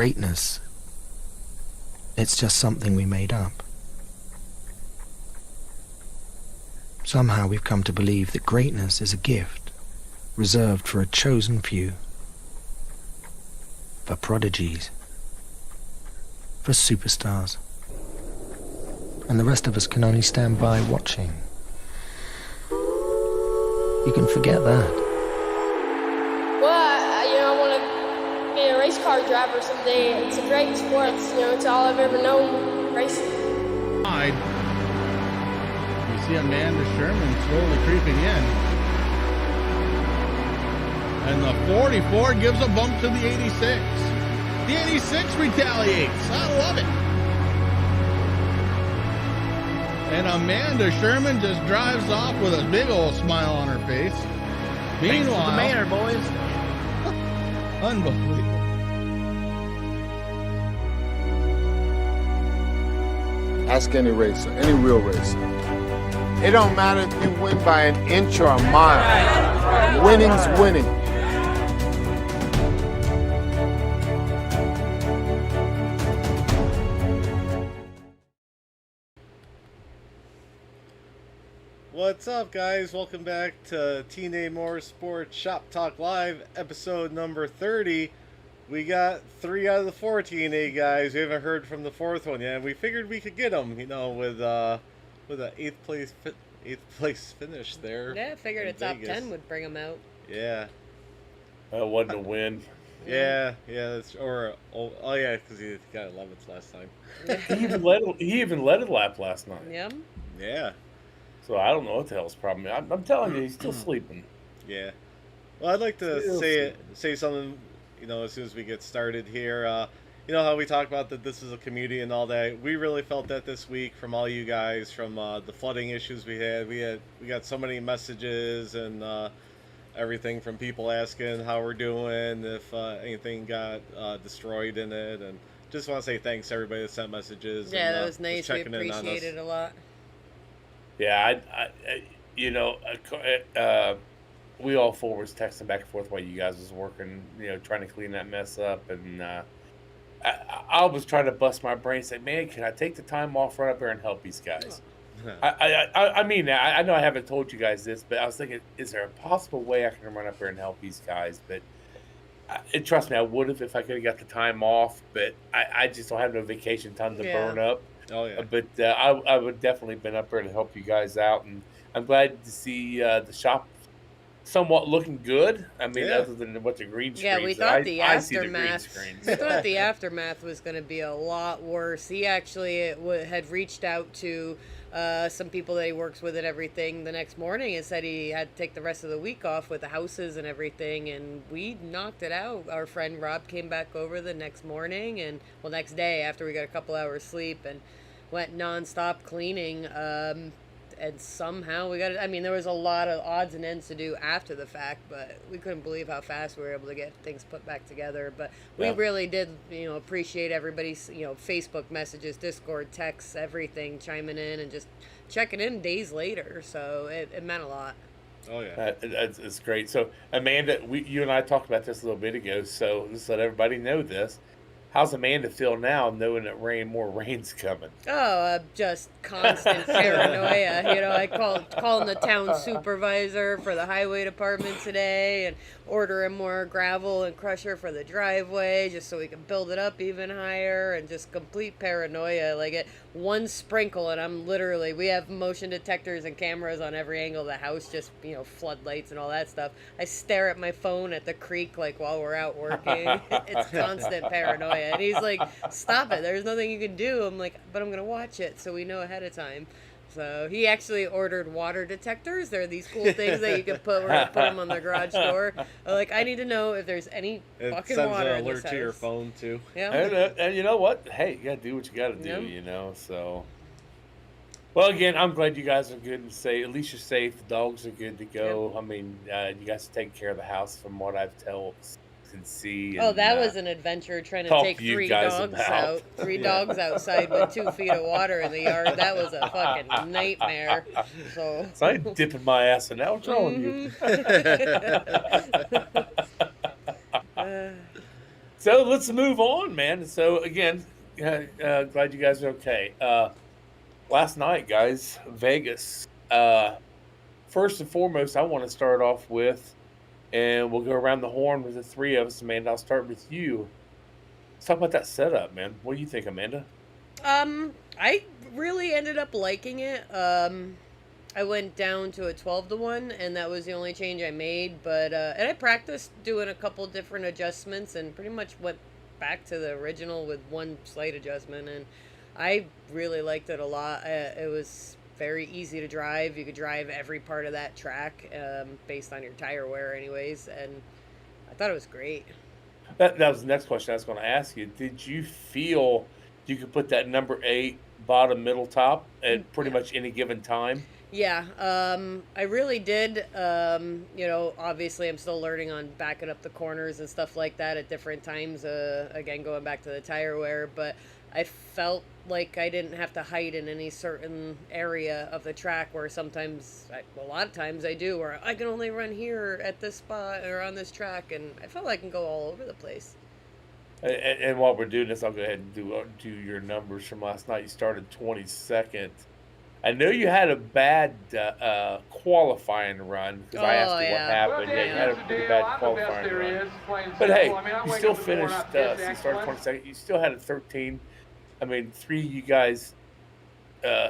greatness, it's just something we made up. Somehow we've come to believe that greatness is a gift reserved for a chosen few, for prodigies, for superstars, and the rest of us can only stand by watching. You can forget that. Well, I want to be a race car driver someday. It's a great sport. It's all I've ever known, racing. You see Amanda Sherman slowly creeping in. And the 44 gives a bump to the 86. The 86 retaliates. I love it. And Amanda Sherman just drives off with a big old smile on her face. Meanwhile, the manor, boys. Unbelievable. Ask any racer, any real racer. It don't matter if you win by an inch or a mile. Winning's winning. What's up, guys? Welcome back to T&A Motorsports Shop Talk Live, episode number 30. We got 3 out of the 4 T&A guys. We haven't heard from the 4th one yet. We figured we could get them, with an 8th place finish there. Yeah, I figured a top 10 would bring them out. Yeah. That wasn't a win. Yeah, because he got 11th last time. He even led a lap last night. Yep. Yeah. So I don't know what the hell's the problem. I'm telling you, he's still sleeping. Yeah. Well, I'd like to say something, as soon as we get started here. You know how we talk about that this is a community and all that. We really felt that this week from all you guys, from the flooding issues we had. We got so many messages and everything from people asking how we're doing, if anything got destroyed in it, and just want to say thanks to everybody that sent messages. Yeah, that was nice. We appreciate it a lot. Yeah, we all four was texting back and forth while you guys was working, trying to clean that mess up, and I was trying to bust my brain, say, man, can I take the time off, run up there and help these guys? I mean, I know I haven't told you guys this, but I was thinking, is there a possible way I can run up there and help these guys? But trust me, I would have if I could have got the time off, but I just don't have no vacation time to burn up. Oh, yeah. But I would definitely been up there to help you guys out, and I'm glad to see the shop somewhat looking good. I mean, other than what the green screens. Yeah, we thought the aftermath. We thought the aftermath was going to be a lot worse. He actually had reached out to some people that he works with and everything the next morning and said he had to take the rest of the week off with the houses and everything, and we knocked it out. Our friend Rob came back over the next morning next day after we got a couple hours sleep and went nonstop cleaning. And somehow we got it. I mean, there was a lot of odds and ends to do after the fact, but we couldn't believe how fast we were able to get things put back together. But we really did, appreciate everybody's, Facebook messages, Discord texts, everything, chiming in and just checking in days later. So it meant a lot. Oh, yeah. It's great. So, Amanda, you and I talked about this a little bit ago, so just let everybody know this. How's Amanda feel now knowing that more rain's coming? Oh, just constant paranoia. I calling the town supervisor for the highway department today and ordering more gravel and crusher for the driveway just so we can build it up even higher, and just complete paranoia. Like one sprinkle and we have motion detectors and cameras on every angle of the house, just, floodlights and all that stuff. I stare at my phone at the creek while we're out working. It's constant paranoia. And he's like, stop it, there's nothing you can do. I'm like, but I'm going to watch it so we know ahead of time. So he actually ordered water detectors. They're these cool things that you can put them on the garage door. I need to know if there's any fucking water in this house. It sends an alert to your phone, too. Yeah. And you know what? Hey, you got to do what you got to do, so... Well, again, I'm glad you guys are good and safe. At least you're safe. The dogs are good to go. Yep. I mean, you guys are taking care of the house from what I've can see. And, that was an adventure trying to take 3 dogs out. 3 dogs outside with 2 feet of water in the yard. That was a fucking nightmare. So I'm dipping my ass in that. What's wrong with you? So let's move on, man. So again, glad you guys are okay. Last night, guys, Vegas. First and foremost, I want to start off with, and we'll go around the horn with the three of us. Amanda, I'll start with you. Let's talk about that setup, man. What do you think, Amanda? I really ended up liking it. I went down to a 12-1, and that was the only change I made. But and I practiced doing a couple different adjustments, and pretty much went back to the original with one slight adjustment. And I really liked it a lot. It was very easy to drive. You could drive every part of that track based on your tire wear, anyways. And I thought it was great. That was the next question I was going to ask you. Did you feel you could put that number 8 bottom, middle, top at pretty much any given time? Yeah, I really did. Obviously I'm still learning on backing up the corners and stuff like that at different times. Again, going back to the tire wear, but I felt like I didn't have to hide in any certain area of the track where sometimes, a lot of times I do, where I can only run here at this spot or on this track, and I felt like I can go all over the place. And while we're doing this, I'll go ahead and do your numbers from last night. You started 22nd. I know you had a bad qualifying run because I asked you what happened. Well, Yeah, you had a pretty bad qualifying run. But hey, you still finished. So you started 22nd. You still had a 13. I mean, 3 you guys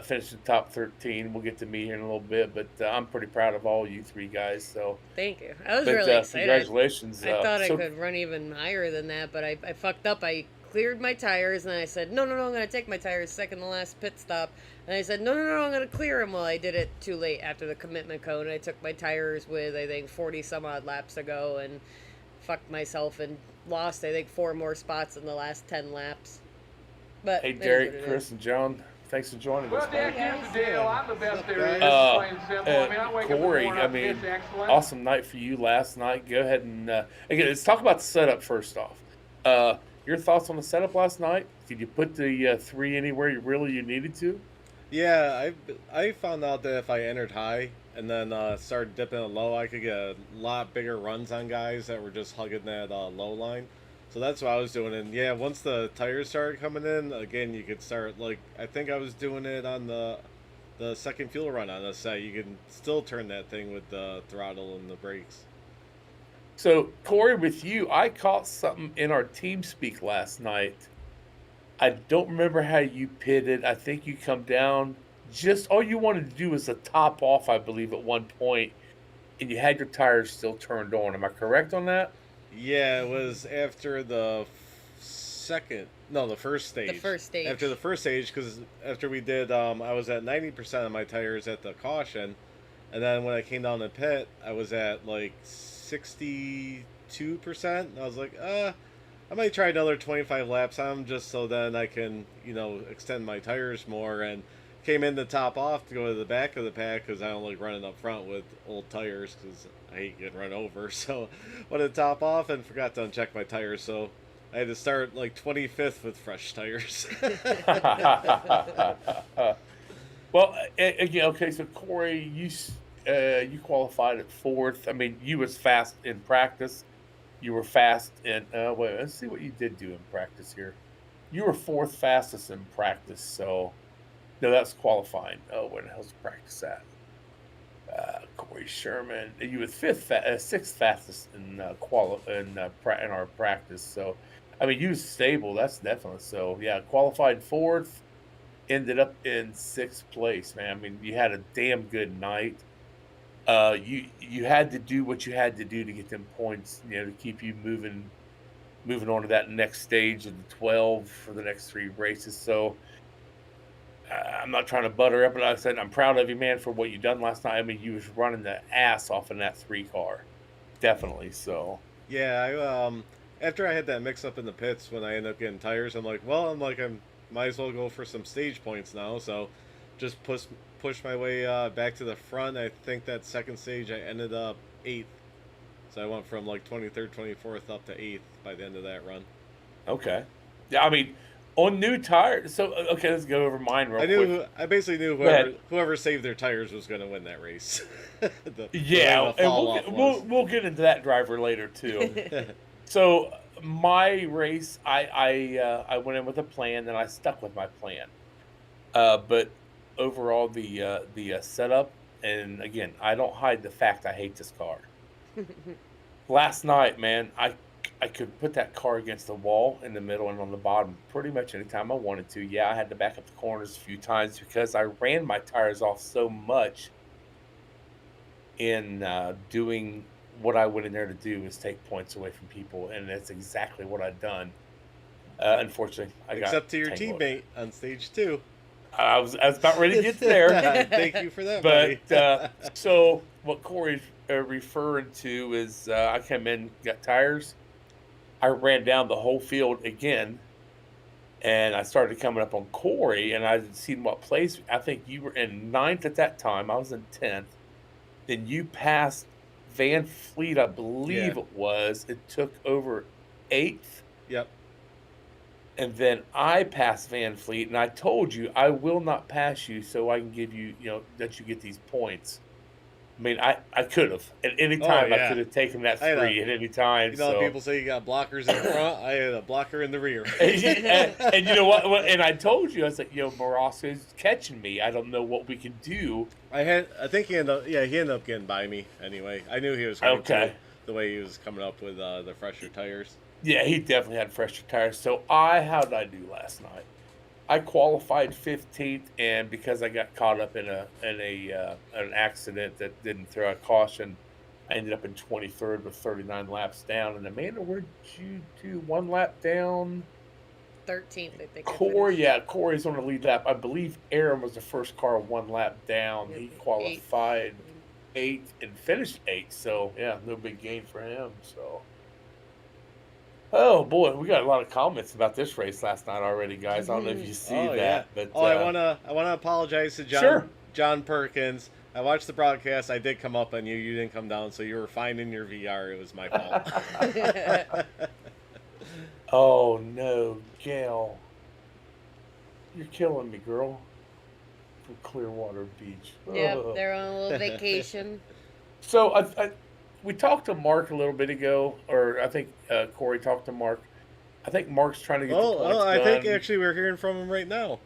finished in the top 13. We'll get to me here in a little bit, but I'm pretty proud of all you 3 guys. So thank you. I was really excited. Congratulations. I thought I could run even higher than that, but I fucked up. I cleared my tires, and I said, no, I'm going to take my tires second to last pit stop. And I said, no, I'm going to clear them. Well, I did it too late after the commitment code. I took my tires with, I think, 40 some odd laps ago and fucked myself and lost, I think, 4 more spots in the last 10 laps. But hey, Derek, Chris, and John, thanks for joining us. Well, Derek, here's the deal. I'm the best there is. Plain and simple. I wake up in the Corey, morning, it's excellent. awesome night for you last night. Go ahead and again, let's talk about the setup first off. Your thoughts on the setup last night? Did you put the 3 anywhere you needed to? Yeah, I found out that if I entered high and then started dipping it low, I could get a lot bigger runs on guys that were just hugging that low line. So that's what I was doing. And yeah, once the tires started coming in, again, you could start, like, I think I was doing it on the second fuel run on this set. You can still turn that thing with the throttle and the brakes. So, Corey, with you, I caught something in our team speak last night. I don't remember how you pitted. I think you come down. Just all you wanted to do was a top off, I believe, at one point, and you had your tires still turned on. Am I correct on that? Yeah, it was after the first stage. The first stage. After the first stage, because after we did, I was at 90% of my tires at the caution, and then when I came down the pit, I was at like 62%. I was like, I might try another 25 laps on them just so then I can, extend my tires more, and came in to top off to go to the back of the pack because I don't like running up front with old tires because I hate getting run over. So went to top off and forgot to uncheck my tires, so I had to start like 25th with fresh tires. Well, again, okay, so Corey, you qualified at 4th. I mean, you was fast in practice. You were fast in wait, let's see what you did do in practice here. You were 4th fastest in practice, so no, that's qualifying. Oh, where the hell's practice at? Corey Sherman, you were 6th fastest in our practice. So, I mean, you was stable. That's definitely so. Yeah, qualified 4th, ended up in 6th place. Man, I mean, you had a damn good night. You had to do what you had to do to get them points, to keep you moving on to that next stage of the 12 for the next 3 races. So I'm not trying to butter up, but like I said, I'm proud of you, man, for what you done last night. I mean, you was running the ass off in that 3 car, definitely. So yeah, after I had that mix up in the pits when I ended up getting tires, I might as well go for some stage points now. So just push my way back to the front. I think that second stage I ended up 8th. So I went from like 23rd, 24th up to 8th by the end of that run. Okay. Yeah, I mean, on new tires. So, okay, let's go over mine real quick. I basically knew whoever saved their tires was going to win that race. And we'll get into that driver later, too. So, my race, I went in with a plan, and I stuck with my plan. But overall, the setup, and again, I don't hide the fact I hate this car. Last night, man, I could put that car against the wall in the middle and on the bottom pretty much anytime I wanted to. Yeah, I had to back up the corners a few times because I ran my tires off so much in doing what I went in there to do, is take points away from people, and that's exactly what I've done. Unfortunately, I got Except to your tangled. teammate on stage 2. I was about ready to get there. Thank you for that, buddy. But so what Corey's referring to is I came in, got tires. I ran down the whole field again, and I started coming up on Corey, and I had seen what place. I think you were in 9th at that time. I was in 10th. Then you passed Van Fleet, I believe it was. It took over 8th. Yep. And then I passed Van Fleet, and I told you I will not pass you so I can give you, that you get these points. I mean, I could have. At any time, I could have taken that 3 at any time. People say you got blockers in the front. I had a blocker in the rear. and you know what? And I told you, I was like, Morosco's catching me. I don't know what we can do. I think he ended up getting by me anyway. I knew he was going to, the way he was coming up with the fresher tires. Yeah, he definitely had fresher tires. So how did I do last night? I qualified 15th, and because I got caught up in an accident that didn't throw a caution, I ended up in 23rd with 39 laps down. And Amanda, where'd you do? 1 lap down? 13th, I think. Corey's on the lead lap. I believe Aaron was the first car 1 lap down. He qualified 8th and finished 8th. So yeah, no big gain for him. So. Oh boy, we got a lot of comments about this race last night already, guys. I don't know if you see that, but I wanna apologize to John Perkins. I watched the broadcast. I did come up on you. You didn't come down, so you were fine in your VR. It was my fault. Oh no, Gail, you're killing me, girl. From Clearwater Beach. Yeah, they're on a little vacation. So we talked to Mark a little bit ago, or I think Corey talked to Mark. I think Mark's trying to get the points done. I think actually we're hearing from him right now.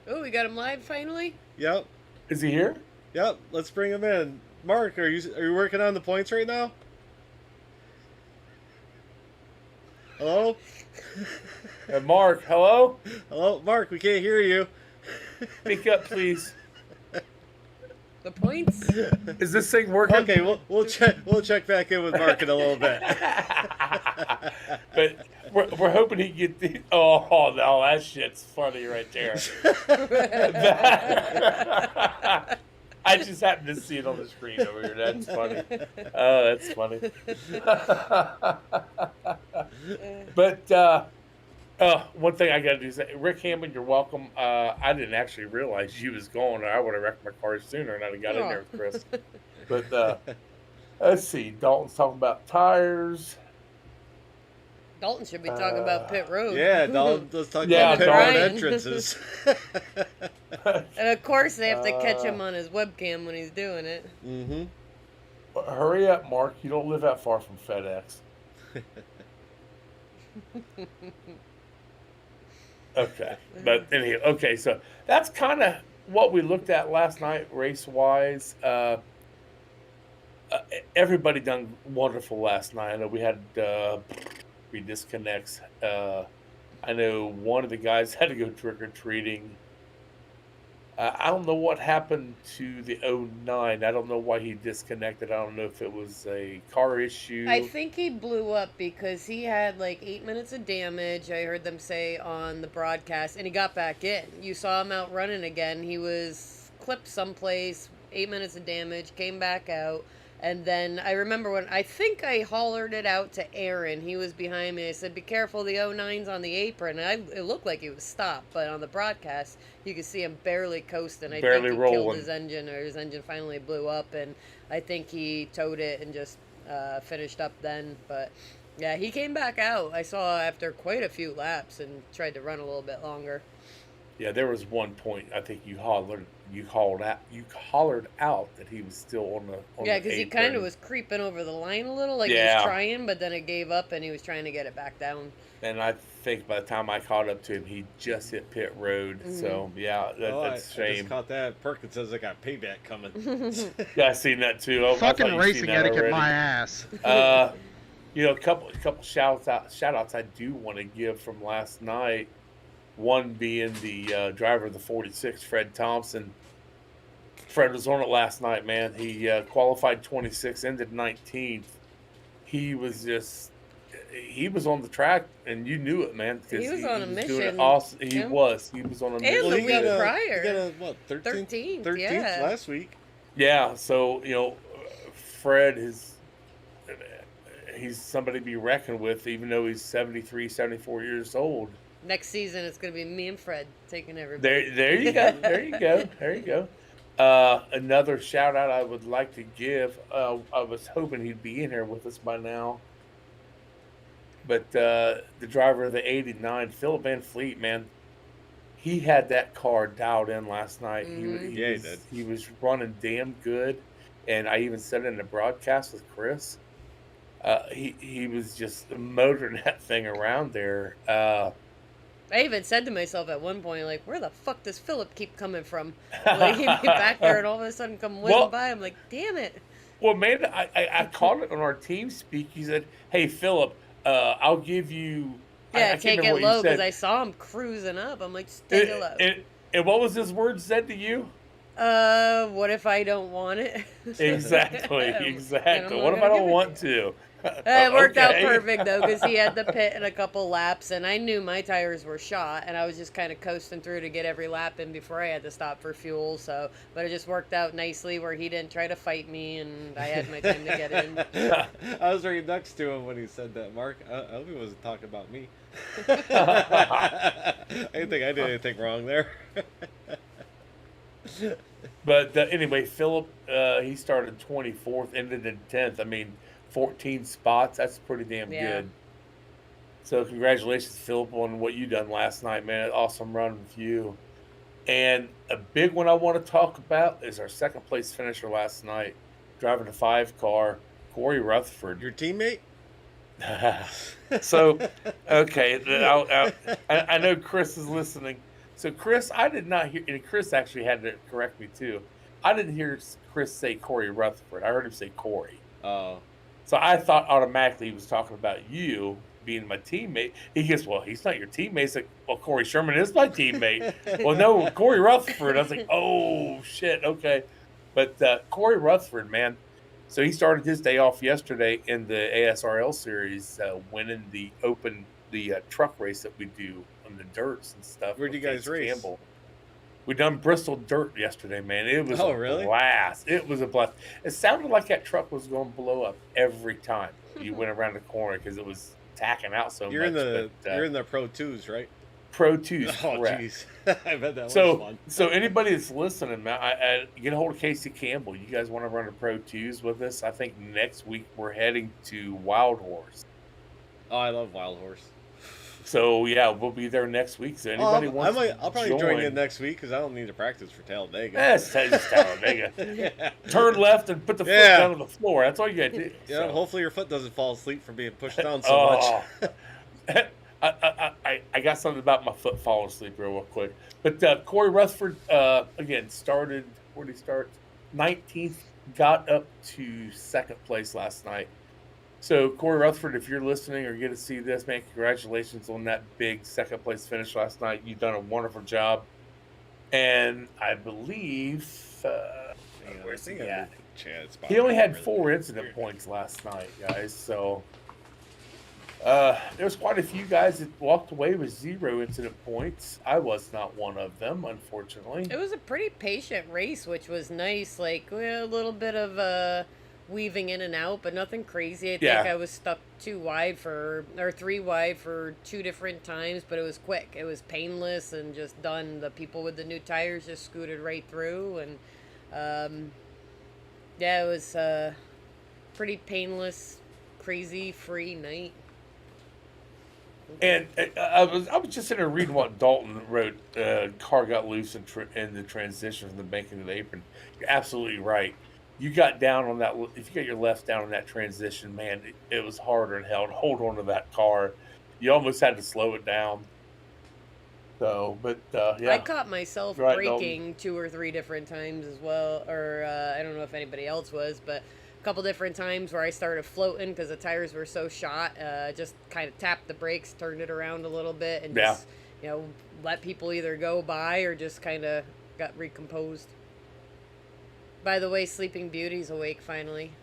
Oh, we got him live finally? Yep. Is he here? Yep. Let's bring him in. Mark, are you working on the points right now? Hello? Mark, hello? Hello, Mark, we can't hear you. Speak up, please. The points? Is this thing working? Okay, we'll check back in with Mark in a little bit. But we're hoping he can get the. Oh, no, that shit's funny right there. I just happened to see it on the screen over here. That's funny. Oh, that's funny. But one thing I got to do is say, Rick Hammond, you're welcome. I didn't actually realize you was gone, or I would have wrecked my car sooner, and I'd have got in there with Chris. But let's see. Dalton's talking about tires. Dalton should be talking about pit road. Yeah, Dalton's talking about pit road entrances. And of course, they have to catch him on his webcam when he's doing it. Mm-hmm. Hurry up, Mark. You don't live that far from FedEx. Okay. But anyway, okay, so that's kind of what we looked at last night race-wise. Everybody done wonderful last night. I know we had 3 disconnects. I know one of the guys had to go trick-or-treating. I don't know what happened to the 09. I don't know why he disconnected. I don't know if it was a car issue. I think he blew up because he had like 8 minutes of damage, I heard them say on the broadcast, and he got back in. You saw him out running again. He was clipped someplace, 8 minutes of damage, came back out. And then I remember when I think I hollered it out to Aaron. He was behind me. I said, "Be careful, the 09's on the apron." And it looked like he was stopped, but on the broadcast, you could see him barely coasting. I think he killed his engine, or his engine finally blew up, and I think he towed it and just finished up then. But yeah, he came back out. I saw after quite a few laps and tried to run a little bit longer. Yeah, there was one point I think you hollered you hollered out that he was still on the Yeah, because he kind of apron. was creeping over the line a little, like he Yeah. was trying, but then it gave up and he was trying to get it back down. And I think by the time I caught up to him, he just hit pit road. So yeah, that's a I shame. just caught that. Perkins says I got payback coming. Yeah, I seen that too. I thought Fucking you'd racing seen that etiquette, already. my ass. You know, a couple shout outs I do want to give from last night. One being the driver of the 46, Fred Thompson. Fred was on it last night, man. He qualified 26, ended 19th. He was on the track, and you knew it, man. He was on a doing mission. it awesome. He Yeah. was on a And mission. the week prior. He got a, what, 13th yeah. last week. Yeah, so, you know, Fred he's somebody to be reckoned with, even though he's 73, 74 years old. Next season, it's going to be me and Fred taking everybody. There you go. There you go. Another shout out I would like to give. I was hoping he'd be in here with us by now. But the driver of the 89, Philip Van Fleet, man, he had that car dialed in last night. Mhm. He did. He was running damn good. And I even said it in the broadcast with Chris. He was just motoring that thing around there. I even said to myself at one point, like, where the fuck does Philip keep coming from? Like, he'd be back there and all of a sudden come whizzing by. I'm like, damn it. Well, man, I caught it on our team speak. He said, "Hey, Philip, I'll give you." I Yeah, can't take remember it what he low because said. I saw him cruising up. I'm like, just take it low. And what was his word said to you? What if I don't want it? Exactly. And I'm What not if I gonna don't give want it to? It worked out Okay. perfect though, because he had the pit in a couple laps, and I knew my tires were shot, and I was just kind of coasting through to get every lap in before I had to stop for fuel. So, but it just worked out nicely where he didn't try to fight me, and I had my time to get in. I was right next to him when he said that, Mark. I hope he wasn't talking about me. I didn't think I did anything wrong there. But anyway, Philip, he started 24th, ended in 10th. I mean, 14 spots. That's pretty damn Yeah. good. So congratulations, Philip, on what you done last night, man. Awesome run with you. And a big one I want to talk about is our second place finisher last night, driving a 5 car, Corey Rutherford. Your teammate? So, okay, I know Chris is listening. So, Chris, I did not hear, and Chris actually had to correct me too. I didn't hear Chris say Corey Rutherford. I heard him say Corey. Oh. So I thought automatically he was talking about you being my teammate. He goes, well, he's not your teammate. He's like, well, Corey Sherman is my teammate. Well, no, Corey Rutherford. I was like, oh, shit, okay. But Corey Rutherford, man, so he started his day off yesterday in the ASRL series, winning the truck race that we do on the dirts and stuff. Where'd you guys race? Campbell. We done Bristol dirt yesterday, man. It was a really? blast. It was a blast. It sounded like that truck was going to blow up every time you went around the corner because it was tacking out so You're much. you're in the Pro 2s, right? Pro 2s, Oh, correct. jeez. I bet that was So, fun. so anybody that's listening, man, I get a hold of Casey Campbell. You guys want to run a Pro 2s with us? I think next week we're heading to Wild Horse. Oh, I love Wild Horse. So yeah, we'll be there next week. So anybody wants I'll probably join in next week because I don't need to practice for Talladega. That's Talladega. Yeah. Turn left and put the foot Yeah. down on the floor. That's all you got to do. Yeah, So- hopefully your foot doesn't fall asleep from being pushed down so much. I got something about my foot falling asleep real quick. But Corey Rutherford, again, started, where did he start? 19th, got up to second place last night. So, Corey Rutherford, if you're listening or get to see this, man, congratulations on that big second place finish last night. You've done a wonderful job. And I believe, where's he at? He only had 4 incident points last night, guys. So, there's quite a few guys that walked away with 0 incident points. I was not one of them, unfortunately. It was a pretty patient race, which was nice. Like, a little bit of weaving in and out, but nothing crazy. I think Yeah. I was stuck 3 wide for 2 different times, but it was quick. It was painless and just done. The people with the new tires just scooted right through, and yeah, it was a pretty painless, crazy, free night. And I was just sitting there reading what Dalton wrote. Car got loose in the transition from the banking to the apron. You're absolutely right. You got down on that. If you got your left down on that transition, man, it was harder than hell to hold on to that car. You almost had to slow it down. So, but yeah, I caught myself Right, braking 2 or 3 different times as well, or I don't know if anybody else was, but a couple different times where I started floating because the tires were so shot. Just kind of tapped the brakes, turned it around a little bit, and just let people either go by or just kind of got recomposed. By the way, Sleeping Beauty's awake finally.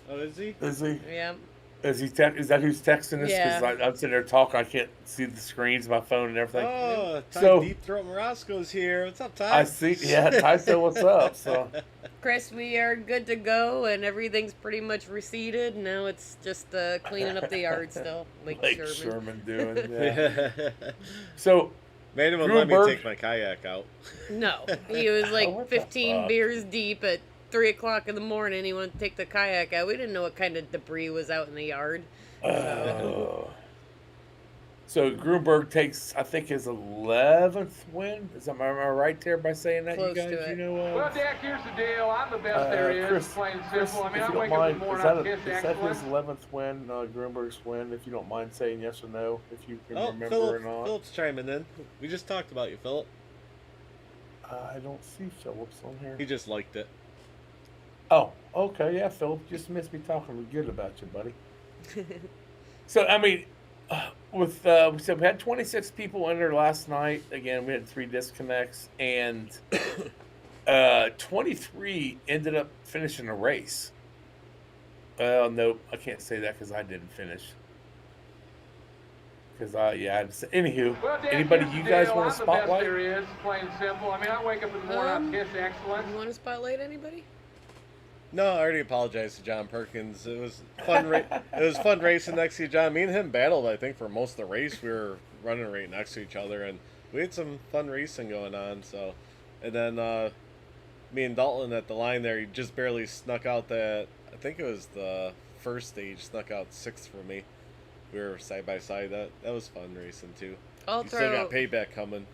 Oh, is he? Is he? Yeah. Is that who's texting us? Yeah. Because I'm sitting there talking. I can't see the screens, my phone, and everything. Oh, Ty So- Deep Throat Morosco's here. What's up, Ty? I see. Yeah, Ty said, "What's up?" So Chris, we are good to go, and everything's pretty much receded. Now it's just cleaning up the yard still. Lake Sherman. Sherman doing. Yeah. So Made him let me Grunberg- take my kayak out. No, he was like what the 15 fuck? beers deep at 3 o'clock in the morning. He wanted to take the kayak out. We didn't know what kind of debris was out in the yard. So Grunberg takes, I think, his 11th win. Am I right there by saying that? Close you guys, to it. you know. Well, Dak, here's the deal. I'm the best there is. Chris, Plain and Chris, simple. I mean, if I you wake don't up in mind, the is morning, I that, kiss is that his excellence. 11th win, Grunberg's win? If you don't mind saying yes or no, if you can Oh, remember Philip, or not. Philip's chiming in. We just talked about you, Philip. I don't see Phillips on here. He just liked it. Oh, okay, yeah, Philip, just missed me talking good about you, buddy. So, I mean, so we had 26 people enter last night. Again, we had 3 disconnects, and 23 ended up finishing a race. Nope, I can't say that because I didn't finish. Because anywho, Well, Dak, anybody here's you the guys deal. want I'm to the best spotlight? there is. Plain and simple. I mean, I wake up in the morning, I kiss excellence. You want to spotlight anybody? No, I already apologized to John Perkins. It was fun. It was fun racing next to you, John. Me and him battled, I think, for most of the race. We were running right next to each other, and we had some fun racing going on. So, and then me and Dalton at the line there, he just barely snuck out that. I think it was the first stage, snuck out 6th for me. We were side by side. That was fun racing too. I'll You still got payback coming.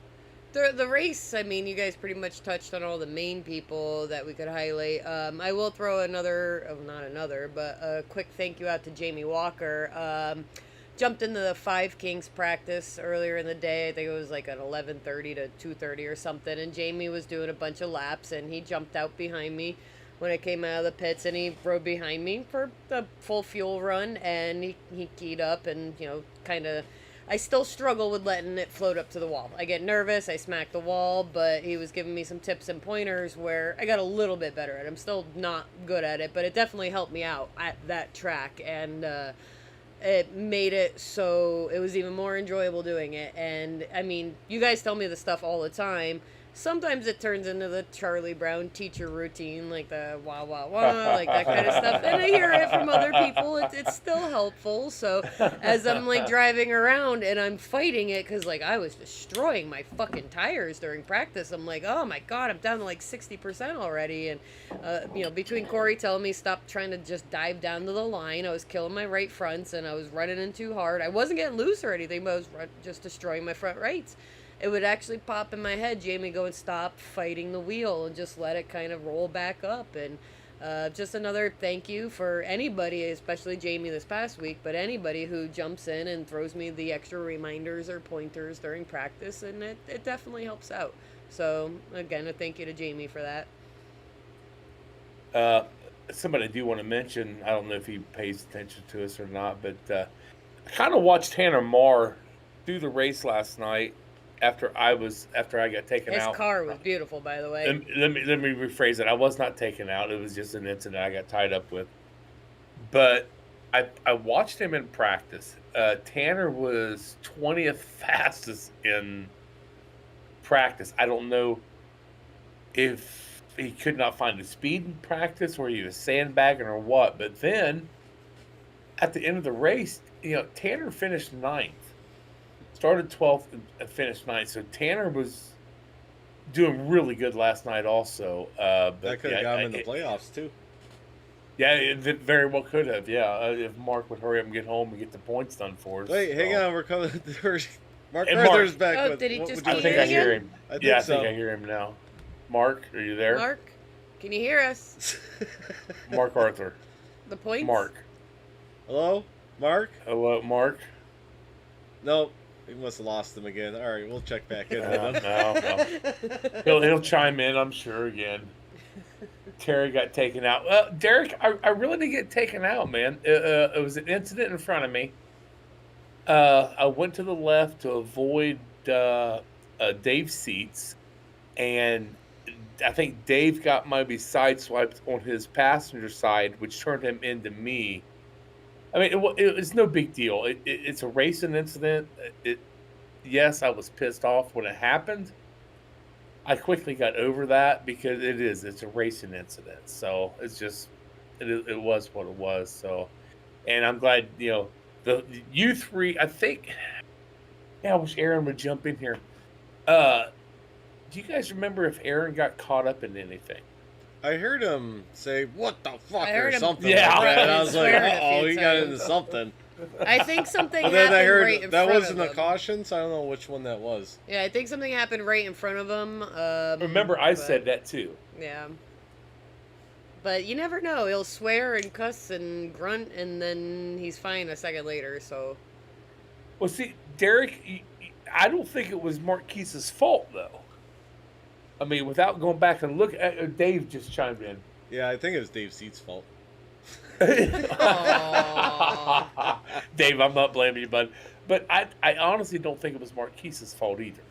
The race, I mean, you guys pretty much touched on all the main people that we could highlight. I will throw a quick thank you out to Jamie Walker. Jumped into the 5 Kings practice earlier in the day. I think it was like at 11:30 to 2:30 or something. And Jamie was doing a bunch of laps, and he jumped out behind me when I came out of the pits, and he rode behind me for the full fuel run, and he keyed up and, kind of... I still struggle with letting it float up to the wall. I get nervous, I smack the wall, but he was giving me some tips and pointers where I got a little bit better at it. I'm still not good at it, but it definitely helped me out at that track, and it made it so it was even more enjoyable doing it. And, I mean, you guys tell me the stuff all the time. Sometimes it turns into the Charlie Brown teacher routine, like the wah, wah, wah, like that kind of stuff. And I hear it from other people. It's still helpful. So as I'm like driving around and I'm fighting it, because like I was destroying my fucking tires during practice. I'm like, oh my God, I'm down to like 60% already. And, between Corey telling me stop trying to just dive down to the line, I was killing my right fronts and I was running in too hard. I wasn't getting loose or anything, but I was just destroying my front rights. It would actually pop in my head, Jamie, go and stop fighting the wheel and just let it kind of roll back up. And just another thank you for anybody, especially Jamie this past week, but anybody who jumps in and throws me the extra reminders or pointers during practice, and it definitely helps out. So, again, a thank you to Jamie for that. Somebody I do want to mention, I don't know if he pays attention to us or not, but I kind of watched Tanner Marr do the race last night. After I got taken out. His car was beautiful, by the way. Let me rephrase it. I was not taken out. It was just an incident I got tied up with. But I watched him in practice. Tanner was 20th fastest in practice. I don't know if he could not find his speed in practice or he was sandbagging or what. But then at the end of the race, Tanner finished 9th. Started 12th and finished 9th. So Tanner was doing really good last night also. But That could have got him in the playoffs, too. Yeah, it very well could have. Yeah, if Mark would hurry up and get home and get the points done for us. Wait, hang so. on. We're coming. Mark Hey, Arthur's Mark. back. Oh, With, did he what just would you I key think in I like? hear again? him. I think Yeah, I so. think I hear him now. Mark, are you there? Mark, can you hear us? Mark Arthur. The points? Mark. Hello, Mark? Hello, Mark. Nope. We must have lost him again. All right, we'll check back in with him. No. He'll chime in, I'm sure, again. Terry got taken out. Well, Derek, I really didn't get taken out, man. It was an incident in front of me. I went to the left to avoid Dave's seats, and I think Dave got maybe sideswiped on his passenger side, which turned him into me. I mean, it's no big deal. It's a racing incident. Yes, I was pissed off when it happened. I quickly got over that because it's a racing incident. So it's just, it was what it was. So, and I'm glad, the you three, I think, yeah, I wish Aaron would jump in here. Do you guys remember if Aaron got caught up in anything? I heard him say, "What the fuck?" I or heard him something Yeah. like that. And I was like, swearing a "Oh, few he got times. into something." I think something But happened then I heard right in that front wasn't of a him. caution, so I don't know which one that was. Yeah, I think something happened right in front of him. Remember, I but- said that too. Yeah. But you never know. He'll swear and cuss and grunt, and then he's fine a second later, so. Well, see, Derek, I don't think it was Marquise's fault, though. I mean, without going back and look at Dave just chimed in. Yeah, I think it was Dave Seat's fault. Aw. Dave, I'm not blaming you, bud. But I honestly don't think it was Marquise's fault either.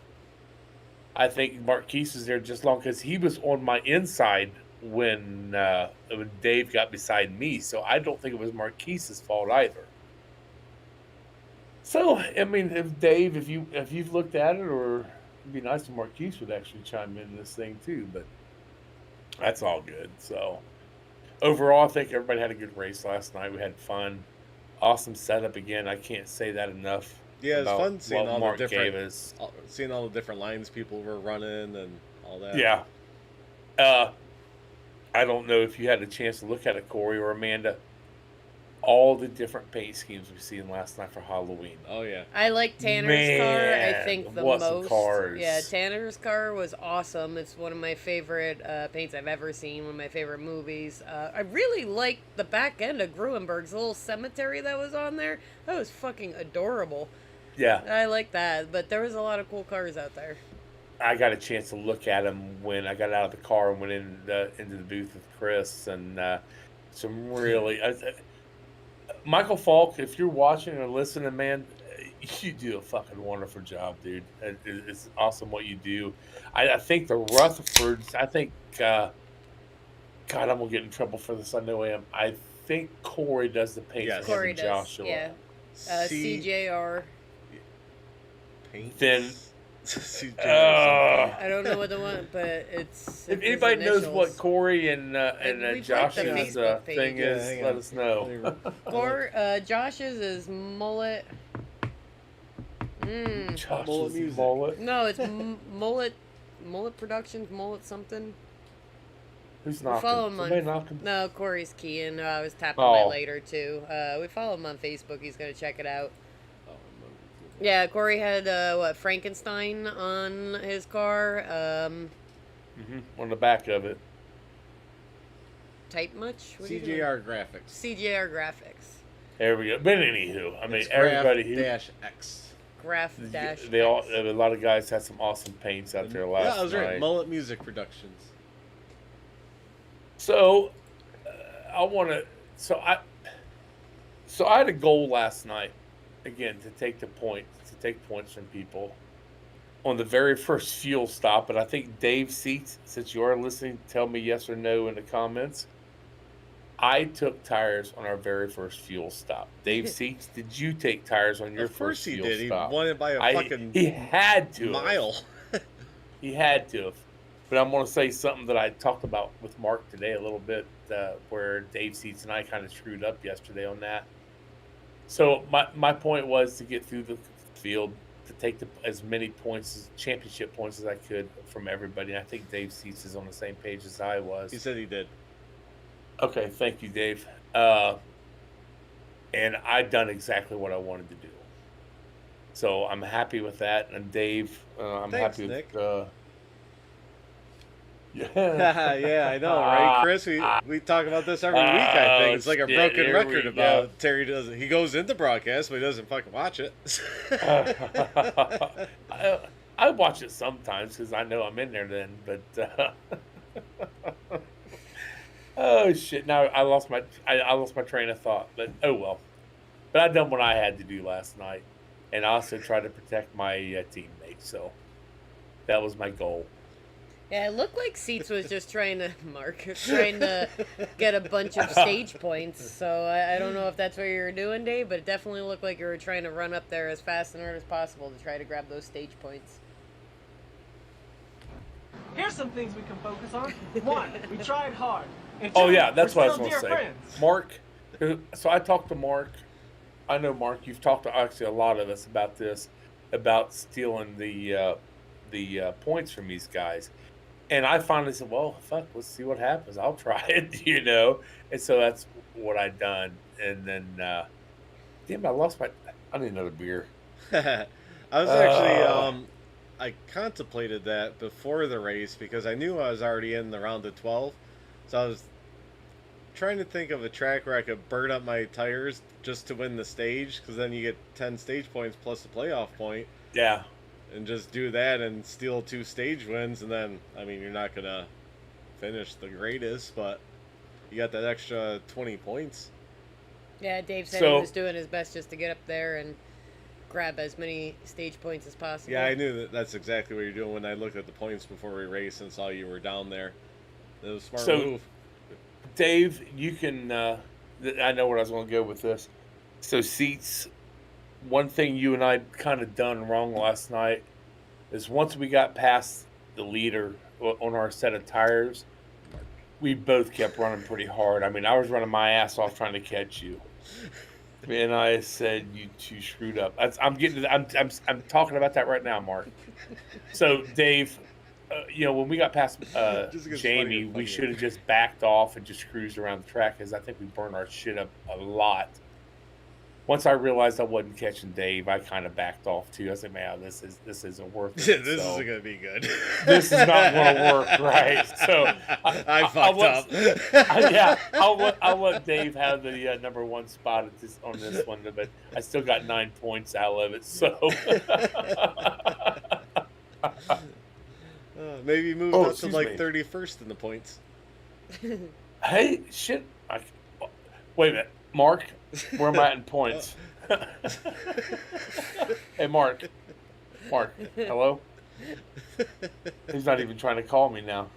I think Marquise is there just long because he was on my inside when Dave got beside me. So I don't think it was Marquise's fault either. So I mean, if you've looked at it, or it'd be nice if Marquise would actually chime in this thing too. But that's all good. So overall, I think everybody had a good race last night. We had fun, awesome setup again. I can't say that enough. Yeah, it's about fun seeing what all Mark the gave different, us. seeing all the different lines people were running and all that. Yeah. I don't know if you had a chance to look at it, Corey or Amanda. All the different paint schemes we've seen last night for Halloween. Oh yeah. I like Tanner's car, I Man, think, the what some most. cars. Yeah, Tanner's car was awesome. It's one of my favorite paints I've ever seen, one of my favorite movies. I really liked the back end of Gruenberg's little cemetery that was on there. That was fucking adorable. Yeah. I like that, but there was a lot of cool cars out there. I got a chance to look at them when I got out of the car and went into the booth with Chris, and some really Michael Falk, if you're watching or listening, man, you do a fucking wonderful job, dude. It's awesome what you do. I think the Rutherfords, God, I'm gonna get in trouble for this. I know I am. I think Corey does the paint Yes. for him Corey and does, Joshua. yeah. CJR. Paint. Then CJ. I don't know what the one, but it's. if his anybody knows what initials. Corey and we've liked the Josh's Facebook page. thing Yeah, is, hang let on. us know. Josh's is mullet. Josh's Mullet music. mullet. No, it's mullet Productions, mullet something. Who's We knocking? follow him Somebody on. knocking? No, Corey's keying. I was tapping Oh. my later too. We follow him on Facebook. He's gonna check it out. Yeah, Corey had Frankenstein on his car. On the back of it. Type much? What are you doing? CJR graphics. CJR graphics. There we go. But anywho, I mean, It's everybody who Graph X. Graph dash. they all X. a lot of guys had some awesome paints out there last Yeah, I was night. right. Mullet Music Productions. So I want to. So I had a goal last night, again, to take points from people on the very first fuel stop. And I think Dave Seats, since you are listening, tell me yes or no in the comments. I took tires on our very first fuel stop. Dave Seats, did you take tires on your Of course first he fuel did. stop? He won it by a fucking He had to have. mile. He had to have. But I'm going to say something that I talked about with Mark today a little bit, where Dave Seats and I kind of screwed up yesterday on that. So my point was to get through the field, to take as many points, championship points as I could from everybody. And I think Dave Seats is on the same page as I was. He said he did. Okay, thank you, Dave. And I done exactly what I wanted to do. So I'm happy with that. And Dave, I'm Thanks, happy Nick. with. Yeah. Yeah, I know, right, Chris? We talk about this every week. I think Oh it's like a shit! broken Here record we go. about Terry doesn't. He goes into broadcast, but he doesn't fucking watch it. I, I watch it sometimes because I know I'm in there then. But oh shit! Now I lost my train of thought. But oh well. But I done what I had to do last night, and I also tried to protect my teammates. So that was my goal. Yeah, it looked like Seats was just trying to get a bunch of stage points. So I don't know if that's what you were doing, Dave, but it definitely looked like you were trying to run up there as fast and hard as possible to try to grab those stage points. Here's some things we can focus on. One, we tried hard. And Oh two, yeah, that's we're what I was still going to dear say. friends. Mark. So I talked to Mark. I know Mark. You've talked to actually a lot of us about this, about stealing the points from these guys. And I finally said, "Well, fuck, let's see what happens. I'll try it," And so that's what I done. And then, damn, I lost my. I need another beer. I was actually, I contemplated that before the race because I knew I was already in the round of 12. So I was trying to think of a track where I could burn up my tires just to win the stage, because then you get 10 stage points plus the playoff point. Yeah. And just do that and steal 2 stage wins, and then, I mean, you're not going to finish the greatest, but you got that extra 20 points. Yeah, Dave said he was doing his best just to get up there and grab as many stage points as possible. Yeah, I knew that's exactly what you're doing when I looked at the points before we raced and saw you were down there. It was a smart move. Dave, you can, I know where I was going to go with this. So, Seats, one thing you and I kind of done wrong last night is once we got past the leader on our set of tires, we both kept running pretty hard. I mean, I was running my ass off trying to catch you. And I said, "You two screwed up." I'm talking about that right now, Mark. So, Dave, when we got past Jamie, we should have just backed off and just cruised around the track, because I think we burned our shit up a lot. Once I realized I wasn't catching Dave, I kind of backed off too. I said, "Man, this isn't worth it. This isn't gonna be good. This is not going to work, right?" So I fucked up. Yeah, I'll let Dave have the number one spot on this one, but I still got 9 points out of it. So maybe move up to like 31st in the points. Hey, shit! Wait a minute, Mark. Where am I at in points? Hey, Mark. Hello? He's not even trying to call me now.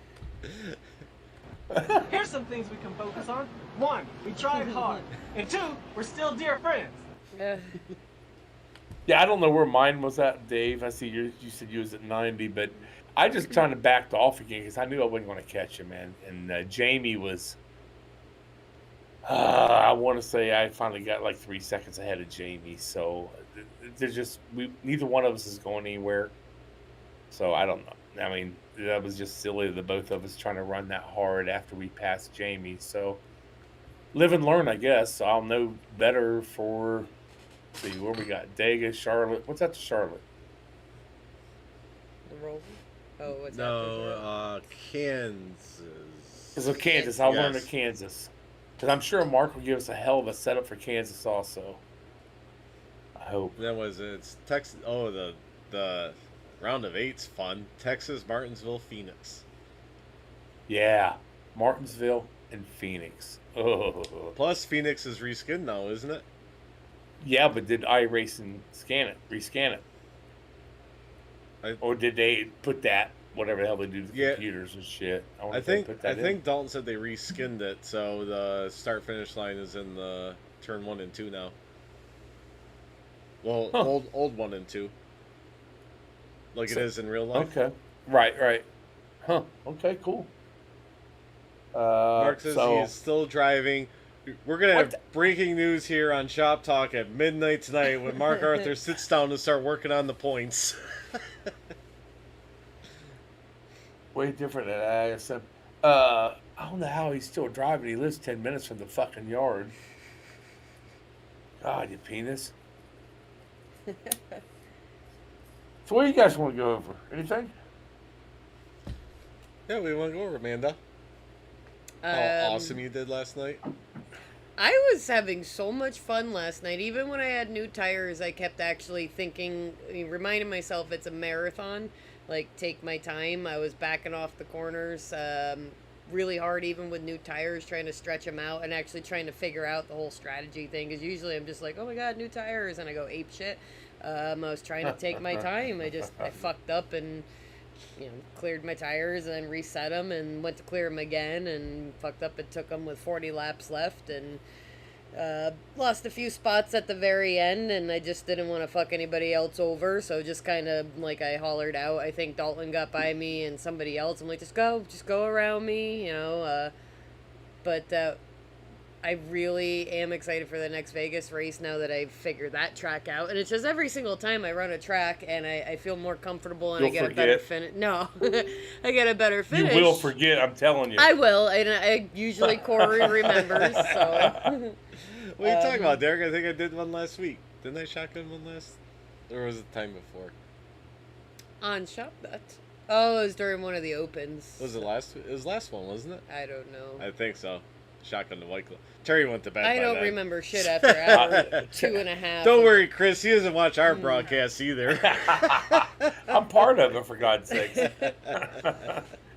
Here's some things we can focus on. One, we tried hard. And two, we're still dear friends. Yeah, I don't know where mine was at, Dave. I see you said you was at 90, but I just kind of backed off again because I knew I wasn't going to catch him, man. And Jamie was... I want to say I finally got like 3 seconds ahead of Jamie. So neither one of us is going anywhere. So I don't know. I mean, that was just silly, the both of us trying to run that hard after we passed Jamie. So live and learn, I guess. So I'll know better for, let's see, where we got Dega, Charlotte. What's that to Charlotte? The roll? Oh, what's that? No, Kansas. So Kansas. I'll learn at Kansas. Because I'm sure Mark will give us a hell of a setup for Kansas also. I hope. That was it's Texas. Oh, the round of 8's fun. Texas, Martinsville, Phoenix. Yeah, Martinsville and Phoenix. Oh. Plus, Phoenix is reskinned now, isn't it? Yeah, but did iRacing rescan it? Or did they put that, whatever the hell they do to the computers and shit? I think Dalton said they reskinned it, so the start-finish line is in the turn 1 and 2 now. Well, old 1 and 2. Like it is in real life. Okay. Right. Huh. Okay, cool. Mark says he is still driving. We're going to have breaking news here on Shop Talk at midnight tonight when Mark Arthur sits down to start working on the points. Way different than ISM. I don't know how he's still driving. He lives 10 minutes from the fucking yard. God, you penis. So what do you guys want to go over? Anything? Yeah, we want to go over, Amanda. How awesome you did last night. I was having so much fun last night. Even when I had new tires, I kept actually reminding myself it's a marathon. Like, take my time. I was backing off the corners really hard, even with new tires, trying to stretch them out and actually trying to figure out the whole strategy thing. Because usually I'm just like, oh my God, new tires, and I go ape shit. I was trying to take my time. I fucked up and cleared my tires and then reset them and went to clear them again and fucked up and took them with 40 laps left and lost a few spots at the very end, and I just didn't want to fuck anybody else over, so just kind of I hollered out. I think Dalton got by me and somebody else. I'm like, just go around me, but I really am excited for the next Vegas race now that I've figured that track out. And it's just every single time I run a track and I feel more comfortable and I get a better finish. No, I get a better finish. You will forget, I'm telling you. I will. And I usually Corey remembers. So. What are you talking about, Derek? I think I did one last week. Didn't I shotgun one last? Or was it the time before? On Shop Nut. Oh, it was during one of the opens. Was it last? It was last one, wasn't it? I don't know. I think so. Shotgun to White Claw. Terry went to bed. I don't remember shit after hour 2.5. Don't worry, Chris. He doesn't watch our broadcasts either. I'm part of it, for God's sakes.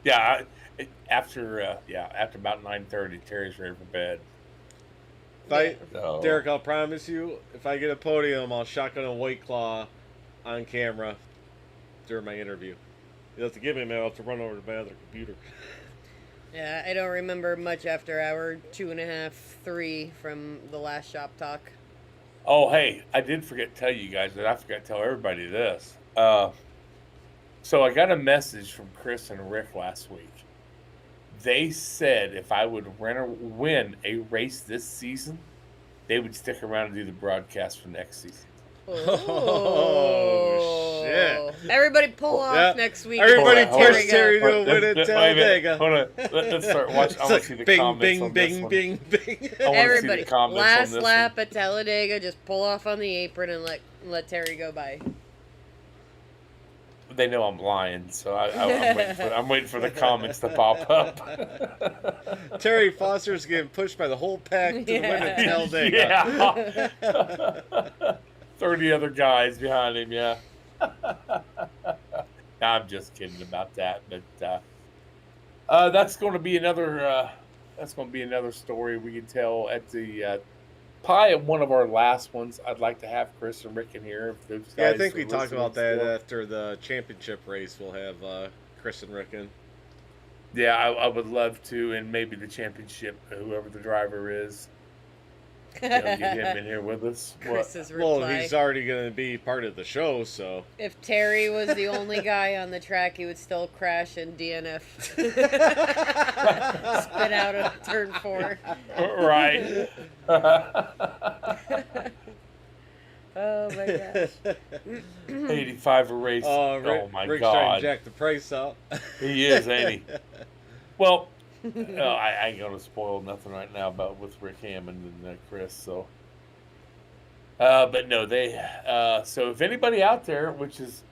Yeah, after about 9:30, Terry's ready for bed. Derek, I'll promise you, if I get a podium, I'll shotgun a White Claw on camera during my interview. You have to give me a minute. I'll have to run over to my other computer. Yeah, I don't remember much after hour 2.5, 3 from the last shop talk. Oh, hey, I did forget to tell you guys that. I forgot to tell everybody this. So I got a message from Chris and Rick last week. They said if I would win a race this season, they would stick around and do the broadcast for next season. Oh, shit. Everybody pull off next week. Everybody push Terry to win at Talladega. Hold on. Let's start watching. I want to see the comments on this one. Bing, bing. Everybody, last lap at Talladega, just pull off on the apron and let Terry go by. They know I'm lying, so I'm waiting for the comments to pop up. Terry Foster's getting pushed by the whole pack to win at Talladega. Yeah. 30 other guys behind him, yeah. I'm just kidding about that, but that's going to be another story we can tell at the probably one of our last ones. I'd like to have Chris and Rick in here. If those guys I think we talked about that after the championship race. We'll have Chris and Rick in. Yeah, I would love to, and maybe the championship, whoever the driver is. Get him in here with us. Chris's reply. Well, he's already going to be part of the show, so. If Terry was the only guy on the track, he would still crash and DNF. Spit out of turn 4. Right. Oh my gosh. 85 a race. Oh my Rick's God. trying to jack the price up. He is, ain't he? Well, I ain't gonna spoil nothing right now with Rick Hammond and Chris. So, but no, they. So if anybody out there, which is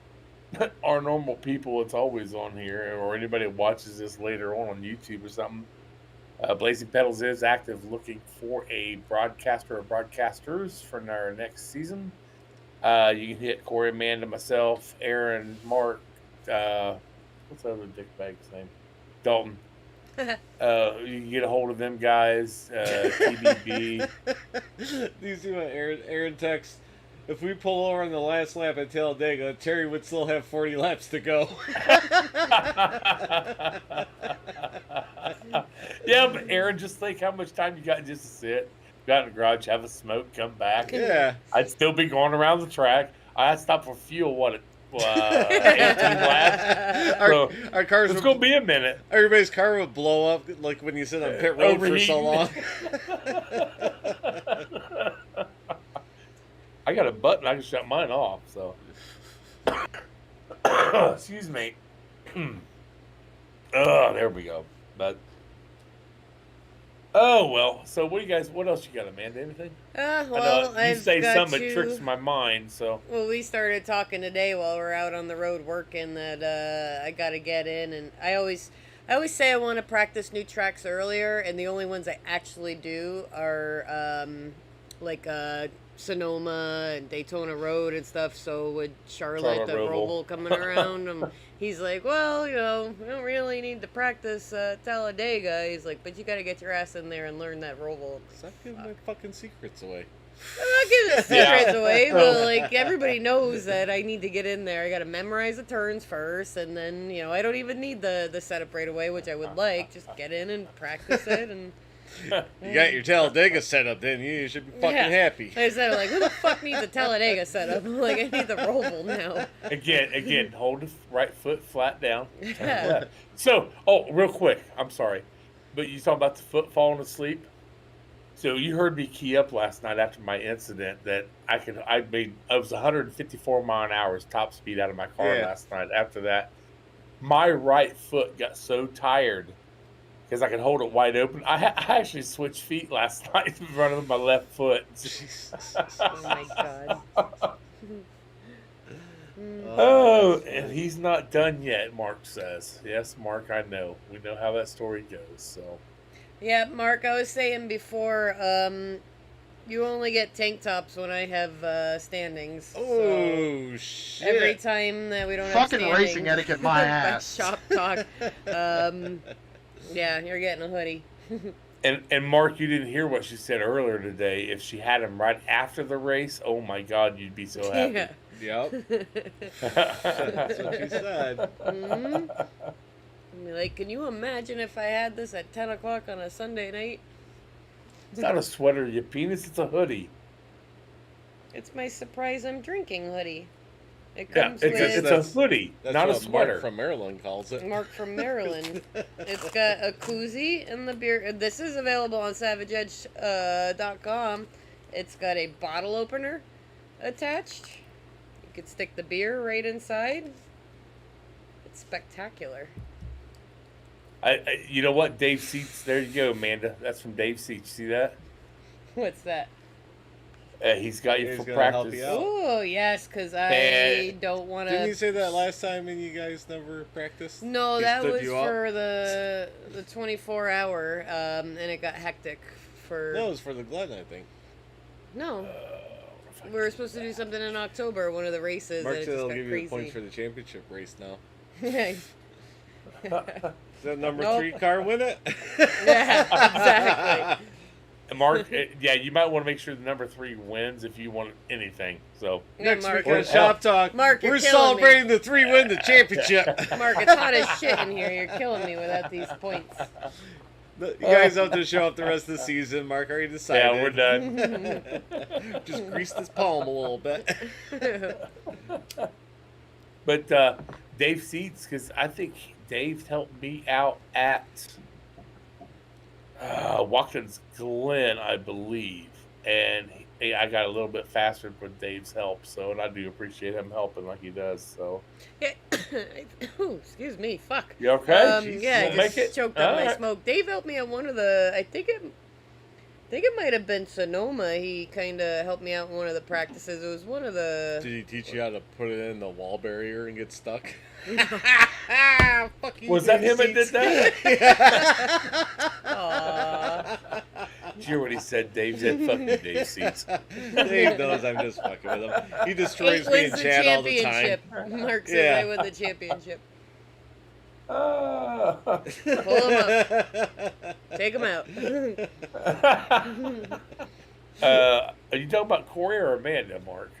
our normal people, it's always on here, or anybody that watches this later on YouTube or something, Blazing Pedals is active, looking for a broadcaster or broadcasters for our next season. You can hit Corey, Amanda, myself, Aaron, Mark. What's the other dickbag's name? Dalton. You can get a hold of them guys. TBB. Do you see what Aaron texts? If we pull over on the last lap at Talladega, Terry would still have 40 laps to go. Yeah, but Aaron, just think how much time you got just to sit, go out in the garage, have a smoke, come back. Yeah. I'd still be going around the track. I'd stop for fuel, 18 laps. Our cars it's going to be a minute. Everybody's car would blow up like when you sit on pit road for so long. I got a button. I can shut mine off. So, excuse me. There we go. But Oh well. So what do you guys? What else you got, Amanda? Anything? Well, I know you I've say got something to. that tricks my mind. So Well, we started talking today while we're out on the road working that I got to get in, and I always say I want to practice new tracks earlier, and the only ones I actually do are like Sonoma and Daytona Road and stuff. So with Charlotte Charlotte Roval. Roval coming around, he's like, well, we don't really need to practice Talladega. He's like, but you got to get your ass in there and learn that Roval. Stop giving my fucking secrets away. I'm not giving the secrets away, but like everybody knows that I need to get in there. I got to memorize the turns first, and then I don't even need the setup right away, which I would like. Just get in and practice it, and You got your Talladega set up, then you should be fucking happy. I said, like, who the fuck needs a Talladega setup? Like, I need the Roval now. again, hold the right foot flat down. Turn Yeah. left. So, real quick, I'm sorry, but you talking about the foot falling asleep? So you heard me key up last night after my incident that I was 154 mile an hour top speed out of my car last night. After that, my right foot got so tired because I could hold it wide open. I actually switched feet last night running with my left foot. Oh my god. Oh, and he's not done yet, Mark says. Yes, Mark, I know. We know how that story goes, so. Yeah, Mark, I was saying before, you only get tank tops when I have standings. Oh, so shit. every time that we don't have Fucking standings. racing etiquette, my ass. Shop talk. Yeah, you're getting a hoodie. And Mark, you didn't hear what she said earlier today. If she had him right after the race, oh my God, you'd be so happy. Yeah. Yep. That's what she said. Mm-hmm. I mean, like, can you imagine if I had this at 10 o'clock on a Sunday night? It's not a sweater, you penis. It's a hoodie. It's my surprise I'm drinking hoodie. It Yeah, comes it's a hoodie, That's not a what sweater. Mark from Maryland calls it. Mark from Maryland. It's got a koozie and the beer. This is available on SavageEdge.com. It's got a bottle opener attached. You could stick the beer right inside. It's spectacular. You know what? Dave Seats. There you go, Amanda. That's from Dave Seats. See that? What's that? He's got you He's for gonna help practice. you out. Oh, yes, because I don't want to... Didn't you say that last time and you guys never practiced? No, He that stood was you up? for the 24-hour, and it got hectic for... No, it was for the Glen, I think. No. We were supposed to do something in October, one of the races, Mark and it said just he'll got give you crazy. the points for the championship race now. Yeah, Does that number Nope. 3 car win it? exactly. And Mark, yeah, you might want to make sure the number 3 wins if you want anything. So Yeah, Next Mark, week on Shop Talk, Mark, you're we're killing celebrating the 3 win the championship. Mark, it's hot as shit in here. You're killing me without these points. You guys have to show up the rest of the season. Mark already decided. yeah, we're done. Just grease this palm a little bit. But Dave Seats, because I think Dave helped me out at Watkins Glen, I believe, and I got a little bit faster with Dave's help. So, and I do appreciate him helping like he does. So, Yeah. Ooh, excuse me. Fuck. you okay? Yeah, I Wanna make just it? choked up All my right. smoke. Dave helped me at one of the. I think it might have been Sonoma. He kind of helped me out in one of the practices. It was one of the. Did he teach you how to put it in the wall barrier and get stuck? Fuck you, Was that Dave him that did Seats. that? Aw. Did you hear what he said? Dave said, "Fuck you, Dave Seats." Dave knows I'm just fucking with him. He destroys Eight me in wins the chat all the time. championship. Mark says Yeah. I win the championship. Ah. Pull him up. Take him out. Are you talking about Corey or Amanda, Mark?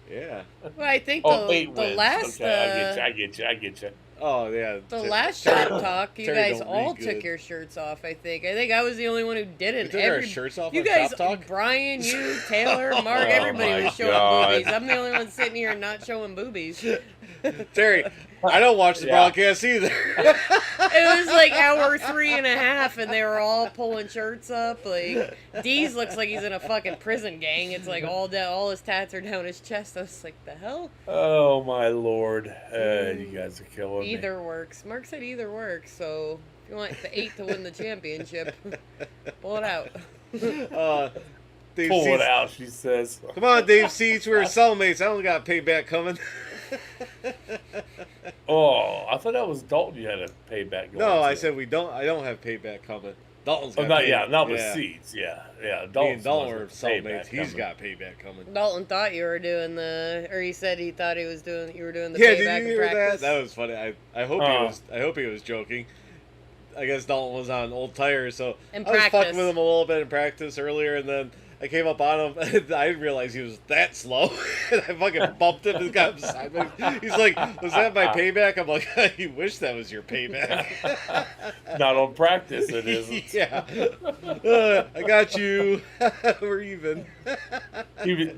Yeah. Well, I think Oh, the 8 wins. last Okay, I get you. Oh yeah. the last shop talk, you Terry guys don't all read took good. your shirts off. I think I was the only one who didn't. We took our shirts off You on guys, Shop Talk? Brian, you, Taylor, Mark, Oh everybody my was showing God. boobies. I'm the only one sitting here not showing boobies. It Terry, I don't watch the Yeah. broadcast either. was like hour 3.5, and they were all pulling shirts up. Like Deez looks like he's in a fucking prison gang. It's like all his tats are down his chest. I was like, the hell? Oh my lord, you guys are killing me. Either works. Mark said either works, so If you want the 8 to win the championship, pull it out. Dave Pull it Seats- out, she says. Come on, Dave Seats. We're cellmates. I don't got payback coming. Oh, I thought that was Dalton you had a payback going No, I to. said we don't. I don't have payback coming. Dalton's got Oh, not, payback. not with Seats, yeah. Me and Dalton's Dalton the are one with cellmates. payback He's coming. got payback coming. Dalton thought you were doing or he said he thought you were doing the Yeah, payback did you in hear practice. that? That was funny. I hope he was joking. I guess Dalton was on old tires, so In I was practice. fucking with him a little bit in practice earlier, and then I came up on him, and I didn't realize he was that slow. And I fucking bumped him and got him beside me. He's like, "Was that my payback?" I'm like, "You wish that was your payback." Not on practice, it isn't. Yeah. I got you. We're even.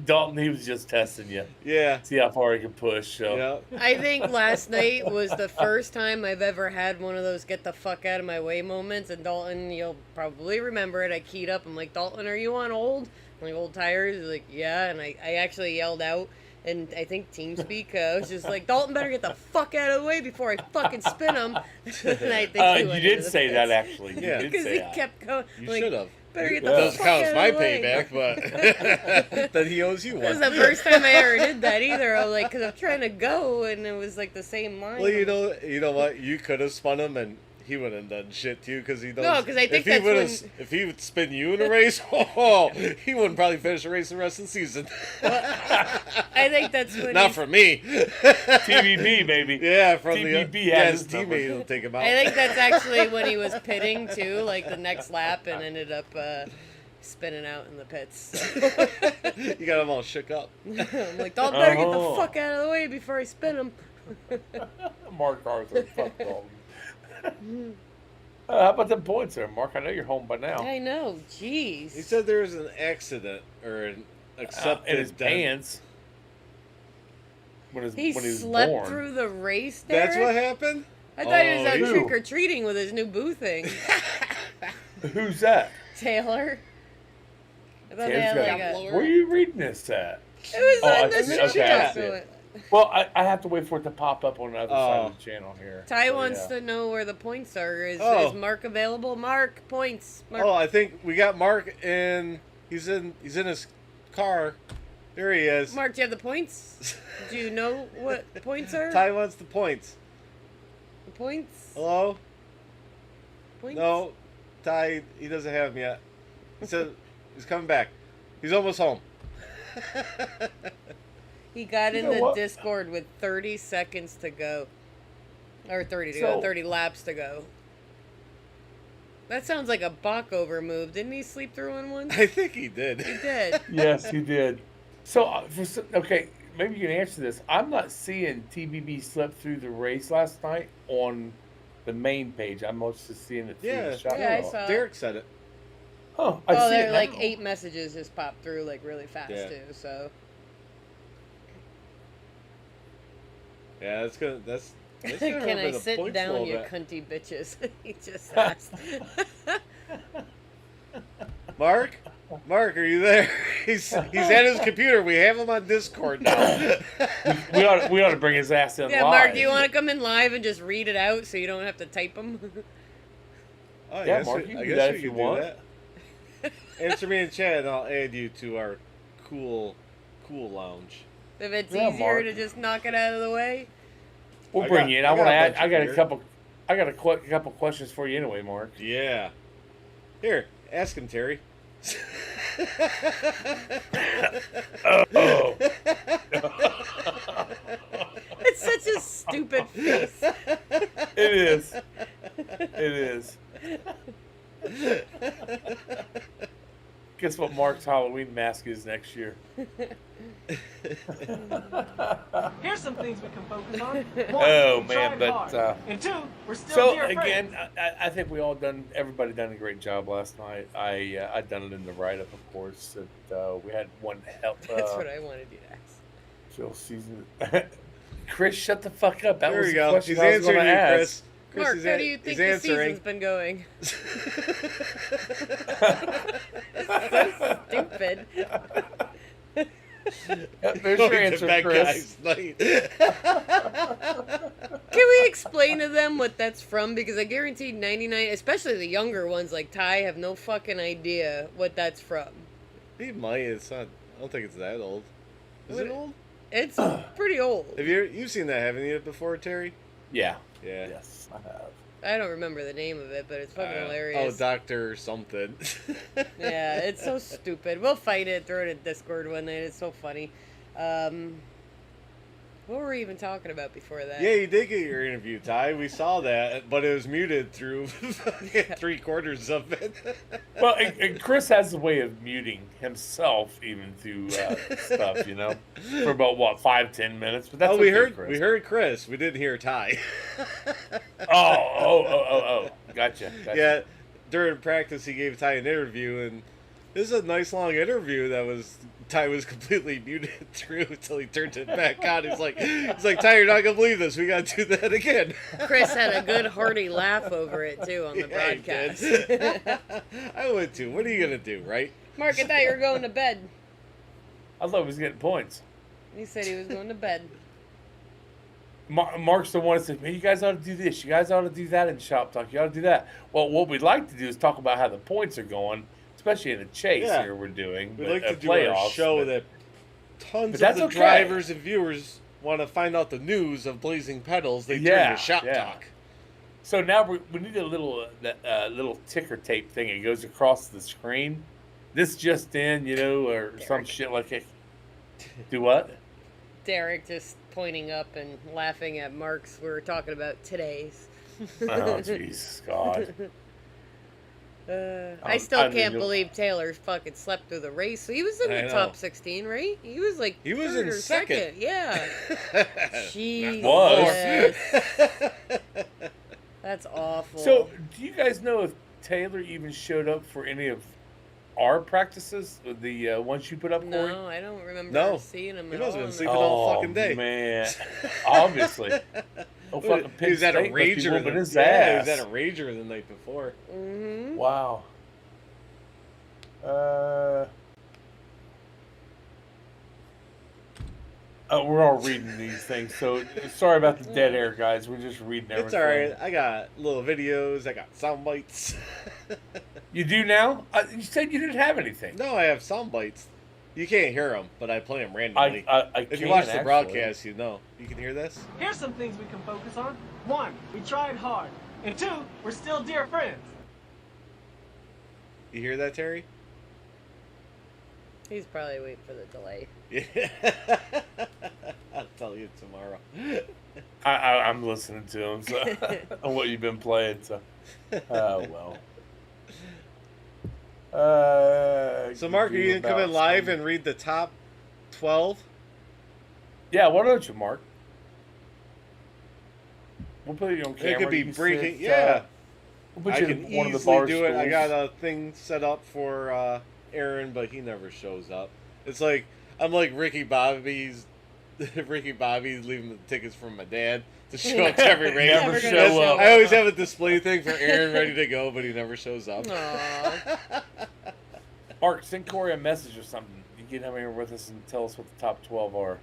Dalton, he was just testing you. Yeah. See how far he can push. So. Yeah. I think last night was the first time I've ever had one of those get the fuck out of my way moments. And Dalton, you'll probably remember it. I keyed up. I'm like, Dalton, are you on old? I'm like, old tires? He's like, yeah. And I actually yelled out. And I think TeamSpeak, I was just like, Dalton better get the fuck out of the way before I fucking spin him. And I think he You went did into the say that, pits. actually. You Yeah. did Because say he that. kept going. You like, should have. Better get That the doesn't fuck count out as of my the way. payback, but then he owes you That was one. the first time I ever did that either. I was like, because I'm trying to go, and it was like the same line. Well, you know what? You could have spun him, and he wouldn't have done shit to you because he knows. No, 'cause I think if he that's would've- if he would spin you in a race, he wouldn't probably finish the race the rest of the season. I think that's when Not for me. TVB, baby. Yeah, from TVB the had his his number. teammate will take him out. I think that's actually when he was pitting too, like the next lap, and ended up spinning out in the pits. You got him all shook up. I'm like, Dalton better get the Oh. fuck out of the way before I spin him. Mark Arthur. Fuck Dalton. How about the points there, Mark? I know you're home by now. I know, jeez. He said there was an accident or an accepted in his death. pants. When He he was slept born. through the race there. That's what happened? I thought he was out who? trick or treating with his new boo thing. Who's that? Taylor. I thought they Taylor's had got- like a. Where are you reading this at? It was Oh, on I the see. show. Okay, I see so it. Well, I have to wait for it to pop up on the other side Oh. of the channel here. Ty So, wants yeah. to know where the points are. Is Mark available? Mark, points. Mark. Oh, I think we got Mark in. He's in his car. There he is. Mark, do you have the points? Do you know what points are? Ty wants the points. The points? Hello? Points? No, Ty, he doesn't have them yet. He said he's coming back. He's almost home. He got You in know the what? Discord with 30 seconds to go. Or 30 to So- go. 30 laps to go. That sounds like a Bachover move. Didn't he sleep through one once? I think he did. He did. Yes, he did. So, okay, maybe you can answer this. I'm not seeing TBB slip through the race last night on the main page. I'm mostly seeing it through Yeah, the shot. Yeah, I saw it. Derek said it. Oh, I Oh, see there it are like now. 8 messages just popped through like really fast Yeah. too. So Yeah, that's gonna hurt can I the sit points a down, little you bit. cunty bitches? He just asked. Mark, are you there? He's at his computer. We have him on Discord now. we ought to bring his ass in Yeah, live. Mark, do you want to come in live and just read it out so you don't have to type them? Oh, Yeah, Mark, you can do that if you want. That. Answer me in chat, and I'll add you to our cool lounge. If it's Yeah, easier Mark. to just knock it out of the way. We'll I bring got- you in. I I want to got a add. bunch I got of a couple. I got a couple questions for you anyway, Mark. Yeah. Here, ask him, Terry. Oh. It's such a stupid face. It is. It is. Guess what Mark's Halloween mask is next year? Here's some things we can focus on. One, Oh, we man, tried but, hard. And two, we're still So dear again, friends. I think we all everybody done a great job last night. I done it in the write-up, of course. That we had one help. That's what I wanted you to ask. Phil season. Chris, shut the fuck up. That There was we the go. question He's I was answering gonna you, ask. Chris. Mark, is how do you think the answering. season's been going? It's so stupid. There's your Welcome to answer, Bad Chris. Guys Night. Can we explain to them what that's from? Because I guarantee 99, especially the younger ones like Ty, have no fucking idea what that's from. He might. It's not. I don't think it's that old. Is it old? It's pretty old. Have you've seen that, haven't you, before, Terry? Yeah. Yeah. Yes, I have. I don't remember the name of it, but it's fucking hilarious. Oh, Dr. something. Yeah, it's so stupid. We'll fight it, throw it in Discord one night. It's so funny. What were we even talking about before that? Yeah, you did get your interview, Ty. We saw that, but it was muted through 3/4 of it. Well, and Chris has a way of muting himself even through stuff, you know, for about what 5-10 minutes. But that's we okay, heard Chris. we heard Chris. We didn't hear Ty. Oh. Gotcha. Yeah, during practice he gave Ty an interview, and this is a nice long interview that was. Ty was completely muted through until he turned it back on. He's like, Ty, you're not gonna believe this. We gotta do that again. Chris had a good hearty laugh over it too on the broadcast. I would too. What are you gonna do, right? Mark, I thought you were going to bed. I thought he was getting points. He said he was going to bed. Mark's the one that said, man, you guys ought to do this. You guys ought to do that in Shop Talk. You ought to do that. Well, what we'd like to do is talk about how the points are going, especially in the chase here we're doing. We'd like to do playoffs, a show that tons that's of the drivers and viewers want to find out the news of Blazing Pedals. They turn to Shop Talk. So now we need a little ticker tape thing. It goes across the screen. This just in, you know, or Derek. Some shit like it. Do what? Derek just pointing up and laughing at Mark's. We were talking about today's. Oh, jeez, God. I still can't believe Taylor fucking slept through the race. So he was in the top 16, right? He was like he was in second. Yeah. Jeez. Was. That's awful. So, do you guys know if Taylor even showed up for any of our practices, the ones you put up, Corey? No, I don't remember seeing him at all. He must have been sleeping all fucking day. Oh, man. Obviously. Oh, fucking he was at a rager. He was at a rager the night before. Mm-hmm. Wow. We're all reading these things, so sorry about the dead air, guys. We're just reading everything. It's all right. I got little videos. I got sound bites. You do now? You said you didn't have anything. No, I have sound bites. You can't hear them, but I play them randomly. If you watch the broadcast, you know. You can hear this? Here's some things we can focus on. 1, we tried hard. And 2, we're still dear friends. You hear that, Terry? He's probably waiting for the delay. Yeah. I'll tell you tomorrow. I'm listening to him, so on what you've been playing. So, well. So, Mark, are you going to come in live and read the top 12? Yeah, why don't you, Mark? We'll put you on camera. It could be breaking. We'll I can easily do it. I got a thing set up for Aaron, but he never shows up. It's like I'm like Ricky Bobby's leaving the tickets from my dad to show up to every race. Never show up. I always have a display thing for Aaron ready to go, but he never shows up. Mark, send Corey a message or something. You get him here with us and tell us what the top 12 are.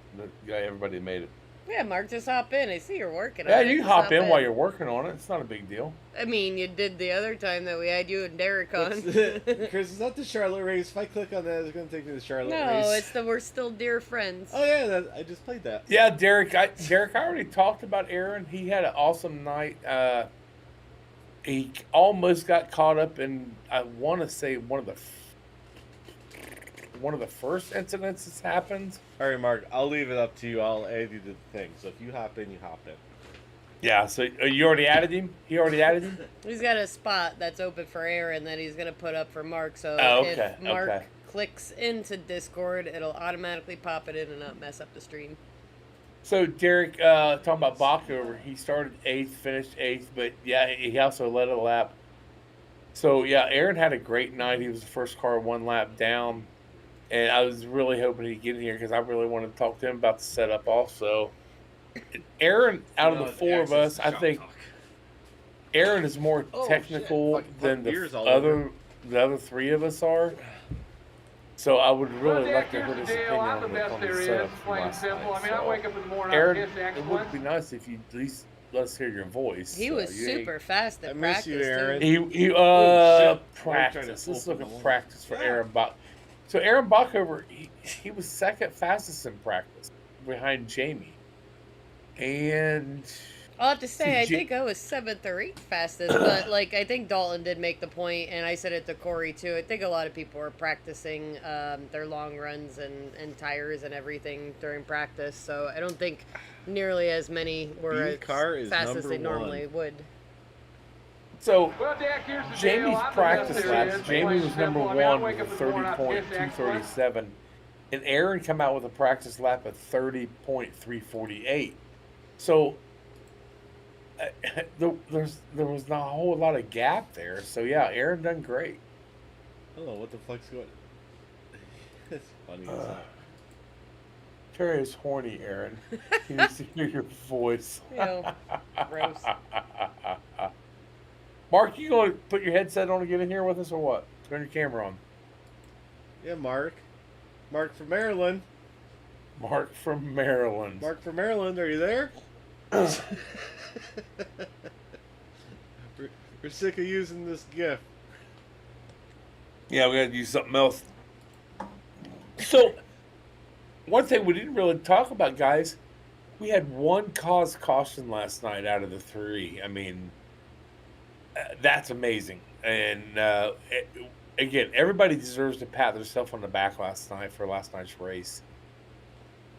Everybody made it. Yeah, Mark, just hop in. I see you're working on it. Yeah, you can hop in while you're working on it. It's not a big deal. I mean, you did the other time that we had you and Derek on. Chris, it's not the Charlotte race. If I click on that, it's going to take me to the Charlotte race. No, it's the We're Still Dear Friends. Oh, yeah, I just played that. Yeah, Derek, I already talked about Aaron. He had an awesome night. He almost got caught up in, I want to say, one of the first incidents that's happened. All right, Mark, I'll leave it up to you. I'll add you to the thing. So if you hop in, you hop in. Yeah, so you already added him? He already added him? He's got a spot that's open for Aaron that he's going to put up for Mark. So if Mark clicks into Discord, it'll automatically pop it in and not mess up the stream. So Derek, talking about Backover, he started 8th, finished 8th, but yeah, he also led a lap. So yeah, Aaron had a great night. He was the first car one lap down. And I was really hoping he'd get in here because I really wanted to talk to him about the setup also. Aaron, out of the four of us, I think Aaron is more technical than the other three of us are. So I would really like to hear his opinion on the setup for my side. Aaron, it would be nice if you at least let us hear your voice. He was super fast at I practice. miss you, Aaron. Too. He Oh, shit. practice. Let's look Open at the practice for Yeah. Aaron Bach. So Aaron Bachhover, he was second fastest in practice behind Jamie. And I'll have to say, I See, think I was 7th or 8th fastest, but like I think Dalton did make the point, and I said it to Corey too. I think a lot of people were practicing their long runs and tires and everything during practice, so I don't think nearly as many were as car is fast as number they normally one. would. so Well, Dak, here's the Jamie's deal. I'm the practice best there laps, is. Jamie Plain was number simple. I mean, I one wake with up in the morning, I piss excellent. 30.237. And Aaron come out with a practice lap of 30.348. So there was not a whole lot of gap there. So yeah, Aaron done great. I don't know what the fuck's going. It's funny as hell. Terry is horny, Aaron. He needs to hear your voice. Ew, gross. Mark, you going to put your headset on and get in here with us or what? Turn your camera on. Yeah, Mark. Mark from Maryland. Mark from Maryland. Mark from Maryland, are you there? We're sick of using this GIF. Yeah, we got to use something else. So, one thing we didn't really talk about, guys, we had one cause caution last night out of the 3. I mean, that's amazing. And again, everybody deserves to pat themselves on the back last night for last night's race.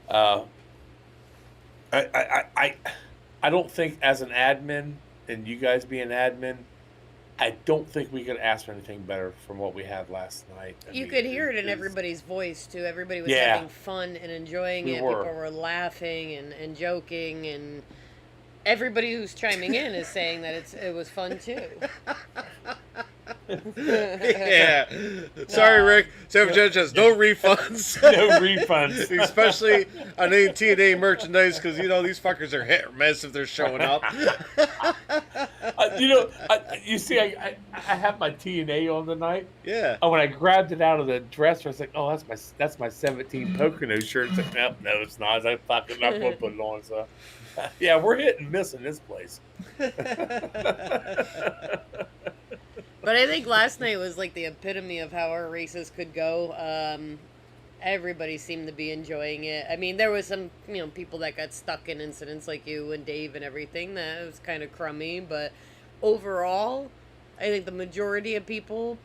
I don't think as an admin, and you guys being admin, I don't think we could ask for anything better from what we had last night. I You mean, could hear it in everybody's voice too. Everybody was Yeah. having fun and enjoying We it. were. People were laughing and joking, and everybody who's chiming in is saying that it was fun too. Yeah. Sorry, Rick. Sam Judge has no refunds. No refunds. Especially on any T&A merchandise, because, you know, these fuckers are hit or miss if they're showing up. You see, I have my T&A on tonight. Yeah. Oh, when I grabbed it out of the dresser, I was like, "Oh, that's my 17 Pocono shirt." It's like, no, it's not. I'm fucking not going to put it on. So, yeah, we're hit and miss in this place. But I think last night was like the epitome of how our races could go. Everybody seemed to be enjoying it. I mean, there was some, people that got stuck in incidents like you and Dave and everything. That was kind of crummy. But overall, I think the majority of people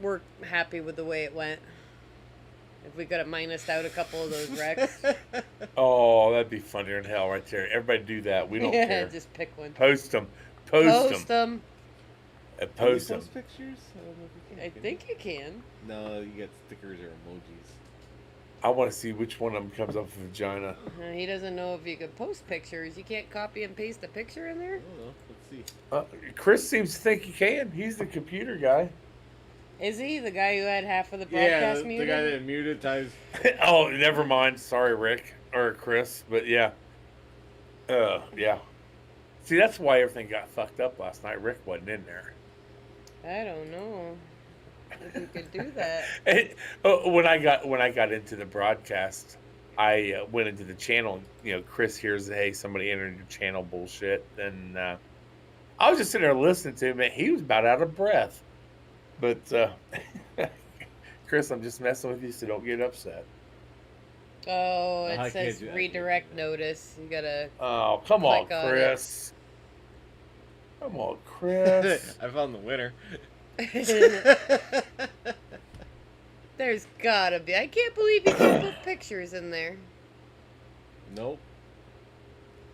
were happy with the way it went. If we could have minused out a couple of those wrecks. Oh, that'd be funnier than hell right there. Everybody do that. We don't care. Just pick one. Post them. Post them. Post them. Post pictures? I don't know if you can. I think you can. No, you get stickers or emojis. I want to see which one of them comes up with vagina. He doesn't know if you could post pictures. You can't copy and paste a picture in there? I don't know. Let's see. Chris seems to think he can. He's the computer guy. Is he the guy who had half of the Yeah, broadcast the muted? guy that muted times. Oh, never mind. Sorry, Rick or Chris, but yeah. Yeah. See, that's why everything got fucked up last night. Rick wasn't in there. I don't know if you could do that. When I got into the broadcast, I went into the channel. Chris hears, "Hey, somebody entered your channel," bullshit, and I was just sitting there listening to him, and he was about out of breath. But Chris, I'm just messing with you, so don't get upset. Oh, I it can't says do that. redirect notice. You gotta. Oh, come on, Click on Chris. Come on, Chris. I found the winner. There's gotta be. I can't believe you can put pictures in there. Nope.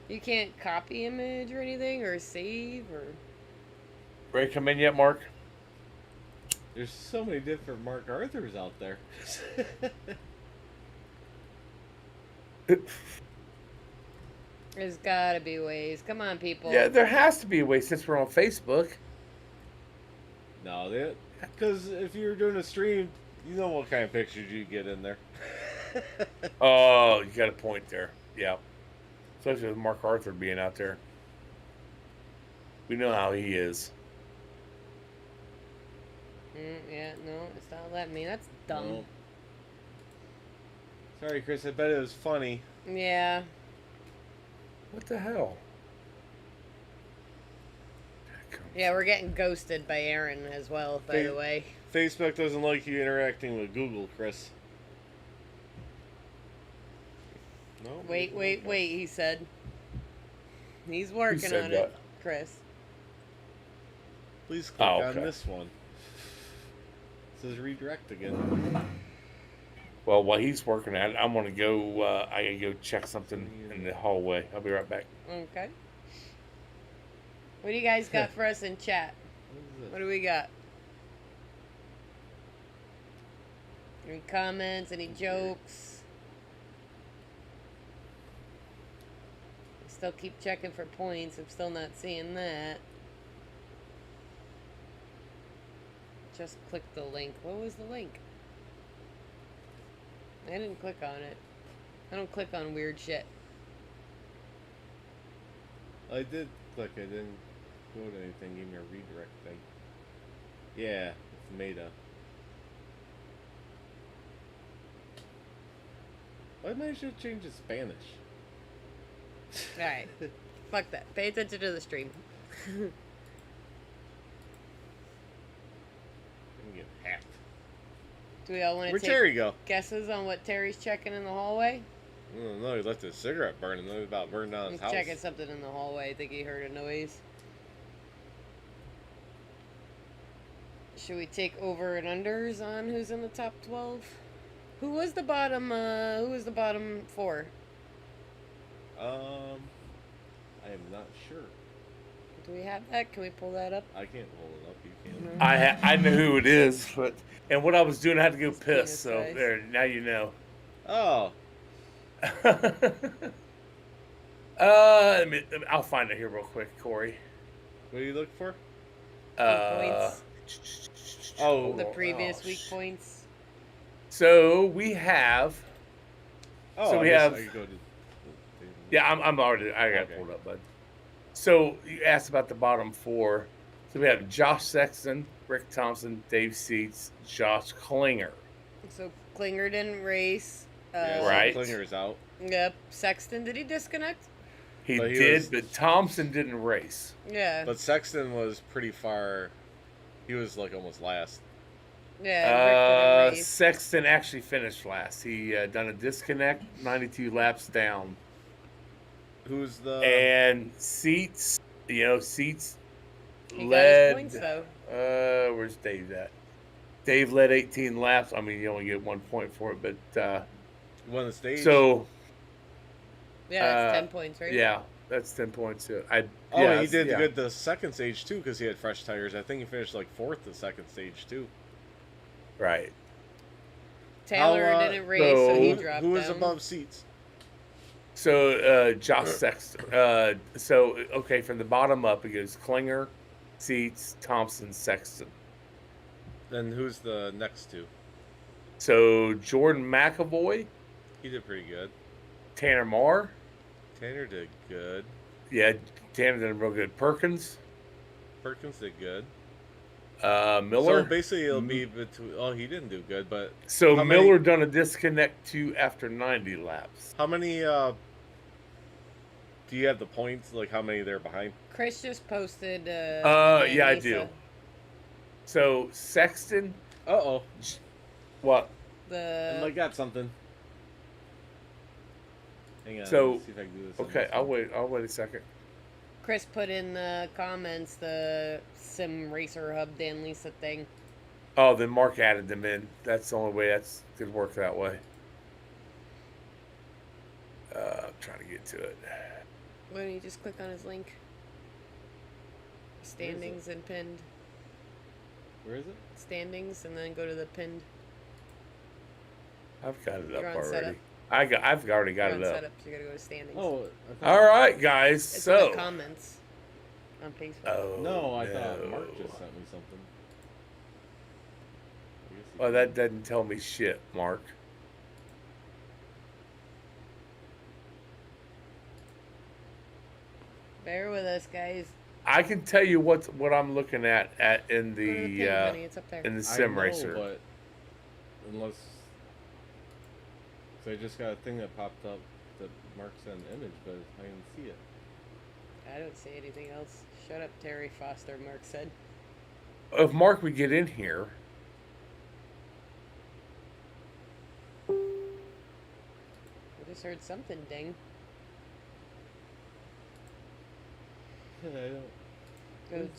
You can't copy image or anything, or save, or. Ready to come in yet, Mark? There's so many different Mark Arthurs out there. There's gotta be ways. Come on, people. Yeah, there has to be a way since we're on Facebook. No, because if you're doing a stream, you know what kind of pictures you get in there. Oh, you got a point there. Yeah. Especially with Mark Arthur being out there. We know how he is. Yeah, no, it's not letting me. That's dumb. No. Sorry, Chris. I bet it was funny. Yeah. What the hell? Yeah, we're getting ghosted by Aaron as well, by the way. Facebook doesn't like you interacting with Google, Chris. No. Wait, he said. He's working said on that? it, Chris. Please click on this one. It says redirect again. Well, while he's working at it, I'm gonna go. I gotta go check something in the hallway. I'll be right back. Okay. What do you guys got for us in chat? What do we got? Any comments? Any jokes? Still keep checking for points. I'm still not seeing that. Just click the link. What was the link? I didn't click on it. I don't click on weird shit. I did click. I didn't go to anything. Give me a redirect thing. Yeah, it's Meta. Why didn't I should change to Spanish? Alright. Fuck that. Pay attention to the stream. I'm get hacked. Do we all want to Where'd take Terry go? guesses on what Terry's checking in the hallway? I don't know. He left his cigarette burning. He was about burning down his He's house. checking something in the hallway. I think he heard a noise. Should we take over and unders on who's in the top 12? Who was the bottom 4? I am not sure. Do we have that? Can we pull that up? I can't hold it up. You can. I know who it is, but what I was doing, I had to go It's piss. penis So size. there, now you know. Oh. I'll find it here real quick, Corey. What are you looking for? Points. Oh. The previous week points. So we have. Oh, so we I guess have. I could go to. Yeah, I'm already. I got it pulled up, bud. So you asked about the bottom 4. So we have Josh Sexton, Rick Thompson, Dave Seats, Josh Klinger. So Klinger didn't race. Yeah, Right. Klinger's out. Yep. Sexton, did he disconnect? He But he did, was- but Thompson didn't race. Yeah. But Sexton was pretty far. He was like almost last. Yeah. Rick didn't race. Sexton actually finished last. He done a disconnect, 92 laps down. Who's the? And Seats, Seats He got led. his points though. Where's Dave at? Dave led 18 laps. I mean, you only get 1 point for it, but Won the stage. so Yeah, that's 10 points, right? yeah, that's 10 points. He did good the second stage too because he had fresh tires. I think he finished like 4th the second stage too. Right. Taylor How, didn't race, so he Who dropped was down. above Seats? So Josh Sexton. Okay, from the bottom up, it goes Klinger, Seats, Thompson, Sexton. Then who's the next two? So Jordan McAvoy, He did pretty good. Tanner Marr. Tanner did good. Yeah, Tanner did real good. Perkins, Perkins did good. Miller. So basically, it'll be between. Oh, he didn't do good, but So how Miller many- done a disconnect too after 90 laps. how many? Do you have the points? Like how many they're behind? Chris just posted. Yeah, I Anissa. do. So Sexton, Uh-oh. what? I got something. Hang on. So, let's see if I can do this. on Okay, this I'll one. wait a second. Chris put in the comments the Sim Racer Hub Dan Lisa thing. Oh, then Mark added them in. That's the only way that's could work that way. I'm trying to get to it. Why don't you just click on his link? Standings and pinned. Where is it? Standings and then go to the pinned. I've got it You're up on setup. already. I've already got You're on it up. setup, so you gotta go to standings. Oh. I thought- All right, guys. It's in So, the comments on Facebook. oh No, I thought no. Mark just sent me something. I guess he Well, did. that doesn't tell me shit, Mark. Bear with us, guys. I can tell you what I'm looking at in Go to the the pin, honey. It's up there. in the I sim know, racer. But unless. So I just got a thing that popped up that Mark sent an image, but I didn't see it. I don't see anything else. Shut up, Terry Foster, Mark said. If Mark would get in here. I just heard something ding. Go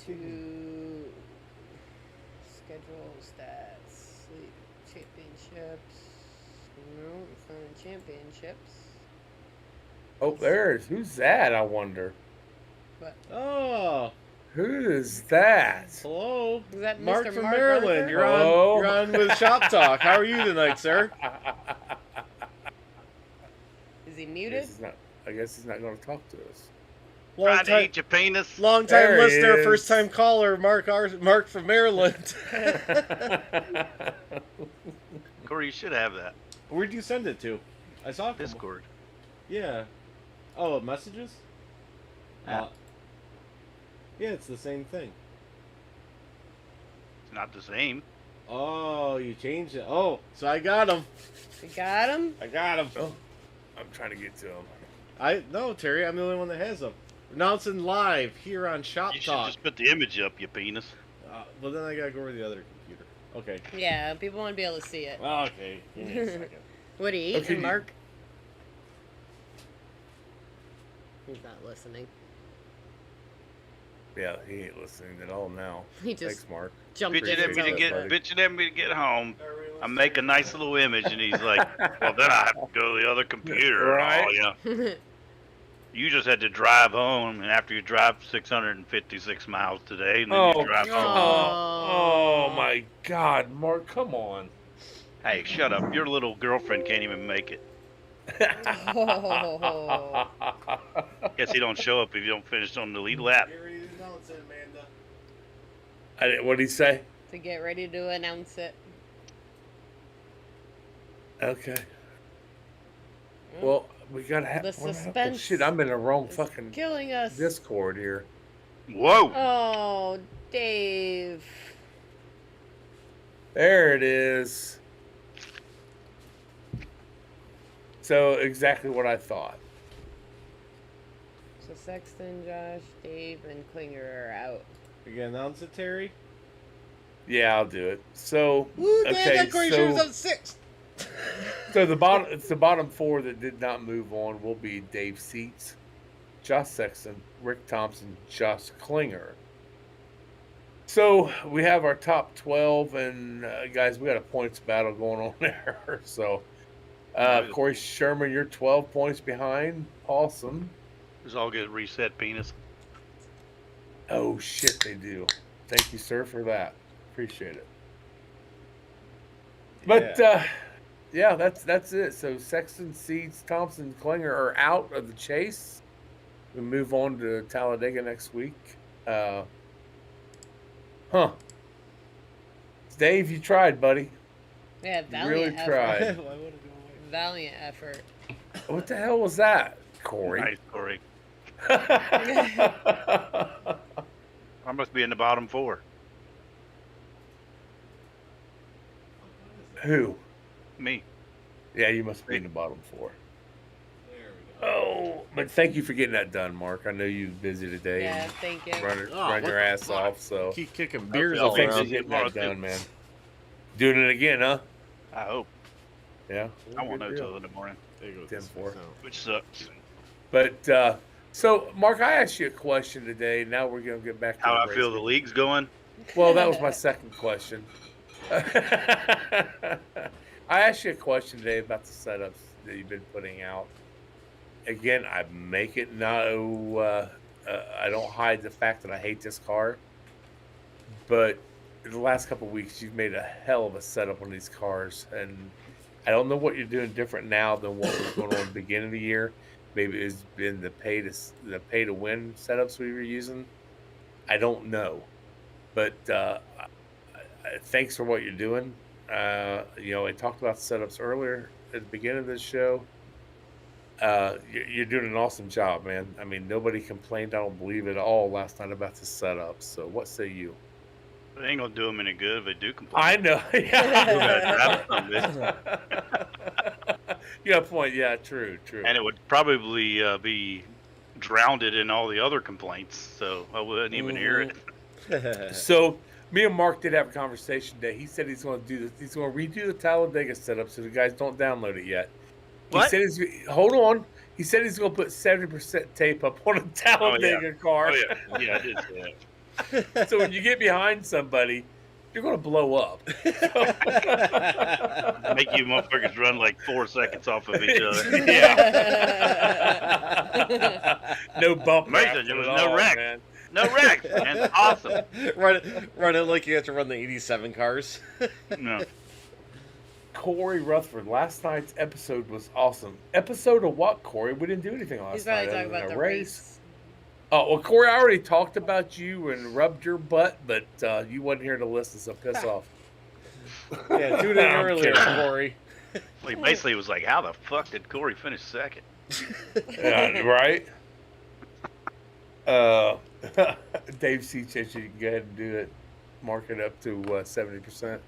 to schedule stats, sleep championships. No, find championships. Oh, there's who's that? I wonder. What? Oh, Who is that? hello. Is that Mark Mr. from Mark Maryland. Arthur? You're Hello? on. You're on with Shop Talk. How are you tonight, sir? Is he muted? I guess he's not going to talk to us. Long Trying to eat your penis. Long time There he listener, is. first time caller, Mark from Maryland. Corey, you should have that. Where'd you send it to? I saw it. Discord. Yeah. Oh, messages? Yeah. Yeah, it's the same thing. It's not the same. Oh, you changed it. Oh, so I got him. We got him? I got him. Oh, I'm trying to get to him. No, Terry, I'm the only one that has them. Announcing live here on Shop You should Talk. just put the image up, you penis. Well, then I gotta go over to the other computer. Okay. Yeah, people want to be able to see it. Okay. Give me a second. What are you eating, Okay. Mark? He's not listening. Yeah, he ain't listening at all now. He just Thanks, Mark. jumped Bitching in at his me to own. get, buddy. bitching at me to get home. I make a nice little image, and he's like, "Well, then I have to go to the other computer." Right. Oh, yeah. You just had to drive home, and after you drive 656 miles today, and then Oh, you drive home. oh my God, Mark, come on. Hey, shut up! Your little girlfriend can't even make it. Oh. Guess he don't show up if you don't finish on the lead lap. What'd he say? To get ready to announce it. Okay. Well, we gotta have The Oh, suspense shit, I'm in the wrong It's fucking killing us. Discord here. Whoa! Oh, Dave. There it is. So exactly what I thought. So Sexton, Josh, Dave, and Klinger are out. You gonna announce it, Terry? Yeah, I'll do it. So Woo, man, okay, that Corey Sherman's so, up 6. so the bottom four that did not move on will be Dave Seats, Josh Sexton, Rick Thompson, Josh Klinger. So we have our top 12, and guys, we got a points battle going on there. So Corey Sherman, you're 12 points behind. Awesome. It's all get reset, penis. Oh shit, they do. Thank you, sir, for that. Appreciate it. But yeah, that's it. So Sexton, Seeds, Thompson, Klinger are out of the chase. We move on to Talladega next week. Dave, you tried, buddy. Yeah, You valiant really effort. tried. Why would it go away? Valiant effort. What the hell was that, Corey? Nice, Corey. I must be in the bottom 4. Who? Me. Yeah, you must be in the bottom 4. There we go. Oh, but thank you for getting that done, Mark. I know you're busy today. Yeah, and thank you. Run what your the ass fuck? off. So Keep kicking beers I'll all thanks for around. getting Tomorrow, that too. done, man. Doing it again, huh? I hope. Yeah. I won't know Good deal. till in the morning, There you go. 10-4. which sucks. But so, Mark, I asked you a question today. Now we're gonna get back to How the I feel the racing. league's going. Well, that was my second question. I asked you a question today about the setups that you've been putting out. Again, I make it no. I don't hide the fact that I hate this car. But in the last couple of weeks, you've made a hell of a setup on these cars, and I don't know what you're doing different now than what was going on at the beginning of the year. Maybe it's been the pay to win setups we were using. I don't know, but thanks for what you're doing. I talked about the setups earlier at the beginning of this show. You're doing an awesome job, man. I mean, nobody complained, I don't believe at all, last night about the setups. So what say you? It ain't gonna do them any good if they do complain. I know. Drive some, bitch. You got a point. Yeah, true. And it would probably be drowned it in all the other complaints, so I wouldn't even hear it. So me and Mark did have a conversation today. He said he's going to do this. He's going to redo the Talladega setup so the guys don't download it yet. He What? said hold on. He said he's going to put 70% tape up on a Talladega car. Oh yeah, yeah, I did say that. So when you get behind somebody, you're going to blow up. Make you motherfuckers run like 4 seconds off of each other. Yeah. No bump. Amazing, there was no wreck. Man. No wreck, man. Awesome. Run it like you have to run the 87 cars. No. Corey Rutherford, last night's episode was awesome. Episode of what, Corey? We didn't do anything last He's night. probably talking about the race. Oh, well, Corey, I already talked about you and rubbed your butt, but you wasn't here to listen, so piss off. Yeah, tune in earlier, Corey. Well, he basically was like, how the fuck did Corey finish second? Right? Dave C. says you can go ahead and do it. Mark it up to 70%.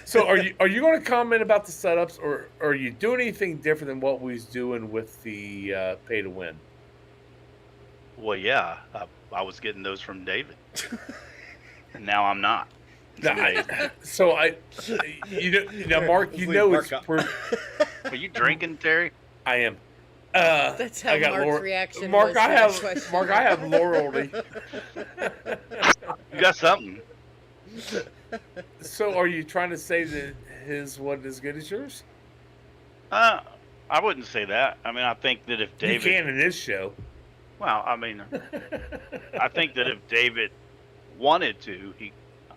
So are you going to comment about the setups, or are you doing anything different than what we was doing with the pay to win? Well, yeah, I was getting those from David. And now I'm not. So now Mark, you know it's Are you drinking, Terry? I am. That's how I got Mark's reaction Mark, was I to that have question. Mark, I have loyalty. You got something. So are you trying to say that his wasn't as good as yours? I wouldn't say that. I mean, I think that if David... You can in this show. Well, I mean, I think that if David wanted to,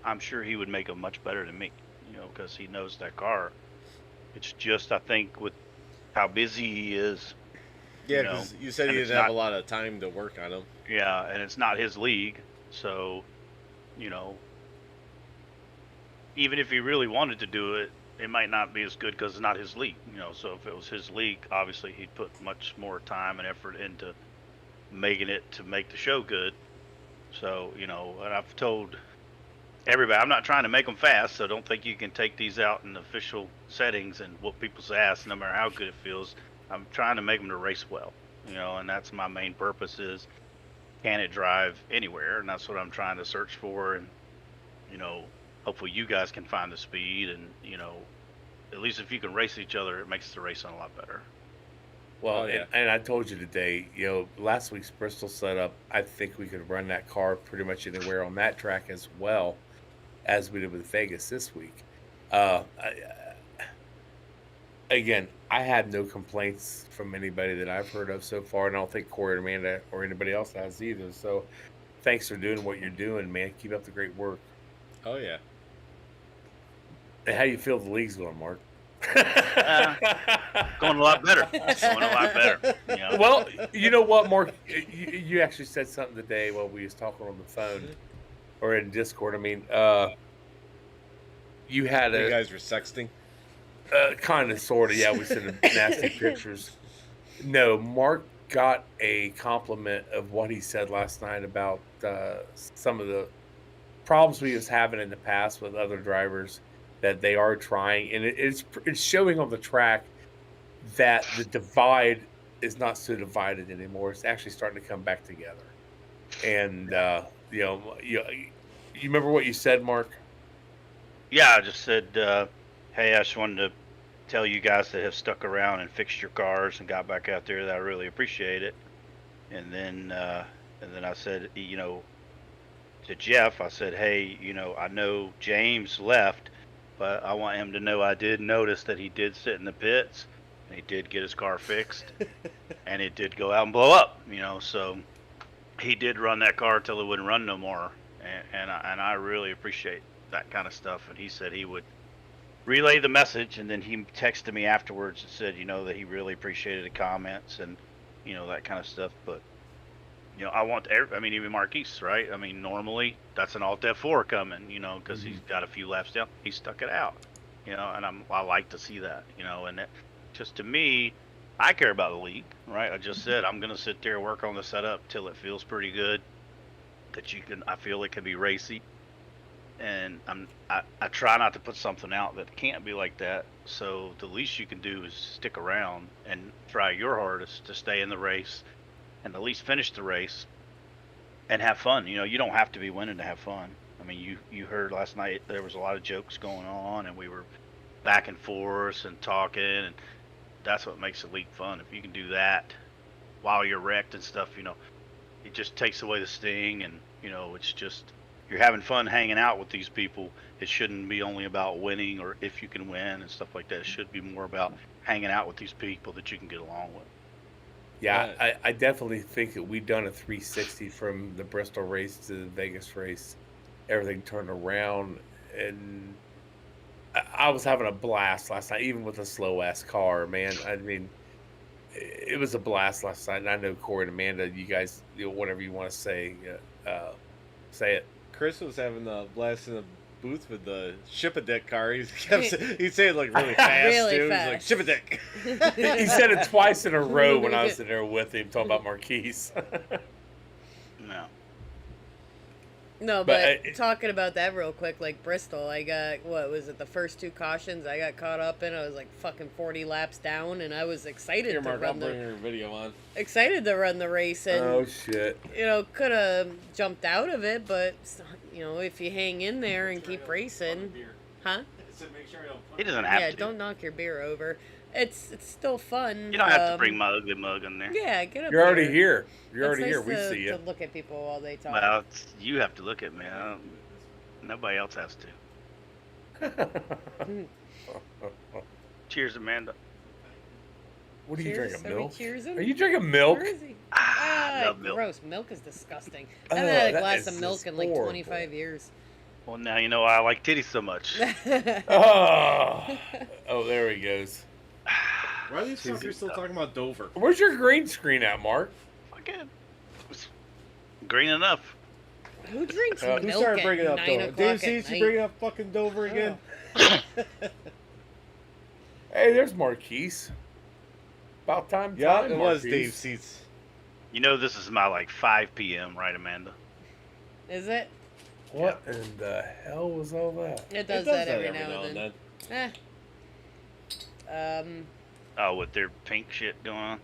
I'm sure he would make them much better than me, because he knows that car. It's just, I think, with how busy he is. Yeah, because you said he didn't have a lot of time to work on them. Yeah, and it's not his league, so, even if he really wanted to do it, it might not be as good because it's not his league. So if it was his league, obviously he'd put much more time and effort into making it to make the show good. So, and I've told everybody, I'm not trying to make them fast, so don't think you can take these out in official settings and whoop people's ass no matter how good it feels. I'm trying to make them to race well, and that's my main purpose is, can it drive anywhere? And that's what I'm trying to search for. And, hopefully you guys can find the speed and, at least if you can race each other, it makes the racing a lot better. Well, and I told you today, last week's Bristol setup, I think we could run that car pretty much anywhere on that track as well as we did with Vegas this week. Again, I had no complaints from anybody that I've heard of so far, and I don't think Corey or Amanda or anybody else has either. So thanks for doing what you're doing, man. Keep up the great work. Oh, yeah. And how you feel the league's going, Mark? Going a lot better. Going a lot better. Well, you know what, Mark? You actually said something today while we was talking on the phone or in Discord. I mean, you had you guys were sexting? Kind of, sort of. Yeah, we sent nasty pictures. No, Mark got a compliment of what he said last night about some of the problems we was having in the past with other drivers, that they are trying, and it's showing on the track that the divide is not so divided anymore. It's actually starting to come back together. And you remember what you said, Mark? Yeah, I just said, hey, I just wanted to tell you guys that have stuck around and fixed your cars and got back out there that I really appreciate it. And then I said, to Jeff, I said, hey, I know James left, but I want him to know I did notice that he did sit in the pits and he did get his car fixed and it did go out and blow up, so he did run that car till it wouldn't run no more. And I really appreciate that kind of stuff. And he said he would relay the message, and then he texted me afterwards and said, that he really appreciated the comments and, that kind of stuff. But, I want even Marquise, right? I mean, normally that's an Alt F4 coming, because he's got a few laps down. He stuck it out, and I like to see that, and it, just to me, I care about the league, right? I just said I'm going to sit there and work on the setup till it feels pretty good, that I feel it can be racy. And I try not to put something out that can't be like that. So the least you can do is stick around and try your hardest to stay in the race and at least finish the race and have fun. You know, you don't have to be winning to have fun. I mean, you heard last night there was a lot of jokes going on, and we were back and forth and talking, and that's what makes the league fun. If you can do that while you're wrecked and stuff, you know, it just takes away the sting, and you know, it's just you're having fun hanging out with these people. It shouldn't be only about winning or if you can win and stuff like that. It should be more about hanging out with these people that you can get along with. Yeah, I definitely think that we've done a 360 from the Bristol race to the Vegas race. Everything turned around, and I was having a blast last night, even with a slow ass car, man. I mean, it was a blast last night, and I know Corey and Amanda, you guys, whatever you want to say, say it. Chris was having a blast in the booth with the Ship-a-Dick car. He'd say it like really fast, Really too. fast. He's like, Ship-a-Dick. He said it twice in a row when I was in there with him, talking about Marquise. No. No, but talking about that real quick, like Bristol, I got, what was it, the first 2 cautions I got caught up in. I was like fucking 40 laps down, and I was excited Here, to Mark, run I'll bring your video on. excited to run the race, and Oh, shit. you know, could have jumped out of it, but you know, if you hang in there and keep racing, huh? He doesn't have Yeah, to. don't knock your beer over. It's still fun. You don't have to bring my ugly mug in there. Yeah, get up. You're already here. here. You're already It's here. nice We to, see you. to look at people while they talk. Well, you have to look at me. Nobody else has to. Cheers, Amanda. What are you Cheers. drinking, Are we milk? cheersing? Are you drinking milk? Where is he? I love milk. Gross. Milk is disgusting. Oh, I haven't had a that glass is of milk just in like horrible. 25 years. Well, now you know why I like titties so much. Oh, there he goes. Why are these fuckers still talking about Dover? Where's your green screen at, Mark? Fucking green enough. Who drinks Who milk started at bringing up 9 Dover? o'clock Dave at sees you night? bringing up fucking Dover again? Hey, there's Marquise. About time. Yeah, time, it was Marquise. Dave seats. You know this is my like 5 p.m. right, Amanda? Is it? What in the hell was all that? It does that every now and then. Oh, with their pink shit going on?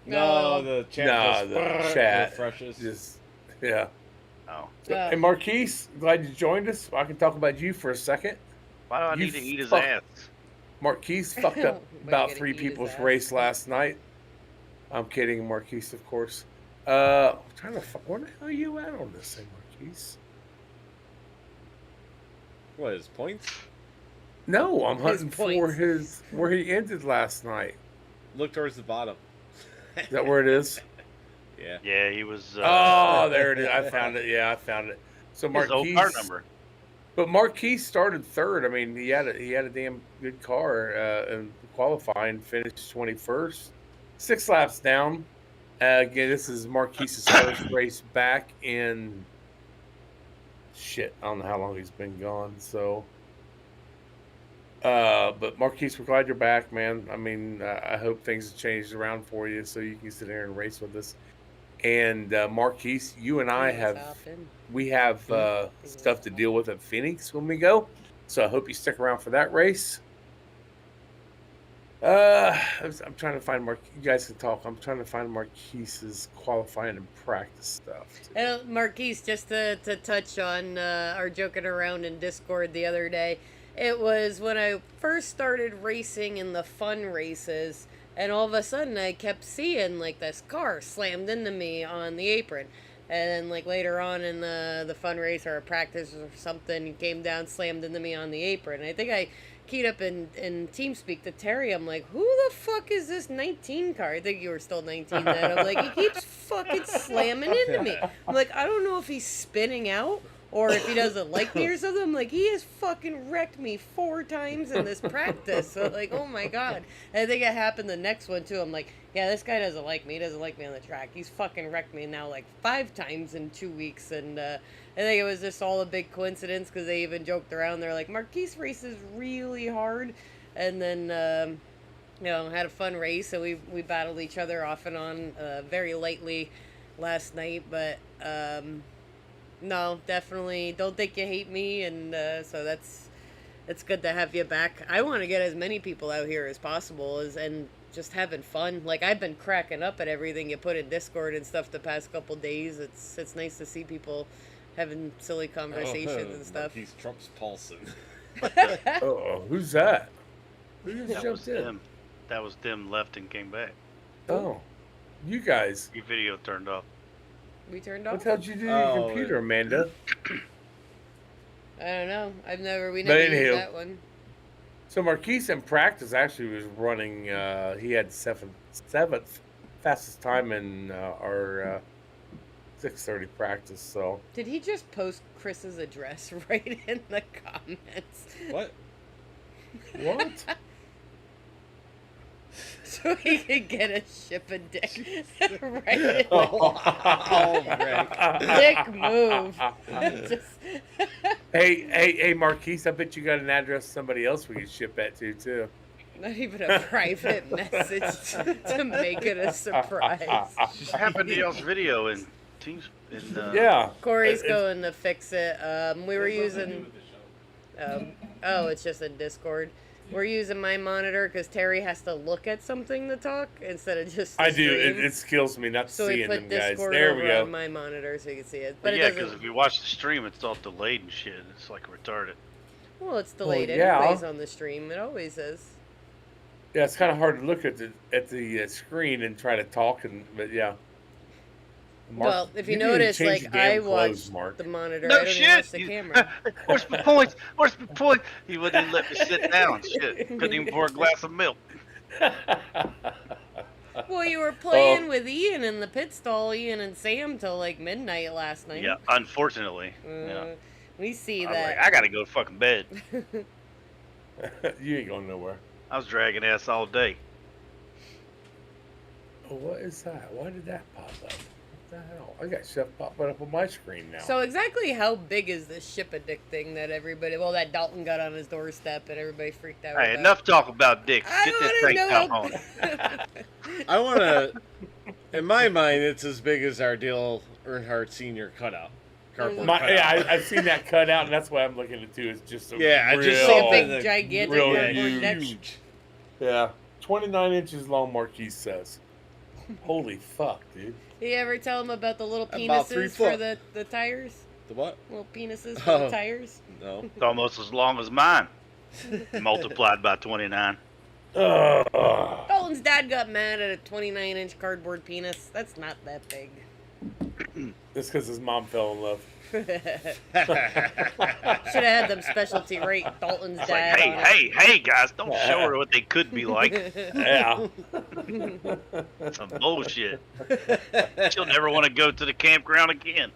No, the chat just the chat refreshes. just yeah. Oh. Hey, Marquise, glad you joined us. I can talk about you for a second. Why do I You need to eat his fuck- ass? Marquise fucked up We're about gonna 3 eat his people's ass. race last night. I'm kidding, Marquise, of course. I'm trying to where the hell are you at on this thing, Marquise? What, his points? No, I'm His hunting for points. where he ended last night. Look towards the bottom. Is that where it is? Yeah. Yeah, he was. Oh, there it is. I found it. Yeah, I found it. So his old Marquise, car number. but Marquise started third. I mean, he had a damn good car in qualifying, finished 21st, 6 laps down. Again, this is Marquise's first race back in. Shit, I don't know how long he's been gone. So, but Marquise, we're glad you're back, man. I mean, I hope things have changed around for you so you can sit there and race with us. And Marquise, you and I have stuff to deal with at Phoenix when we go. So I hope you stick around for that race. I'm trying to find You guys can talk. I'm trying to find Marquise's qualifying and practice stuff. Marquise, just to touch on our joking around in Discord the other day, it was when I first started racing in the fun races, and all of a sudden I kept seeing like this car slammed into me on the apron. And then like later on in the fun race or a practice or something, he came down, slammed into me on the apron. And I think I keyed up in TeamSpeak to Terry. I'm like, who the fuck is this 19 car? I think you were still 19 then. I'm like, he keeps fucking slamming into me. I'm like, I don't know if he's spinning out or if he doesn't like me or something. I'm like, he has fucking wrecked me 4 times in this practice. So like, oh my god. And I think it happened the next one too. I'm like, yeah, this guy doesn't like me. He doesn't like me on the track. He's fucking wrecked me now like 5 times in 2 weeks. And I think it was just all a big coincidence because they even joked around. They're like, Marquise races really hard. And then, had a fun race. And we battled each other off and on very lightly last night. But no, definitely don't think you hate me. And so it's good to have you back. I want to get as many people out here as possible and just having fun. Like, I've been cracking up at everything you put in Discord and stuff the past couple days. It's nice to see people having silly conversations and stuff. He's Trump's Paulson. Oh, who's that? Who just That was jumped in? them. That was them left and came back. Oh, you guys. Your video turned off. We turned What off? the hell did you do to your computer, Amanda? I don't know. We never But used anywho. that one. So Marquise in practice actually was running. He had seventh fastest time in our 6:30 practice. So Did he just post Chris's address right in the comments? What? what? So he could get a ship a dick. Right in Right. Dick move. Just Hey, Marquise! I bet you got an address somebody else we could ship that to too. not even a private message to make it a surprise. What happened to y'all's video in Teams? Yeah. Corey's It's- going to fix it. We were using. Oh, it's just in Discord. We're using my monitor because Terry has to look at something to talk instead of just. I do. stream. It kills me not So we seeing put them guys. Discord There over we go. on my monitor so you can see it. But Yeah, it because doesn't. if you watch the stream, it's all delayed and shit. It's like retarded. Well, it's delayed yeah. anyways on the stream. It always is. Yeah, it's kind of hard to look at the screen and try to talk, but yeah. Mark, Well, if you need to notice, change like your damn I clothes, watch Mark. the monitor, No I don't even watch shit. the camera. Where's my points? Where's my point? He wouldn't even let me sit down. Shit. Couldn't even pour a glass of milk. Well, you were playing with Ian in the pit stall, Ian and Sam, till like midnight last night. Yeah, unfortunately. Yeah. We see I was that. like, I gotta go to fucking bed. You ain't going nowhere. I was dragging ass all day. Oh, what is that? Why did that pop up? What the hell? I got stuff popping up on my screen now. So exactly how big is this ship a dick thing that everybody? Well, that Dalton got on his doorstep and everybody freaked out. Hey, about? enough talk about dicks. I Get this wanna thing know. top on. I want to. In my mind, it's as big as our Dale Earnhardt Senior cutout. Cardboard cutout. Yeah, I've seen that cut out, and that's why I'm looking at too. It's just a Yeah, I real, just Like saw a big the- gigantic real cardboard deck. huge. Yeah, 29 inches long. Marquise says. Holy fuck, dude! Did you ever tell him about the little About 3 penises for foot. the tires? The what? Little penises for the Oh. tires? No. It's almost as long as mine. Multiplied by 29. Dalton's dad got mad at a 29-inch cardboard penis. That's not that big. That's because his mom fell in love. Should have had them specialty rate Dalton's It's dad like, on it. hey, guys, don't show her what they could be like. Yeah. Some bullshit. She'll never want to go to the campground again.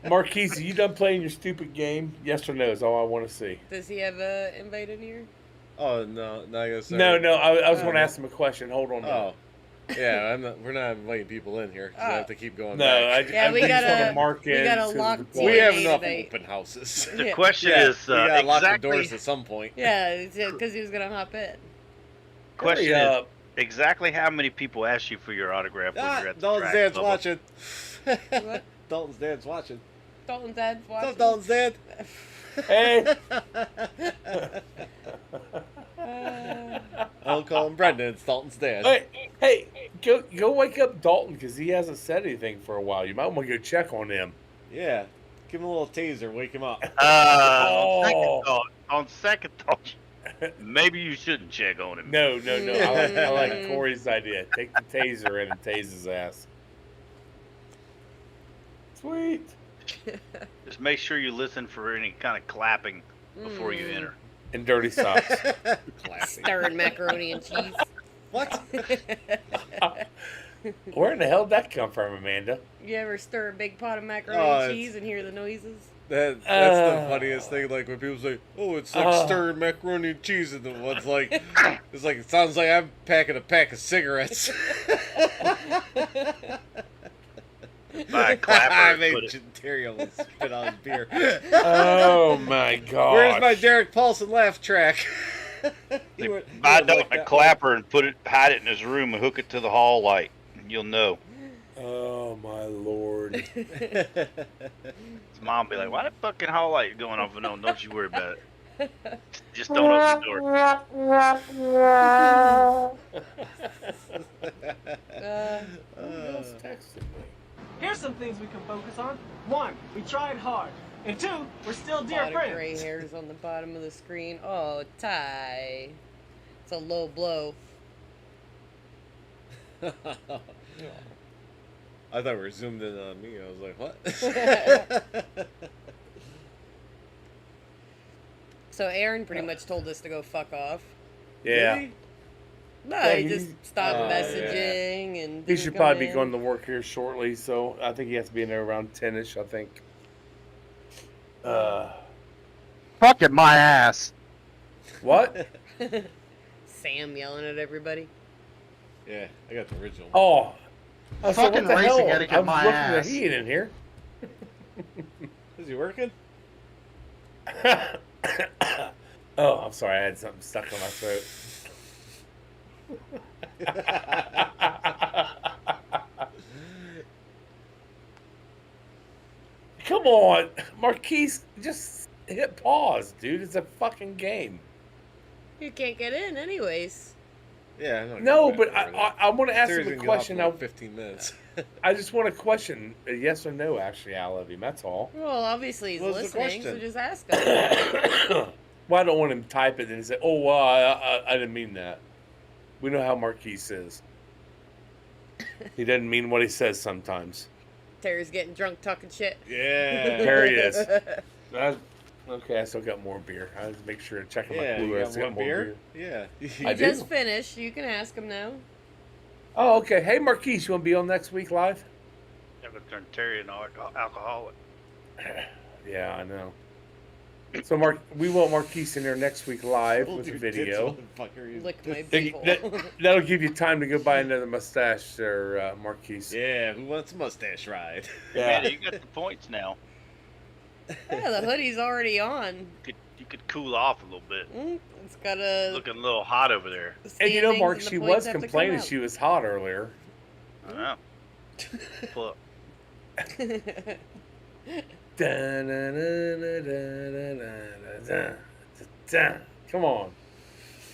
Marquise, are you done playing your stupid game? Yes or no is all I want to see. Does he have a invite in here? Oh no, not gonna say. No, I was going to ask him a question. Hold on. a minute. Oh, yeah. We're not inviting people in here. 'Cause I have to keep going No, back. Yeah, we just gotta- want to mark we in. gotta says lock the T&A point. We have enough tonight. open houses. The Yeah. question Yeah, is we gotta lock the exactly. doors at some point. Yeah, because he was going to hop in. Question Hurry is up. exactly how many people asked you for your autograph when you're at the Dalton's track? dad's Bubba? watching. What? Dalton's dad's watching. Dalton's dad's What's watching. up, Dalton's dad? Hey. I'll call him Brendan. It's Dalton's dad. Hey, go wake up Dalton because he hasn't said anything for a while. You might want to go check on him. Yeah. Give him a little taser. Wake him up. On second thought, maybe you shouldn't check on him. No. I like Corey's idea. Take the taser in and tase his ass. Sweet. Just make sure you listen for any kind of clapping before you enter. And dirty socks. Stirring macaroni and cheese. What? Where in the hell did that come from, Amanda? You ever stir a big pot of macaroni Oh, and it's- cheese and hear the noises? That's the funniest thing. Like when people say, "Oh, it's like stirred macaroni and cheese," and the one's like, "It's like it sounds like I'm packing a pack of cigarettes." By a clapper I and made put it- Terry almost spit out his beer. Oh my god! Where's my Derek Paulson laugh track? Buy Dalton a clapper and hide it in his room and hook it to the hall light. And you'll know. Oh my lord! His mom be like, "Why the fucking hall light going off and on? Don't you worry about it. Just don't open the door." Bill's texting me. Here's some things we can focus on. 1, we tried hard. And 2, we're still A dear lot of friends. gray hairs on the bottom of the screen. Oh, Ty. It's a low blow. I thought we were zoomed in on me. I was like, what? So Aaron pretty much told us to go fuck off. Yeah. Did he? No, Yeah, he he- just stopped Oh, messaging and He didn't should come probably be in. going to work here shortly, so I think he has to be in there around 10-ish, I think. Fucking my ass. What? Sam yelling at everybody. Yeah, I got the original. Oh. I said, Fucking what the racing hell? etiquette I'm my looking ass. at he ain't in here. Is he working? Oh, I'm sorry. I had something stuck on my throat. Come on, Marquise, just hit pause, dude. It's a fucking game. You can't get in anyways. Yeah, I'm not No, gonna but bet for I want to ask Series him a can go off question. for I, like 15 minutes. I just want a question, a yes or no, actually, out of him. That's all. Well, obviously he's What was the listening, so question? just ask him. Well, I don't want him to type it and say, "Oh, well, I didn't mean that." We know how Marquise is. He doesn't mean what he says sometimes. Terry's getting drunk talking shit. Yeah. There he is. Okay, I still got more beer. I just make sure to check my Yeah, cooler. you I got still one got more beer? Yeah. I do. Just finished. You can ask him now. Oh, okay. Hey, Marquise, you want to be on next week live? I'm gonna turn Terry into alcoholic. Yeah, I know. So, we want Marquise in there next week live Hold with a your video. tits, motherfucker. You- Lick my That- beehole. That'll give you time to go buy another mustache there, Marquise. Yeah, who wants a mustache ride? Man, you got the points now. Yeah, the hoodie's already on. You could cool off a little bit. It's got a. Looking a little hot over there. And you know, standings Mark, and the she points was have to come complaining out. she was hot earlier. I know. Pull up. Come on.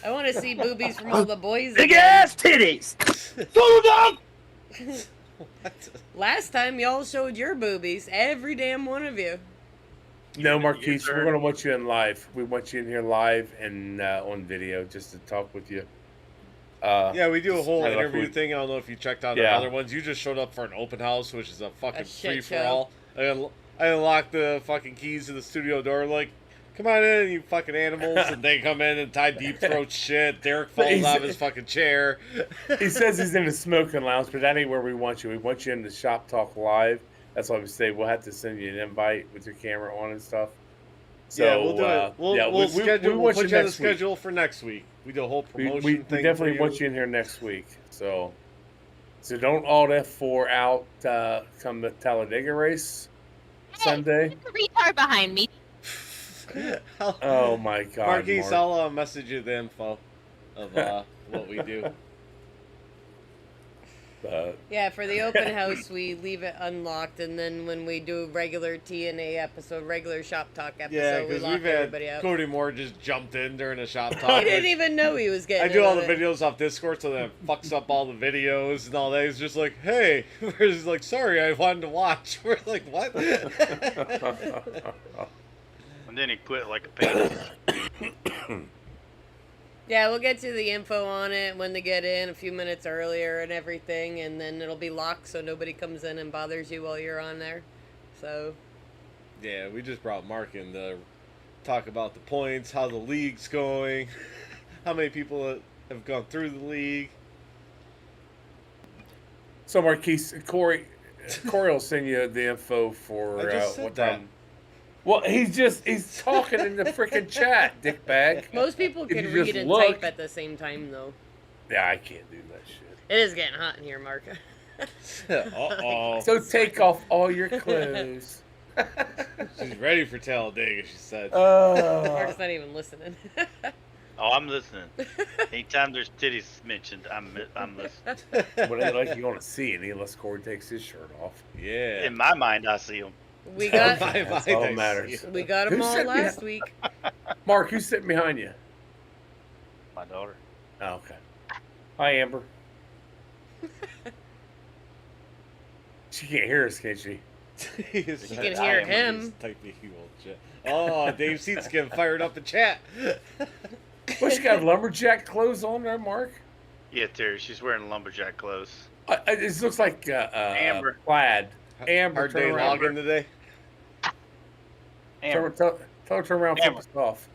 I want to see boobies from all the boys. Big again. ass titties. Last time y'all showed your boobies, every damn one of you. No, Marquise, sir. we're going to want you in live. We want you in here live and on video just to talk with you. Yeah, we do a whole kinda like interview we- thing. I don't know if you checked out Yeah. the other ones. You just showed up for an open house, which is a fucking shit free for all. I unlocked the fucking keys to the studio door. Like, come on in, you fucking animals. And they come in and tie deep throat shit. Derek falls out of his fucking chair. He says he's in the smoking lounge, but that ain't where we want you. We want you in the Shop Talk Live. That's why we say we'll have to send you an invite with your camera on and stuff. So, Yeah, we'll do it. We'll schedule. We'll want put you you on the next week. schedule for next week. We do a whole promotion We thing. definitely for want you in here next week. So don't alt F4 out come the Talladega race Sunday. There's a retard behind me. Oh my God, Marquise, Mark. I'll message you the info of what we do. Yeah, for the open house, we leave it unlocked, and then when we do regular T&A episode, regular Shop Talk episode, Yeah, we because lock we've had everybody out. Cody Moore just jumped in during a shop talk. He didn't even know he was getting I do all in the on it. videos off Discord, so that fucks up all the videos and all that. He's just like, hey, we're just like, sorry, I wanted to watch. We're like, what? And then he quit like a pain. Yeah, we'll get you the info on it when they get in a few minutes earlier and everything, and then it'll be locked so nobody comes in and bothers you while you're on there. So, Yeah, we just brought Mark in to talk about the points, how the league's going, how many people have gone through the league. So Marquise, Corey will send you the info for I just said what that. time. Well, he's talking in the freaking chat, dickbag. most people If can you read just and look- type at the same time, though. Yeah, I can't do that shit. It is getting hot in here, Mark. Uh-oh. So take off all your clothes. She's ready for Talladega, she said. Mark's not even listening. Oh, I'm listening. Anytime there's titties mentioned, I'm listening. What ain't like you want to see any unless Corey takes his shirt off. Yeah. In my mind, I see them. We got That's all that matters. we got them Who's all sitting last week. Mark, who's sitting behind you? My daughter. Oh, okay. Hi, Amber. She can't hear us, can she? You can hear him. Oh, Dave Seats getting fired up in chat. Well, she got lumberjack clothes on there, Mark. Yeah, Terry, she's wearing lumberjack clothes. It looks like Amber. plaid. Amber, Hard turn day around. logging today. Amber. Tell her to turn around and flip us off.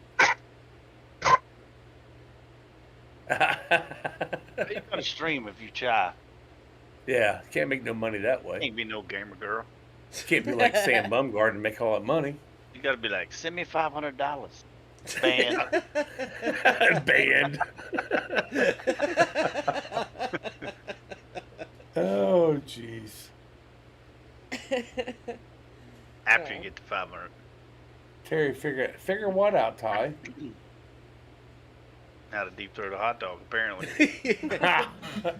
You got to stream if you try. Yeah, can't make no money that way. Ain't be no gamer girl. Can't be like Sam Bumgard and make all that money. You got to be like, send me $500. Band. Band. Oh, jeez. After you get to 500. Terry, figure what out, Ty? How to deep throat a hot dog, apparently.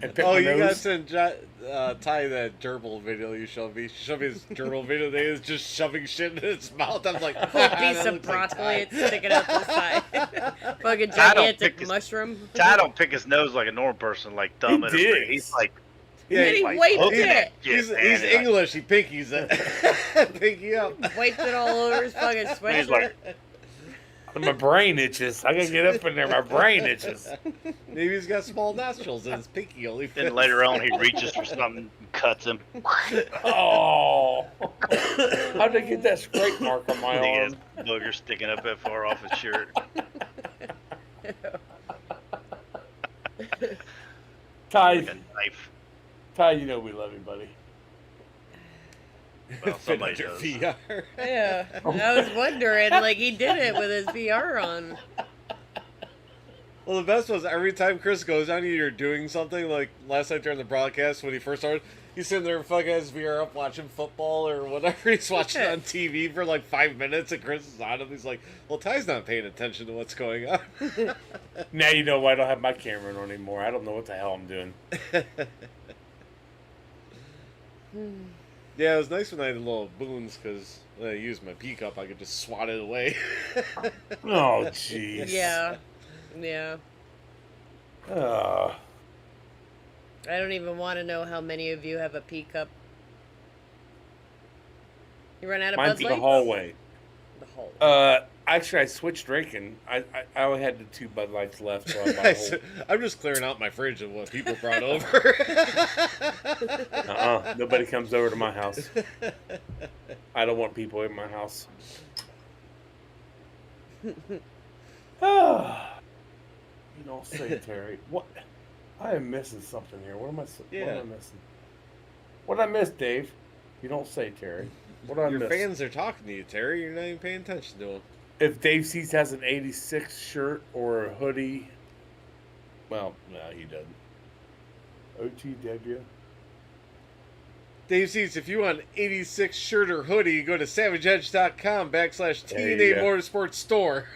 And pick Oh, my you gotta nose. send Ty that gerbil video you showed me. She showed me his gerbil video today. Is just shoving shit in his mouth. I'm like, A piece of broccoli, it's sticking out the side. Fucking Ty don't gigantic pick mushroom. Ty don't pick his nose like a normal person, like thumb in his did. face. He's like, yeah, And he like, wiped poking it. that shit, he's man. English. He pinkies it. Pinky up. Wiped it all over his fucking He's sweatshirt. like, My brain itches. I gotta get up in there. My brain itches. Maybe he's got small nostrils and his pinky only fits. then later on, he reaches for something and cuts him. Oh. How'd they get that scrape mark on my He arm? has booger sticking up that far off his shirt. Ty, Like a knife. Ty, you know we love you, buddy. Well, Fit somebody under does. VR. Yeah, I was wondering, like, he did it with his VR on. Well, the best was every time Chris goes on, you're doing something. Like last night during the broadcast when he first started, he's sitting there fucking his VR up watching football or whatever. He's watching on TV for like 5 minutes, and Chris is on him. He's like, "Well, Ty's not paying attention to what's going on." Now you know why I don't have my camera on anymore. I don't know what the hell I'm doing. Yeah, it was nice when I had little boons because when I used my P cup, I could just swat it away. Oh, jeez. Yeah, yeah. Uh, I don't even want to know how many of you have a pea cup. You run out of mine's Bud in Lights? the hallway. The hallway. Actually, I switched drinking. I only had the 2 Bud Lights left, so I bought a whole... I'm just clearing out my fridge of what people brought over. Nobody comes over to my house. I don't want people in my house. You don't say, Terry. What? I am missing something here. What am I missing? What did I miss, Dave? You don't say, Terry. What did I Your miss? fans are talking to you, Terry. You're not even paying attention to them. If Dave Seats has an 86 shirt or a hoodie, well, no, he doesn't. OTW. Dave Seats, if you want 86 shirt or hoodie, go to savageedge.com/T&A Motorsports store.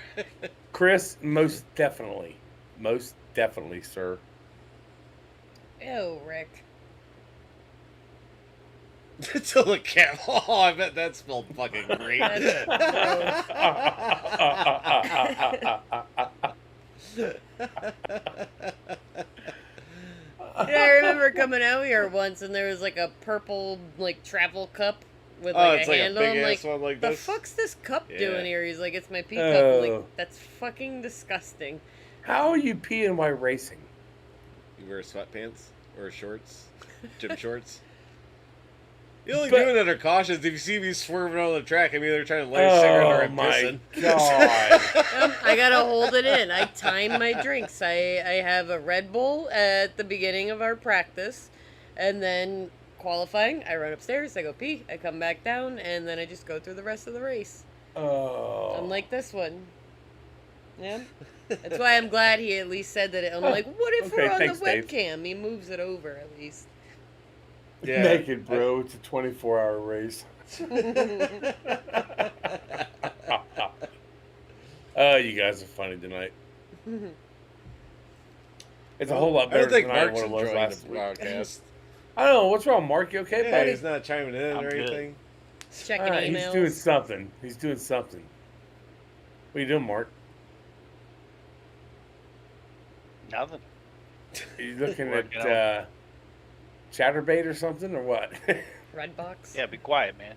Chris, most definitely. Most definitely, sir. Ew, Rick. Till the cat. Oh, I bet that smelled fucking great. That's Yeah, I remember coming out here once and there was like a purple like travel cup with like it's a like handle. a I'm big like, ass one like the this. fuck's this cup Yeah. doing here? He's like, it's my pee cup. I'm like, Oh. that's fucking disgusting. How are you peeing while racing? You wear sweatpants or shorts, gym shorts. The only But- doing under cautions if you see me swerving on the track, I'm either trying to light a cigarette or Oh I'm my pissing. god! I gotta hold it in. I time my drinks. I have a Red Bull at the beginning of our practice, and then qualifying, I run upstairs, I go pee, I come back down, and then I just go through the rest of the race. Oh. Unlike this one. Yeah. That's why I'm glad he at least said that. I'm like, what if Okay, we're on thanks, the Dave. webcam? He moves it over at least. Yeah. Naked, bro. It's a 24-hour race. Oh, you guys are funny tonight. It's a whole lot I better don't think tonight than Mark's what it was enjoying last the week. broadcast. I don't know. What's wrong, Mark? You okay, Yeah, buddy? he's not chiming in I'm or good. anything. Checking emails. He's doing something. He's doing something. What are you doing, Mark? Nothing. Are you looking at Chatterbait or something, or what? Redbox. Yeah, be quiet, man.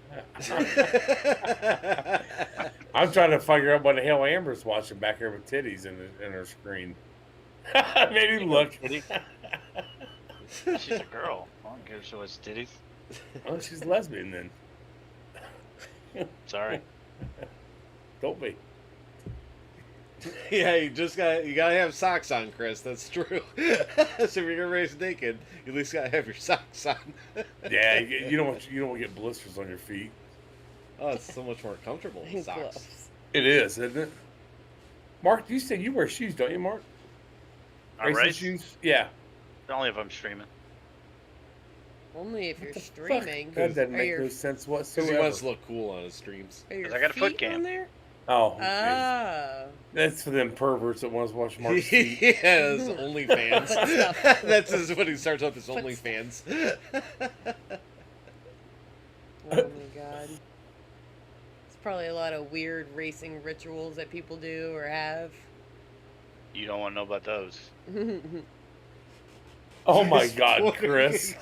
I'm trying to figure out what the hell Amber's watching back here with titties in her screen. Maybe look. She's a girl. I don't care if she was titties. Oh, she's lesbian then. Sorry. Don't be. Yeah, you gotta have socks on, Chris. That's true. So if you're gonna race naked, you at least gotta have your socks on. Yeah, you don't want to get blisters on your feet. Oh, it's so much more comfortable with socks. Gloves. It is, isn't it? Mark, you said you wear shoes, don't you, Mark? I race? Shoes? Yeah. Only if I'm streaming. Only if you're streaming. That doesn't Are make your- no sense Because whatsoever. he wants to look cool on his streams. Are your I got a foot feet cam. on there? Oh. Oh. That's for them perverts that want to watch Mark's feet. He has OnlyFans. Foot stuff. That's what he starts off his Foot OnlyFans. Oh my god. It's probably a lot of weird racing rituals that people do or have. You don't want to know about those. Oh my God, Chris.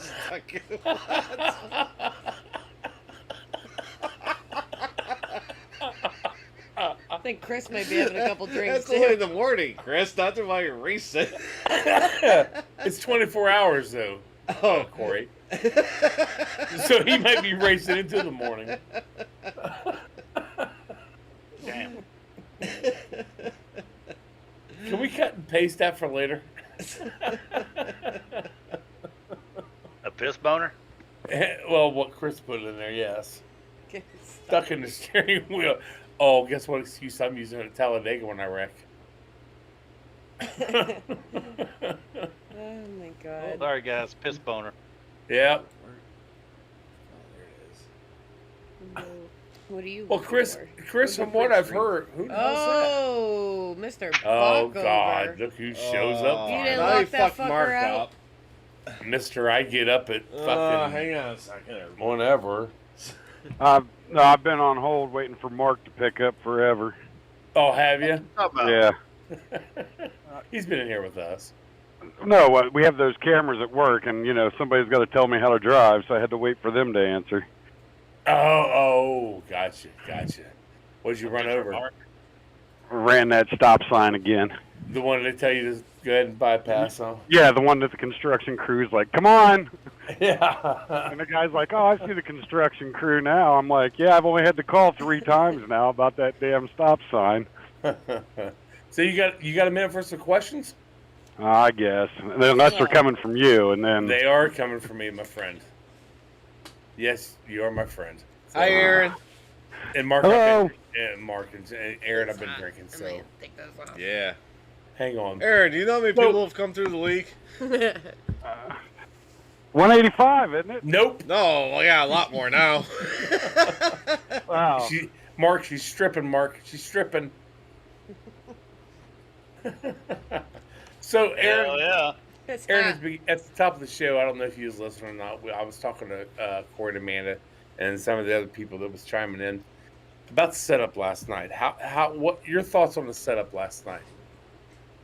I think Chris might be having a couple drinks That's only in too. the morning, Chris. Not while you're racing. It's 24 hours though. Oh, Corey. So he might be racing into the morning. Damn. Can we cut and paste that for later? A piss boner? Well, what Chris put in there, yes. Okay, Stuck in the steering wheel. Oh, guess what excuse I'm using at Talladega when I wreck? Oh my god. Sorry, guys. Piss boner. Yep. What do you Well, want Chris, for? from what I've heard, who knows Oh, Mr. that? Oh, Buckover. God, look who shows up. You didn't now lock he that fucked fucker Mark out? up. Mister, I get up at fucking Hang on a second. whenever. No, I've been on hold waiting for Mark to pick up forever. Oh, have you? Yeah. He's been in here with us. No, we have those cameras at work, and, somebody's got to tell me how to drive, so I had to wait for them to answer. Oh, gotcha. What'd you run over? Ran that stop sign again. The one they tell you to go ahead and bypass, huh? Yeah, the one that the construction crew's like, come on! Yeah. And the guy's like, oh, I see the construction crew now. I'm like, yeah, I've only had to call 3 times now about that damn stop sign. So you got a minute for some questions? I guess. Unless they're coming from you, and then... They are coming from me, my friend. Yes, you are my friend. So, Hi, Aaron. And Mark, Hello. Mark and Aaron, I've been drinking, I so might take those off. Yeah. hang on. Aaron, do you know how many people have come through the league? 185, isn't it? Nope. No, well, yeah, a lot more now. Wow. She's stripping, Mark. She's stripping. So, Aaron, Hell yeah. It's Aaron hot. is at the top of the show. I don't know if you was listening or not. I was talking to Corey and Amanda and some of the other people that was chiming in about the setup last night. What your thoughts on the setup last night?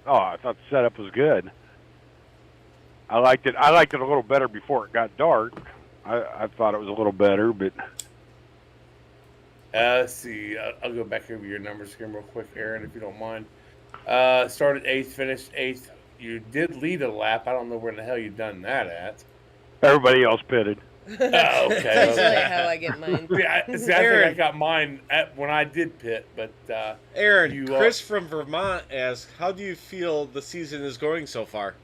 Oh, I thought the setup was good. I liked it a little better before it got dark. I thought it was a little better, but Let's see. I'll go back over your numbers here real quick, Aaron, if you don't mind. Started 8th, finished 8th. You did lead a lap. I don't know where the hell you done that at. everybody else pitted. Oh, okay. That's usually how I get mine. Yeah, I think I got mine when I did pit, but Aaron, Chris from Vermont asked, how do you feel the season is going so far?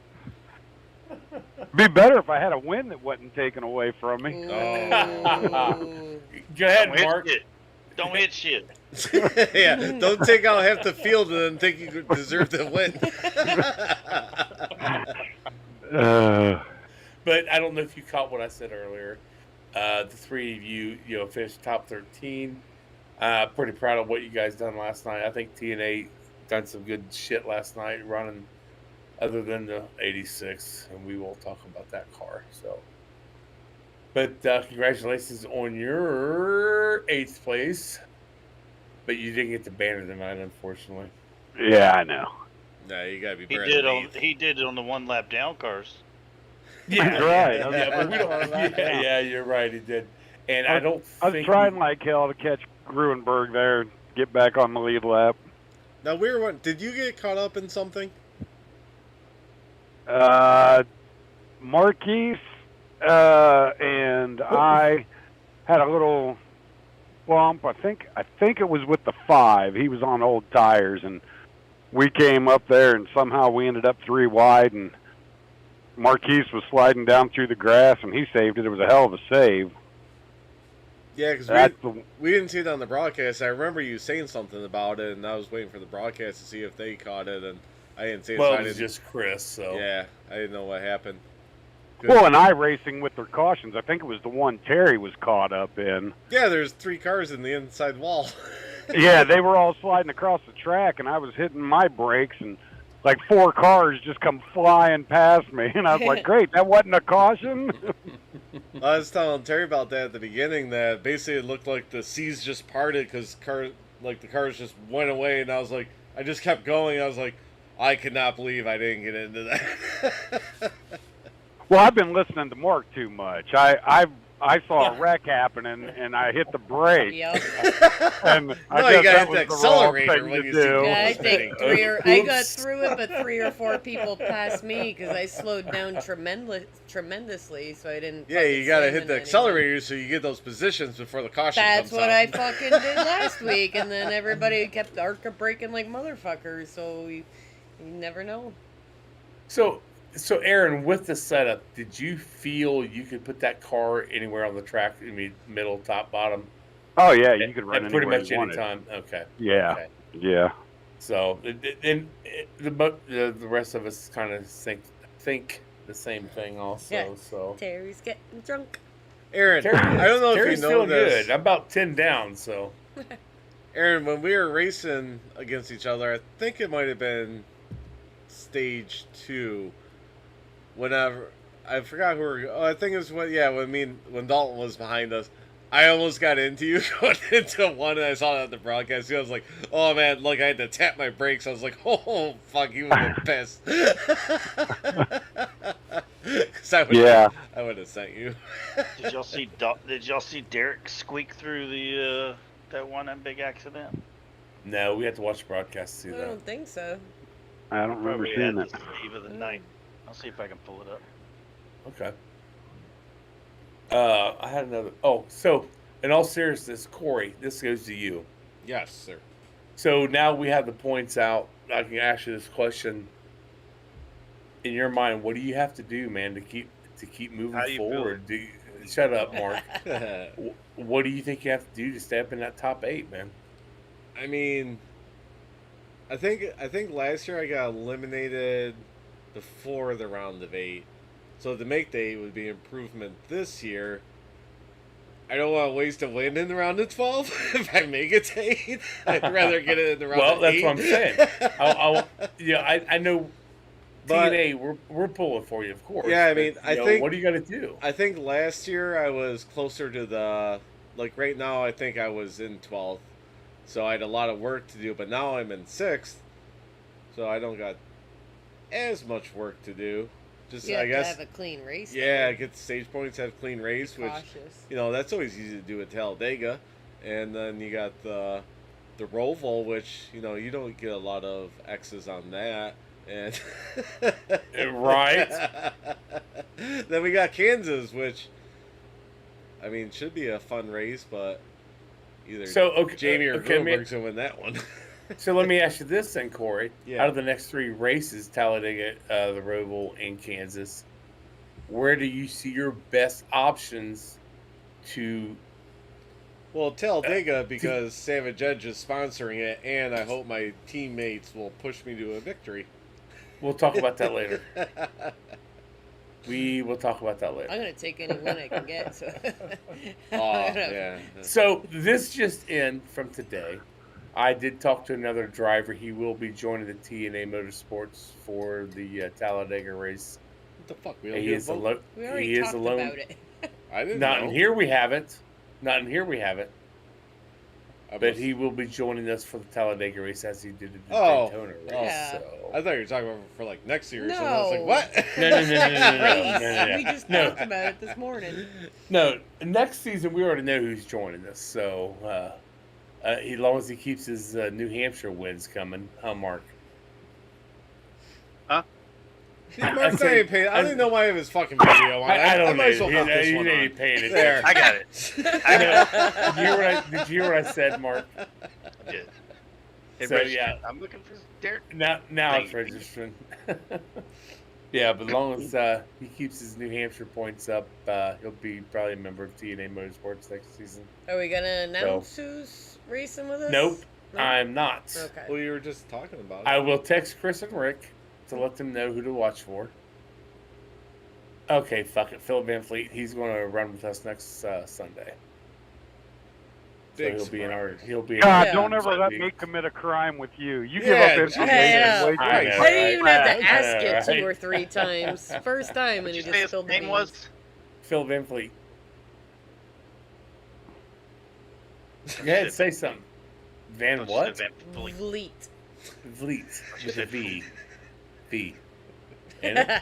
Be better if I had a win that wasn't taken away from me. Ooh. Go ahead, Don't hit Mark. shit. Don't hit shit. Yeah, don't take out half the field and then think you deserve to win. But I don't know if you caught what I said earlier. The three of you, finished top 13. Pretty proud of what you guys done last night. I think T&A done some good shit last night running, other than the 86, and we will talk about that car. So, But congratulations on your 8th place. But you didn't get the banner tonight, unfortunately. Yeah, I know. Nah, you gotta be He better did than on eighth. he did it on the 1 lap down cars. Yeah, That's right. Yeah, but we don't. Yeah, you're right. He did. And I don't I was think trying like hell to catch Gruenberg there and get back on the lead lap. Now we were. Did you get caught up in something? Marquise and I had a little bump. I think it was with the 5. He was on old tires, and we came up there, and somehow we ended up 3 wide, and Marquise was sliding down through the grass, and he saved it. It was a hell of a save. Yeah, because we didn't see it on the broadcast. I remember you saying something about it, and I was waiting for the broadcast to see if they caught it, and I didn't see it. Well, so it was just Chris, so. Yeah, I didn't know what happened. Good. Well, and I racing with their cautions. I think it was the one Terry was caught up in. Yeah, there's 3 cars in the inside wall. Yeah, they were all sliding across the track, and I was hitting my brakes, and like 4 cars just come flying past me, and I was like, great, that wasn't a caution? I was telling Terry about that at the beginning, that basically it looked like the seas just parted because the cars just went away, and I was like, I just kept going. I was like, I could not believe I didn't get into that. Well, I've been listening to Mark too much. I saw a wreck happening, and I hit the brake. Yep. And I No, guess you gotta that hit was the the accelerator wrong thing when to you do. see Yeah, I spinning. think I got through it, but 3 or 4 people passed me because I slowed down tremendously, so I didn't. Yeah, you gotta hit the accelerator so you get those positions before the caution That's comes what out. I fucking did last week, and then everybody kept ARCA braking like motherfuckers, so you never know. So Aaron, with the setup, did you feel you could put that car anywhere on the track? I mean, middle, top, bottom. Oh yeah, you could run At pretty anywhere much you any wanted. time. Okay. Yeah, Okay. yeah. So then the rest of us kind of think the same thing also. Yeah. So Terry's getting drunk. Aaron, I don't know if Terry's you know feeling this. good. I'm about 10 down, so. Aaron, when we were racing against each other, I think it might have been stage 2. Whenever I forgot who were. Oh, I think it was when Dalton was behind us. I almost got into you going into one, and I saw it on the broadcast. I was like, "Oh man!" Like I had to tap my brakes. I was like, "Oh fuck!" You would have been pissed. 'Cause I would have sent you. Did y'all see Derek squeak through that big accident? No, we have to watch the broadcast to see I that. don't think so. I don't remember Probably seeing had it. the sleeve of the night. I'll see if I can pull it up. Okay. I had another. Oh, so in all seriousness, Corey, this goes to you. Yes, sir. So now we have the points out. I can ask you this question. In your mind, what do you have to do, man, to keep moving forward? Shut up, Mark. What do you think you have to do to stay up in that top 8, man? I mean, I think last year I got eliminated before the round of 8. So to make the 8 would be improvement this year. I don't want to waste a win in the round of 12 if I make it to 8. I'd rather get it in the round of 8. Well, that's what I'm saying. I know T&A, we're pulling for you, of course. Yeah, I mean, I think... What do you got to do? I think last year I was closer to the... Like, right now I think I was in 12th. So I had a lot of work to do, but now I'm in 6th. So I don't got as much work to do. Just, You I guess... have a clean race. Yeah, get the stage points, have clean race, which, Cautious. that's always easy to do at Talladega. And then you got the Roval, which, you don't get a lot of X's on that. And Right. Then we got Kansas, which, I mean, should be a fun race, but either Jamie or Greenberg's going to win that one. So let me ask you this then, Corey. Yeah. Out of the next 3 races, Talladega, the Roval, and Kansas, where do you see your best options to... Well, Talladega, because Savage Edge is sponsoring it, and I hope my teammates will push me to a victory. We'll talk about that later. We will talk about that later. I'm going to take any win I can get. So. Yeah. So this just in from today. I did talk to another driver. He will be joining the T&A Motorsports for the Talladega race. What the fuck? We already talked about it. I didn't Not know. in here we haven't. Not in here we haven't. I But must- he will be joining us for the Talladega race as he did at the Oh. Daytona race. Yeah. So. I thought you were talking about for like next year or No. something. I was like, what? Race. No. We just talked about it this morning. No, next season we already know who's joining us. So, as long as he keeps his New Hampshire wins coming, huh, Mark? See, Mark's not even paying. I don't even know why I have his fucking video on. I don't I might as well know. put this You one know on. you're paying it. There. I got it. Did you hear what I said, Mark? I did. Hey, So, Reg, yeah. I'm looking for Derek. Now Thank it's you. registering. Yeah, but as long as he keeps his New Hampshire points up, he'll be probably a member of T&A Motorsports next season. Are we gonna announce who's racing with us? Nope, No? I'm not. Okay. Well, you were just talking about it. I will text Chris and Rick to let them know who to watch for. Okay, fuck it. Phil Van Fleet, he's going to run with us next Sunday. So Big he'll be in God, Yeah. don't ever let Sunday. me commit a crime with you. You Yeah, give up I information. know. way I too know, quick. I didn't even have to Right. ask I it know, 2 right? or 3 times. First time, and What'd he you just say his spilled the name beans. was? Phil Van Fleet. Go ahead, say something. Van Don't you what? say Van Fleet. Vleet. Vleet. You With a said V. V. In it?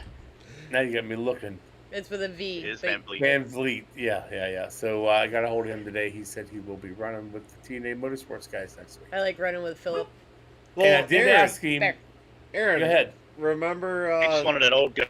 Now you got me looking. It's with a V. It is but- Van Fleet. Van Vliet, yeah. So I got a hold of him today. He said he will be running with the T&A Motorsports guys next week. I like running with Philip. Well, And I did Aaron, ask him. Fair. Aaron, Go ahead. remember He just wanted an old guy.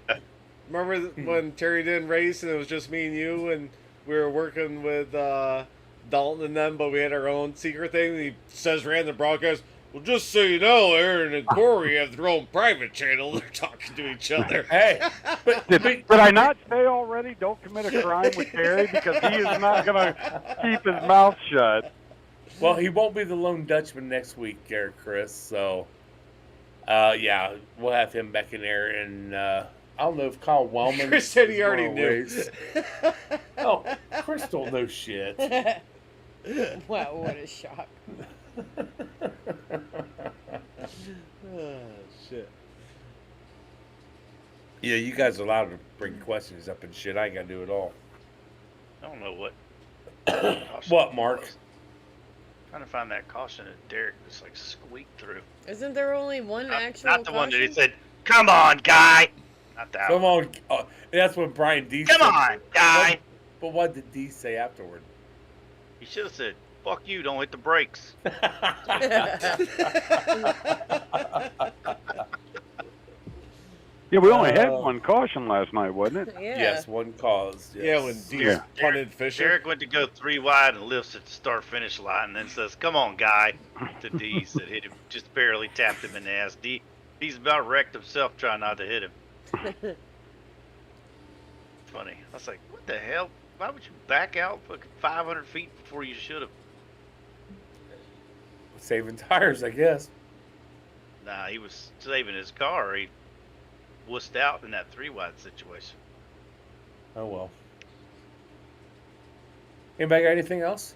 remember when Terry didn't race and it was just me and you and we were working with Dalton and them, but we had our own secret thing. And he says right in the broadcast, "Well, just so you know, Aaron and Corey have their own private channel. They're talking to each other." Hey, but Did I not say already, don't commit a crime with Terry because he is not going to keep his mouth shut. well, he won't be the lone Dutchman next week, Garrett Chris. So, yeah, we'll have him back in there. And I don't know if Kyle Wellman. Chris said he is already gonna knew. race. Oh, Chris don't know shit. Wow, what a shock. Oh, shit. Yeah, you guys are allowed to bring questions up and shit. I ain't got to do it all. I don't know what. What, Mark? Trying to find that caution that Derek just like squeaked through. Isn't there only one actual Not the one that he caution? said, "Come on, guy." Not that Come one. on. That's what Brian D Come said. on, guy. But what did D say afterward? He should have said, "Fuck you, don't hit the brakes." Yeah, we only had one caution last night, wasn't it? Yeah. Yes, one cause. Yes. Yeah, when D Yeah. punted Fisher. Derek went to go 3 wide and lifts at the start-finish line and then says, "Come on, guy," to D's that hit him, just barely tapped him in the ass. He's about wrecked himself trying not to hit him. Funny. I was like, what the hell? Why would you back out fucking 500 feet before you should have? Saving tires, I guess. Nah, he was saving his car. He wussed out in that 3-wide situation. Oh well. Anybody got anything else?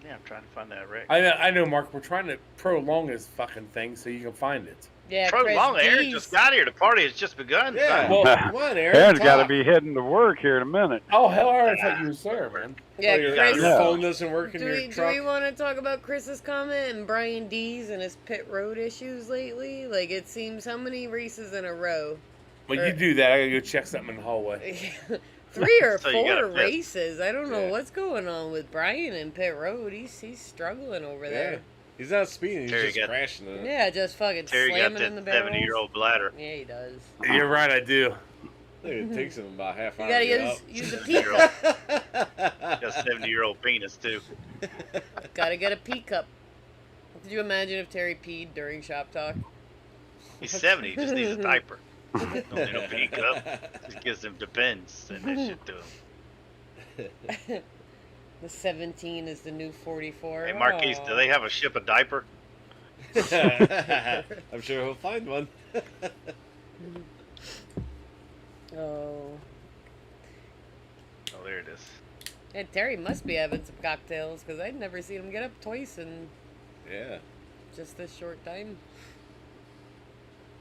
Yeah, I'm trying to find that wreck. I know, Mark. We're trying to prolong this fucking thing so you can find it. Yeah, Pro Chris long, Aaron D's. just got here. The party has just begun. Yeah. Well, Come on, Aaron. Aaron's got to talk. be heading to work here in a minute. Oh hell, I already thought you were there, man. Yeah, Oh, your, Chris. your phone doesn't work in Do your we truck. want to talk about Chris's comment and Brian D's and his pit road issues lately? Like, it seems how many races in a row? When you do that, I gotta go check something in the hallway. 3 or So you gotta 4 pit. races. I don't know Yeah. what's going on with Brian and pit road. He's struggling over Yeah. there. He's not speeding. He's Terry just got- crashing in it. Yeah, just fucking Terry got slamming that in the barrels. 70-year-old bladder. Yeah, he does. You're right, I do. I think it takes him about half You hour gotta to get use a up. pea Got cup. a 70-year-old penis too. Gotta get a pea cup. Could you imagine if Terry peed during shop talk? He's 70. He just needs a diaper. Don't need no pee cup. Just gives him depends and that shit to him. The 17 is the new 44. Hey, Marquise, Aw. do they have a ship a diaper? I'm sure he'll find one. Oh. Oh, there it is. And Terry must be having some cocktails because I'd never seen him get up twice in Yeah. just this short time.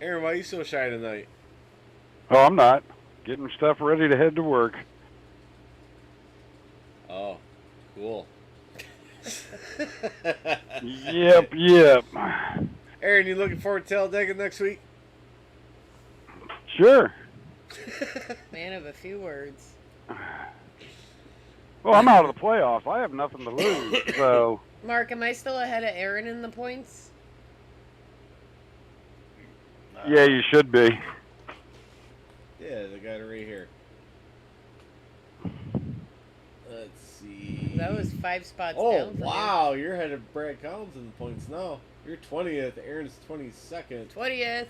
Aaron, why are you so shy tonight? Oh, I'm not. Getting stuff ready to head to work. Cool. Yep. Aaron, you looking forward to tailgating next week? Sure. Man of a few words. Well, I'm out of the playoffs. I have nothing to lose, so. Mark, am I still ahead of Aaron in the points? Yeah, you should be. Yeah, the guy right here. Let's see. That was 5 spots Oh, down. wow. You're ahead of Brad Collins in the points now. You're 20th. Aaron's 22nd. 20th.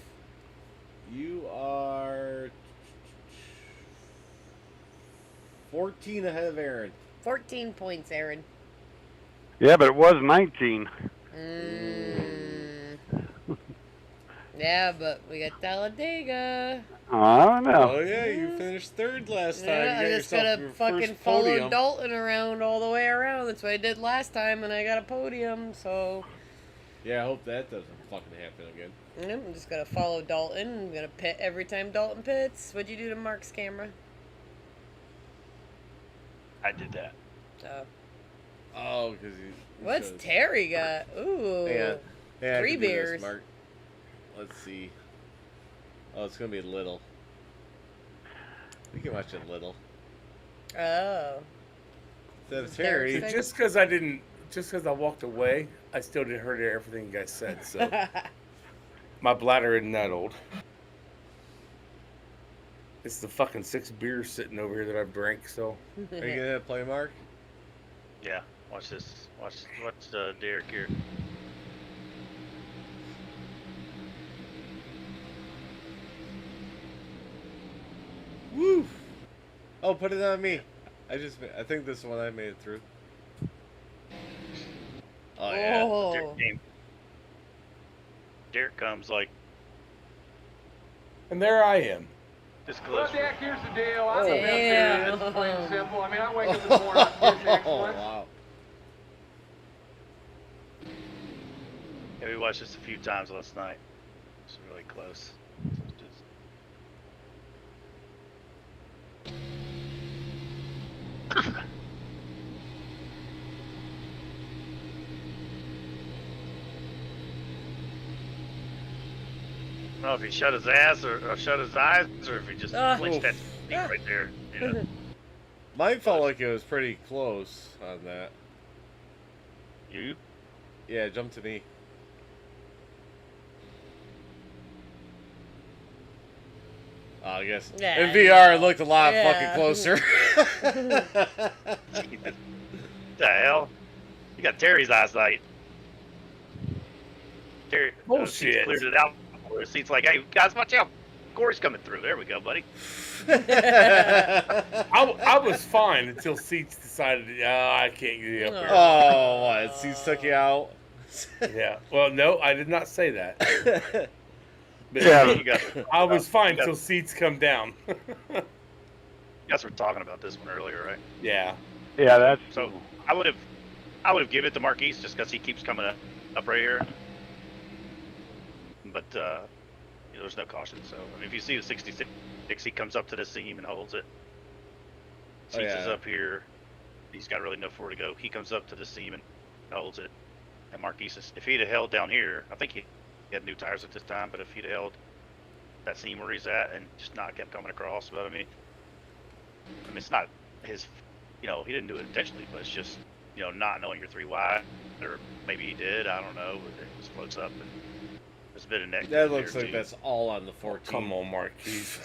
You are 14 ahead of Aaron. 14 points, Aaron. Yeah, but it was 19. Yeah, but we got Talladega. I don't know. Oh, yeah, you finished third last time. Yeah, You I got just yourself gotta your fucking first follow podium. Dalton around all the way around. That's what I did last time, and I got a podium, so... Yeah, I hope that doesn't fucking happen again. Yeah, I'm just gonna follow Dalton. I'm gonna pit every time Dalton pits. What'd you do to Mark's camera? I did that. Oh, because you... What's Terry got? Ooh. Yeah, I 3 can do this, beers. Mark. Let's see. Oh, it's gonna be little. We can watch it little. Oh. Instead of Terry. Just because I walked away, I still didn't hear everything you guys said. So my bladder isn't that old. It's the fucking 6 beers sitting over here that I've drank. So Are you gonna play, Mark? Yeah, watch this. Watch Derek here. Woo! Oh, put it on me. I think this is one I made it through. Oh yeah, Oh. Derek came. Derek comes like and there I am. this Well, close. Dak, here's the deal. I'm the best Damn. there is. It's plain and simple. I mean, I wake up in the morning, I kiss Oh, excellence. wow. Yeah, we watched this a few times last night. It's really close. It's just... I don't know if he shut his ass or shut his eyes or if he just flinched that feet right there. You know? Mine felt like it was pretty close on that. You? Yeah, jump to me. Oh, I guess Yeah, in VR it looked a lot yeah. fucking closer. What the hell? You got Terry's eyesight. Terry Bullshit. Cleared it out. The seat's like, hey guys, watch out. Corey's coming through. There we go, buddy. I was fine until Seats decided, I can't get up here. Oh, what? Seats took you out? Yeah. Well, no, I did not say that. But Yeah. You guys, I was fine you guys- until Seats come down. you guys were talking about this one earlier, right? Yeah. Yeah, that's. So I would have given it to Marquise just because he keeps coming up right here. But you know, there's no caution. So I mean, if you see the 66, he comes up to the seam and holds it. Oh, Seats yeah. is up here. He's got really nowhere to go. He comes up to the seam and holds it. And Marquise, if he'd have held down here, I think he had new tires at this time. But if he'd have held that seam where he's at and just not kept coming across, but I mean, it's not his. You know, he didn't do it intentionally, but it's just, you know, not knowing you're 3 wide, or maybe he did. I don't know. But it just floats up, and there's a bit of neck. That looks there, like too. that's all on the 14. Come on, Marquise.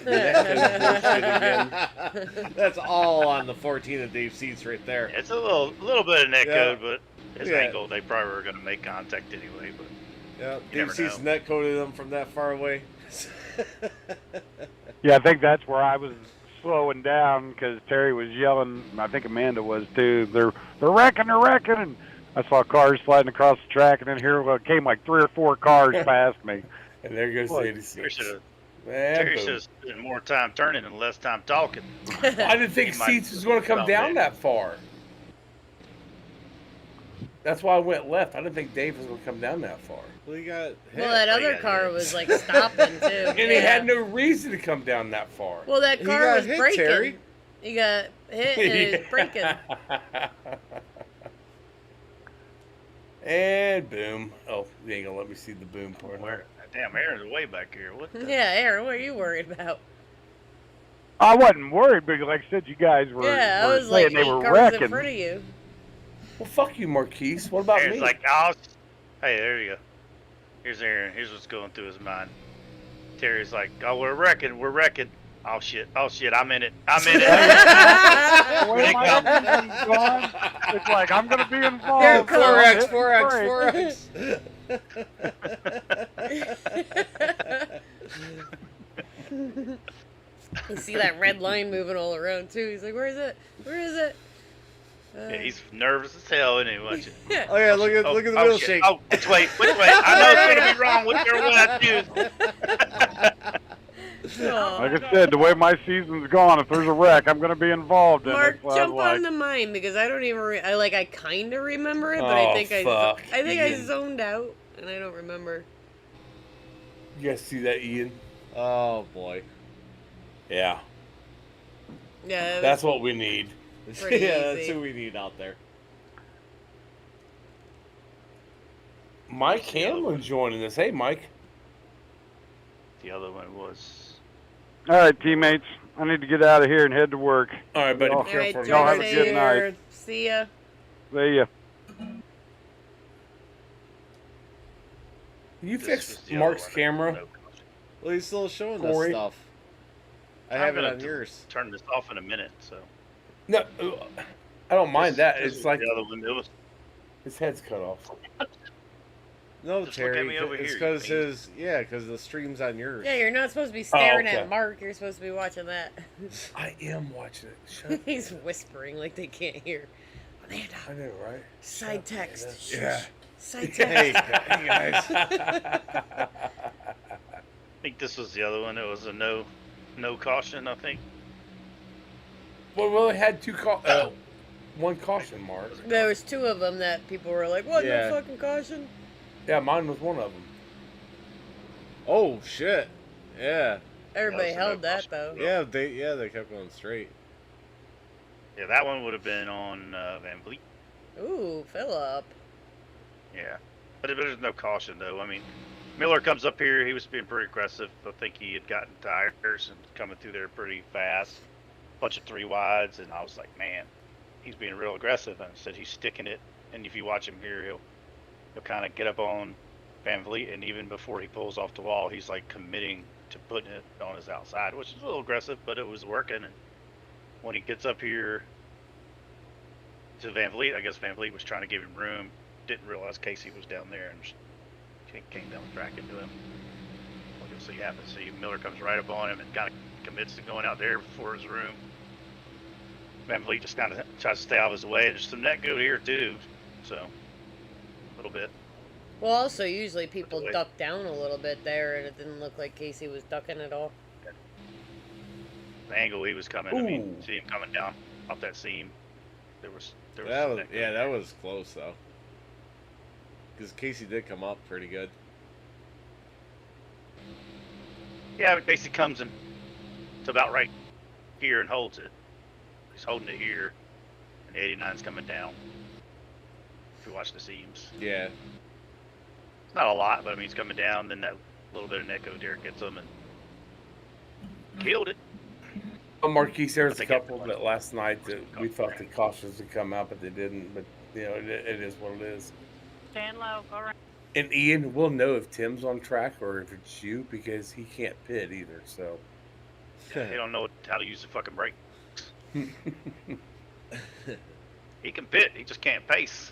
That's all on the 14 of Dave Seats right there. It's a little bit of net Yeah. code, but his Yeah. angle, they probably were going to make contact anyway. But Yeah, You Dave never Seats know. net coded him from that far away. Yeah, I think that's where I was slowing down because Terry was yelling. I think Amanda was too. They're wrecking, and I saw cars sliding across the track, and then here came like 3 or 4 cars past me. And there goes Look, the Terry 86. should have Man, boom. spent more time turning and less time talking. I didn't think He might- Seats was going to come well, down maybe. that far. That's why I went left. I didn't think Dave was going to come down that far. Well, you got hit. Well, that other yeah, car yeah. was like stopping too. And he had no reason to come down that far. Well, that He car got was hit, braking. Terry. He got hit and it's braking. And boom. Oh, you ain't gonna let me see the boom part. Where? Damn, Aaron's way back here. What the? Yeah, Aaron, what are you worried about? I wasn't worried, but like I said, you guys were, Yeah, I were was like saying they 8 were cars in wrecking. front of you. Well, fuck you, Marquise. What about Aaron's me? like, hey, there you go. Here's Aaron. Here's what's going through his mind. Terry's like, oh, we're wrecking. Oh shit, I'm in it. The way my season's going, it's like I'm gonna be involved. 4X. You see that red line moving all around too. He's like, "Where is it? Where is it?" Yeah, he's nervous as hell, isn't he? Watch it. Oh yeah, look at the wheel shit. shake. Oh, which way? I know it's gonna be wrong. Whichever one I choose. Like I said, the way my season's gone, if there's a wreck, I'm gonna be involved in Mark, it. So jump I'm on the mine because I don't even. I kind of remember it, but I think I zoned out and I don't remember. You guys see that, Ian? Oh boy. Yeah. Yeah. That's what we need. Yeah, that's who we need out there. Mike Hamlin joining us. Hey, Mike. The other one was. All right, teammates. I need to get out of here and head to work. All right, buddy. Y'all, Be careful. y'all have a good night. See ya. See ya. You fixed Mark's camera? Well, he's still showing Corey? us stuff. I I'm have it gonna on yours. Turn this off in a minute, so. No, I don't mind that. It's like the other one. It was. his head's cut off. No, Just look at Terry. me over It's here, because because the stream's on yours. Yeah, you're not supposed to be staring okay. at Mark. You're supposed to be watching that. I am watching it. Shut up. He's whispering like they can't hear. Amanda. I know, right? Side text. Yeah. Side Hey, text. hey guys. I think this was the other one. It was a no caution. I think. Well, we only had one caution mark. There was 2 of them that people were like, "What? Yeah. No fucking caution." Yeah, mine was one of them. Oh shit. Yeah. Everybody That was a held no that caution. though. They kept going straight. Yeah, that one would have been on Van Vliet. Ooh, Phillip. Yeah, but there's no caution though. I mean, Miller comes up here. He was being pretty aggressive. I think he had gotten tires and coming through there pretty fast. Bunch of 3 wides, and I was like, man, he's being real aggressive. And I said he's sticking it. And if you watch him here, he'll kind of get up on Van Vliet, and even before he pulls off the wall, he's like committing to putting it on his outside, which is a little aggressive, but it was working. And when he gets up here to Van Vliet, I guess Van Vliet was trying to give him room. Didn't realize Casey was down there and just came down the track into him. What you'll see happen. See, Miller comes right up on him and kind of commits to going out there before his room. Van Vliet just kind of tries to stay out of his way. There's some net go here too, so a little bit. Well, also usually people duck down a little bit there, and it didn't look like Casey was ducking at all. The angle he was coming, I mean, see him coming down off that seam. There was some net go. That was close though. Because Casey did come up pretty good. Yeah, but Casey comes in to about right here and holds it. He's holding it here, and the 89's coming down. If you watch the seams. Yeah. It's not a lot, but I mean, he's coming down, then that little bit of Neko Derek gets him and killed it. Marquise, there was a couple that last night that we thought the cautions would come out, but they didn't. But, you know, it is what it is. Stand low, go right. And Ian, we'll know if Tim's on track or if it's you because he can't pit either, so. Yeah, he don't know how to use the fucking brake. He can pit, he just can't pace.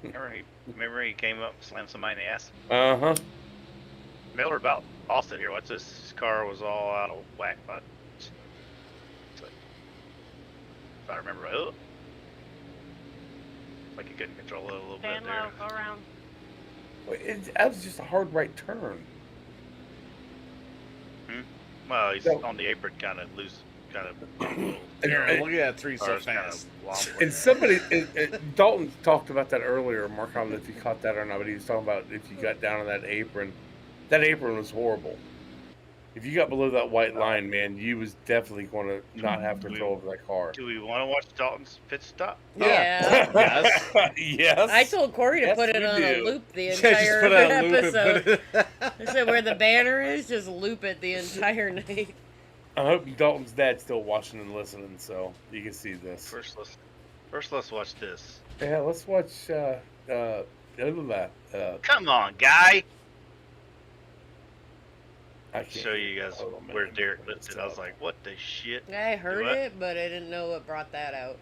Remember he came up and slammed somebody in the ass? Uh-huh. Miller about Austin here. What's this? His car was all out of whack, but if I remember right, like he couldn't control it a little Stand bit there. low, go around. That was just a hard right turn. Well, he's on the apron, kind of loose, kind of. Look at that 3 so fast. And somebody, Dalton talked about that earlier, Mark. I don't know if you caught that or not, but he was talking about if you got down on that apron. That apron was horrible. If you got below that white line, man, you was definitely going to not have control over that car. Do we want to watch Dalton's pit stop? Yeah. Yes. Yes. I told Corey to Yes, put it we on do. a loop the Yeah, just entire put it on a loop and episode. put it. I said where the banner is, just loop it the entire night. I hope Dalton's dad's still watching and listening, so you can see this. First, let's watch this. Yeah, let's watch. Come on, guy. I can't Show you guys Hold on, man. where Derek lifted. I was like, what the shit? I heard What? it, but I didn't know what brought that out.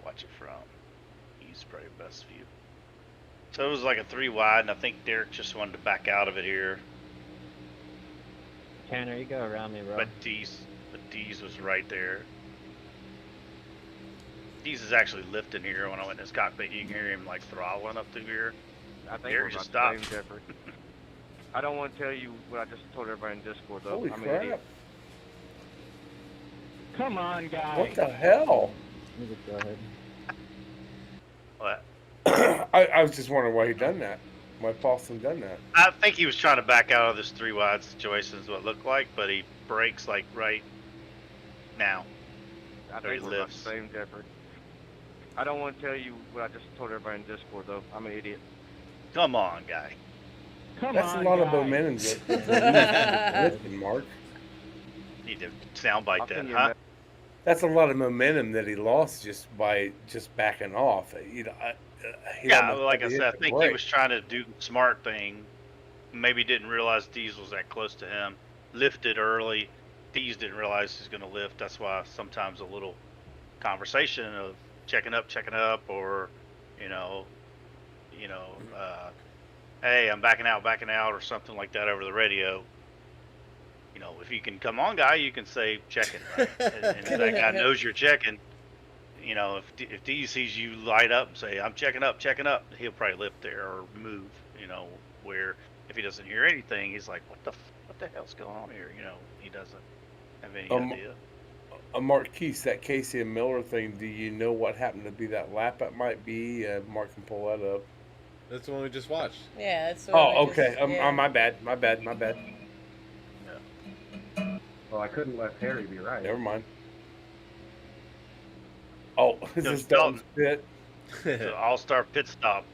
Watch it from. He's probably best view. So it was like a 3 wide, and I think Derek just wanted to back out of it here. Tanner, you go around me, bro. But D's was right there. D's is actually lifting here. When I went in his cockpit, you can hear him like throttling up through here. I think Derek we're just about the stopped. same difference. I don't want to tell you what I just told everybody in Discord, though. Holy I'm an crap. idiot. Come on, guys. What the hell? Let me just go ahead. What? I was just wondering why he done that. Why Paulson done that? I think he was trying to back out of this 3 wide situation, is what it looked like, but he brakes like right now. I Or he think we're about the lifts. same difference. I don't want to tell you what I just told everybody in Discord, though. I'm an idiot. Come on, guy. Come That's on, a lot of guys. momentum that lifting, Mark. Need to soundbite I'll that, send you huh? a That's a lot of momentum that he lost just by backing off. You know, he Yeah, almost like had I to said, I hit the think he brake. was trying to do the smart thing. Maybe didn't realize Dees was that close to him. Lifted early. Dees didn't realize he was going to lift. That's why sometimes a little conversation of checking up, or hey, I'm backing out, or something like that over the radio. You know, if you can come on, guy, you can say checking, right? and if that guy knows you're checking, you know, if D sees you light up and say, I'm checking up, he'll probably lift there or move, you know, where if he doesn't hear anything, he's like, what the hell's going on here? You know, he doesn't have any idea. Marquise, that Casey and Miller thing, do you know what happened to be that lap that might be? Mark can pull that up. That's the one we just watched. Yeah, that's the one Oh, we okay. just- yeah. My bad. Well, I couldn't let Harry be right. Never mind. Oh, is No, this Dalton's pit? The all-star pit stop.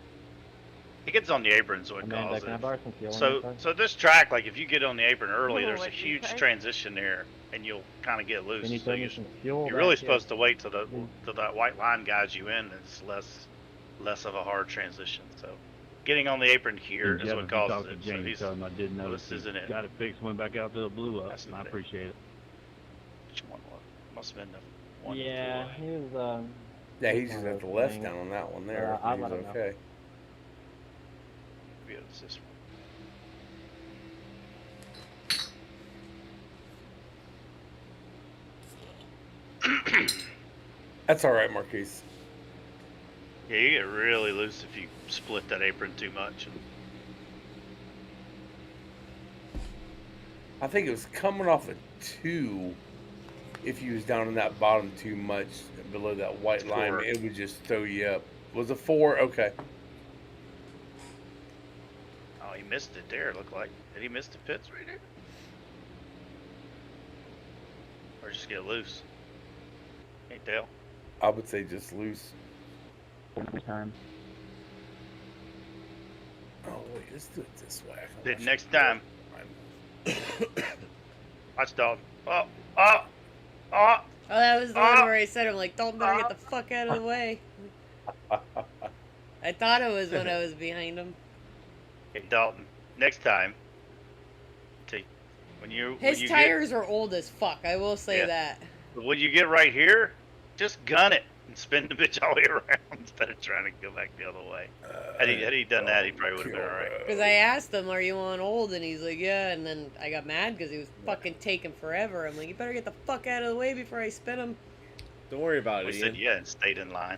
He gets on the apron, is what it Amanda, calls can I it. borrow some fuel on So, this car? so this track, like if you get on the apron early, Oh, there's a what did you huge say? transition there, and you'll kind of get loose. Can you So throw me some fuel? you're really back here? supposed to wait till that white line guides you in. It's less of a hard transition. So, getting on the apron here is what causes it. So he's, I didn't well, notice. this isn't it. Got it fixed. Went back out till it blew up. That's And I not it. appreciate it. Which one was it? Must have been the one. Yeah, he was. Yeah, he's one just of at the those left things. down on that one there. I'll He let was him know. okay. Maybe it was this one. That's all right, Marquise. Yeah, you get really loose if you split that apron too much. I think it was coming off a 2. If you was down in that bottom too much below that white line, 4. it would just throw you up. Was it 4? Okay. Oh, he missed it there, it looked like. Did he miss the pits right there? Or just get loose? Can't tell. I would say just loose. Time. Oh, wait, let's do it this way. Then next time. Watch dog. Oh, oh, oh. Oh, that was the one where I said, I'm like, Dalton better get the fuck out of the way. I thought it was when I was behind him. Hey, Dalton, next time. When His you tires are old as fuck, I will say Yeah. that. When you get right here, just gun it and spin the bitch all the way around instead of trying to go back the other way. Had he done that, he probably would have been alright. Because I asked him, are you on old? And he's like, yeah. And then I got mad because he was fucking taking forever. I'm like, you better get the fuck out of the way before I spin him. Don't worry about We it, said Ian. yeah and stayed in line.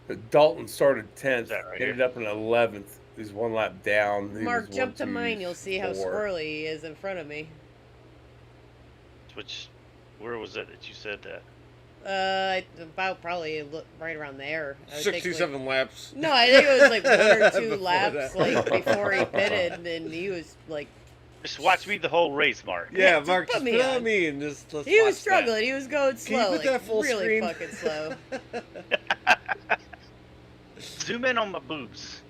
But Dalton started 10th, that right ended here? up in 11th. He was one lap down. He Mark, was jump 1, to 2, mine. You'll see how 4. squirrely he is in front of me. Where was it that you said that? About probably right around there. I would think, 67 laps. No, I think it was like 1 or 2 Before laps, that. like before he pitted, and he was like. Just watch me the whole race, Mark. Yeah, just Mark, put just me put it on on. me and just let's He was watch struggling. that. He was going Can you slow, put like that full really screen? fucking slow. Zoom in on my boobs.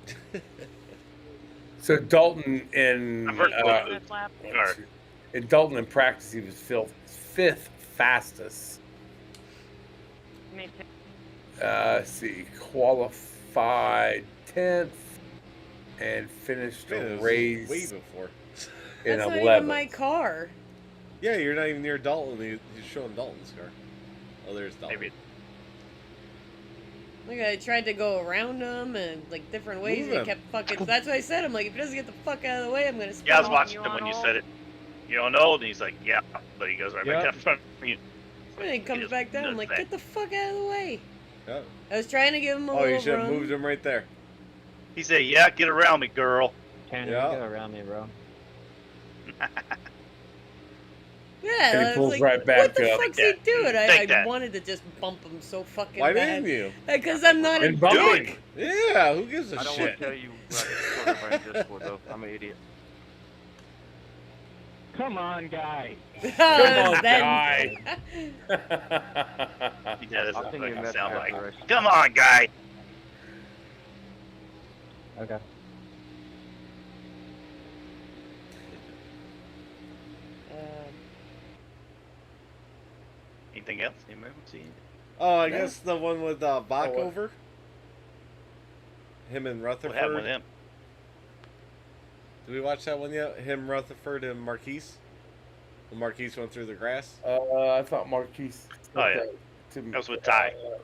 So Dalton in I've heard in Dalton in practice, he was 5th fastest. Me too. Let's see, qualified 10th and finished Man, a it was race way before. in That's not 11th. even my car. Yeah, you're not even near Dalton. He's showing Dalton's car. Oh, there's Dalton. Maybe. Like I tried to go around him and like different ways, Move and he him. kept fucking. That's what I said. I'm like, if he doesn't get the fuck out of the way, I'm gonna. Yeah, I was spin watching him. him when you said it. You don't know, and he's like, yeah, but he goes right back Yep. down in front of you. And he comes just back down. I'm does like, that. get the fuck out of the way. Yeah. I was trying to give him a Oh, little you should have room. moved him right there. He said, yeah, get around me, girl. Tanner, Yeah. you go around me, bro. Yeah, And he I was pulls like, right back what the up. fuck's he Take that. doing? Take I that. wanted to just bump him so fucking Why bad. didn't you? Because I'm not a And bump Doing. dick. Yeah, who gives a I don't want shit? to tell you what I just told everybody in Discord, though. I'm an idiot. Come on, guy. Come on, Then- guy. He does I'll what send you a fucking message sound after like. the race. Come on, guy. Okay. Anything else? Anyone see? Oh, I No. guess the one with Bach what? over. Him and Rutherford. What happened with him? Did we watch that one yet? Him, Rutherford, and Marquise. When Marquise went through the grass. I thought Marquise. Oh, yeah. That was with Ty. It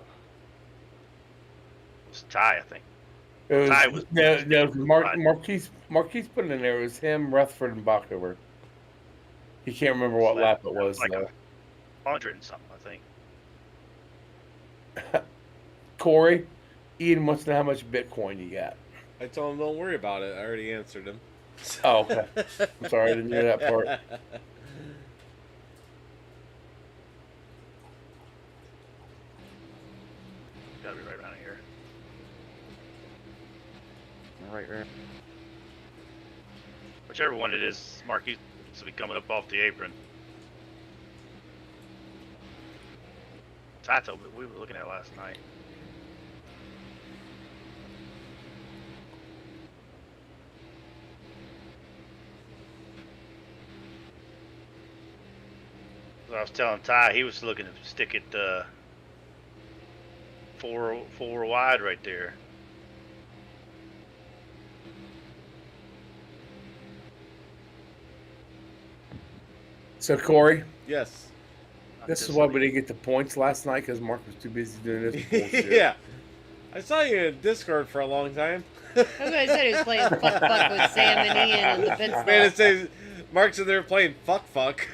was Ty, I think. It was, Ty was- no, Right. Marquise put it in there. It was him, Rutherford, and Bockover. He can't remember what lap it was, Like though. 100 and something, I think. Corey, Ian wants to know how much Bitcoin you got. I told him don't worry about it. I already answered him. Oh, okay. I'm sorry, I didn't hear that part. Gotta be right around here. Right. Whichever one it is, Marquis will be coming up off the apron. Tato, but we were looking at it last night. So I was telling Ty he was looking to stick it four wide right there. So, Corey, Yes. this is why we didn't get the points last night because Mark was too busy doing this bullshit. Yeah. I saw you in Discord for a long time. That's what I said. He was playing fuck with Sam and Ian in the pit stop. Man, it says Mark's in there playing fuck.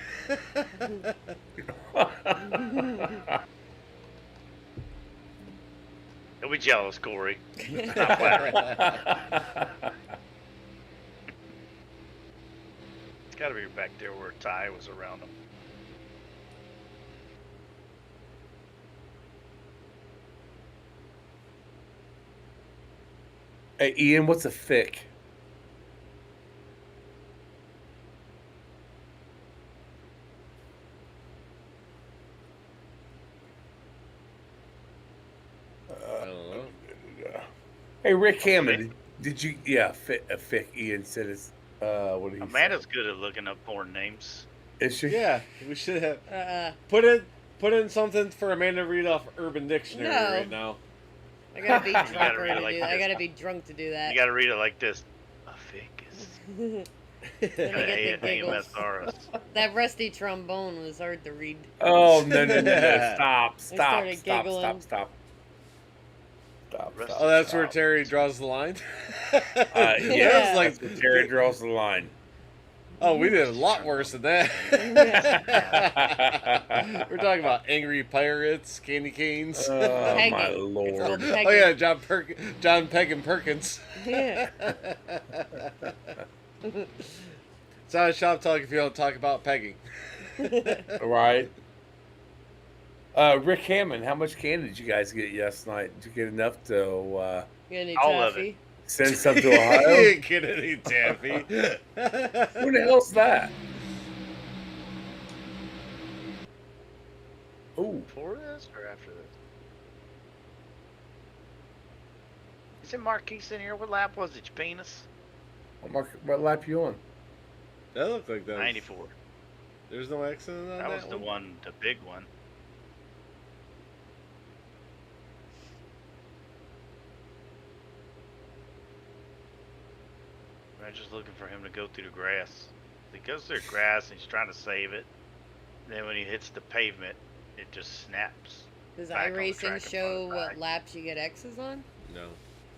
Don't be jealous, Corey. It's got to be back there where Ty was around him. Hey, Ian, what's a fic? I don't know. Hey, Rick Hammond, did you? Yeah, a fic. Ian said it's. What did he Amanda's good at looking up porn names. say? Is she? Yeah, we should have put in something for Amanda to read off Urban Dictionary No. right now. I gotta be drunk gotta read to it like do that. I this. gotta be drunk to do that. You got to read it like this. A ficus. Then I get the giggles. AMSRS. That rusty trombone was hard to read. Oh no! Stop! started Stop! giggling. Stop! Oh, that's where Terry draws the line. Yeah, That's like that's where Terry draws the line. Oh, we did a lot worse than that. We're talking about angry pirates, candy canes. Oh my Pegging. It's called lord! Oh pegging. yeah, John Peg and Perkins. Yeah. It's not a shop talk if you don't talk about pegging. Right. Rick Hammond, how much candy did you guys get last night? Did you get enough to Get any All of taffy? send some to Ohio? Get any taffy? Who the hell's that? Ooh. Before this or after this? Isn't Marquise in here? What lap was it, you penis? What lap you on? That looked like that. 94. There's no accident on that. That was the one, the big one. I'm just looking for him to go through the grass. He goes through the grass and he's trying to save it. Then when he hits the pavement, it just snaps. Does back on the iRacing track in show front of the what back. laps you get X's on? No.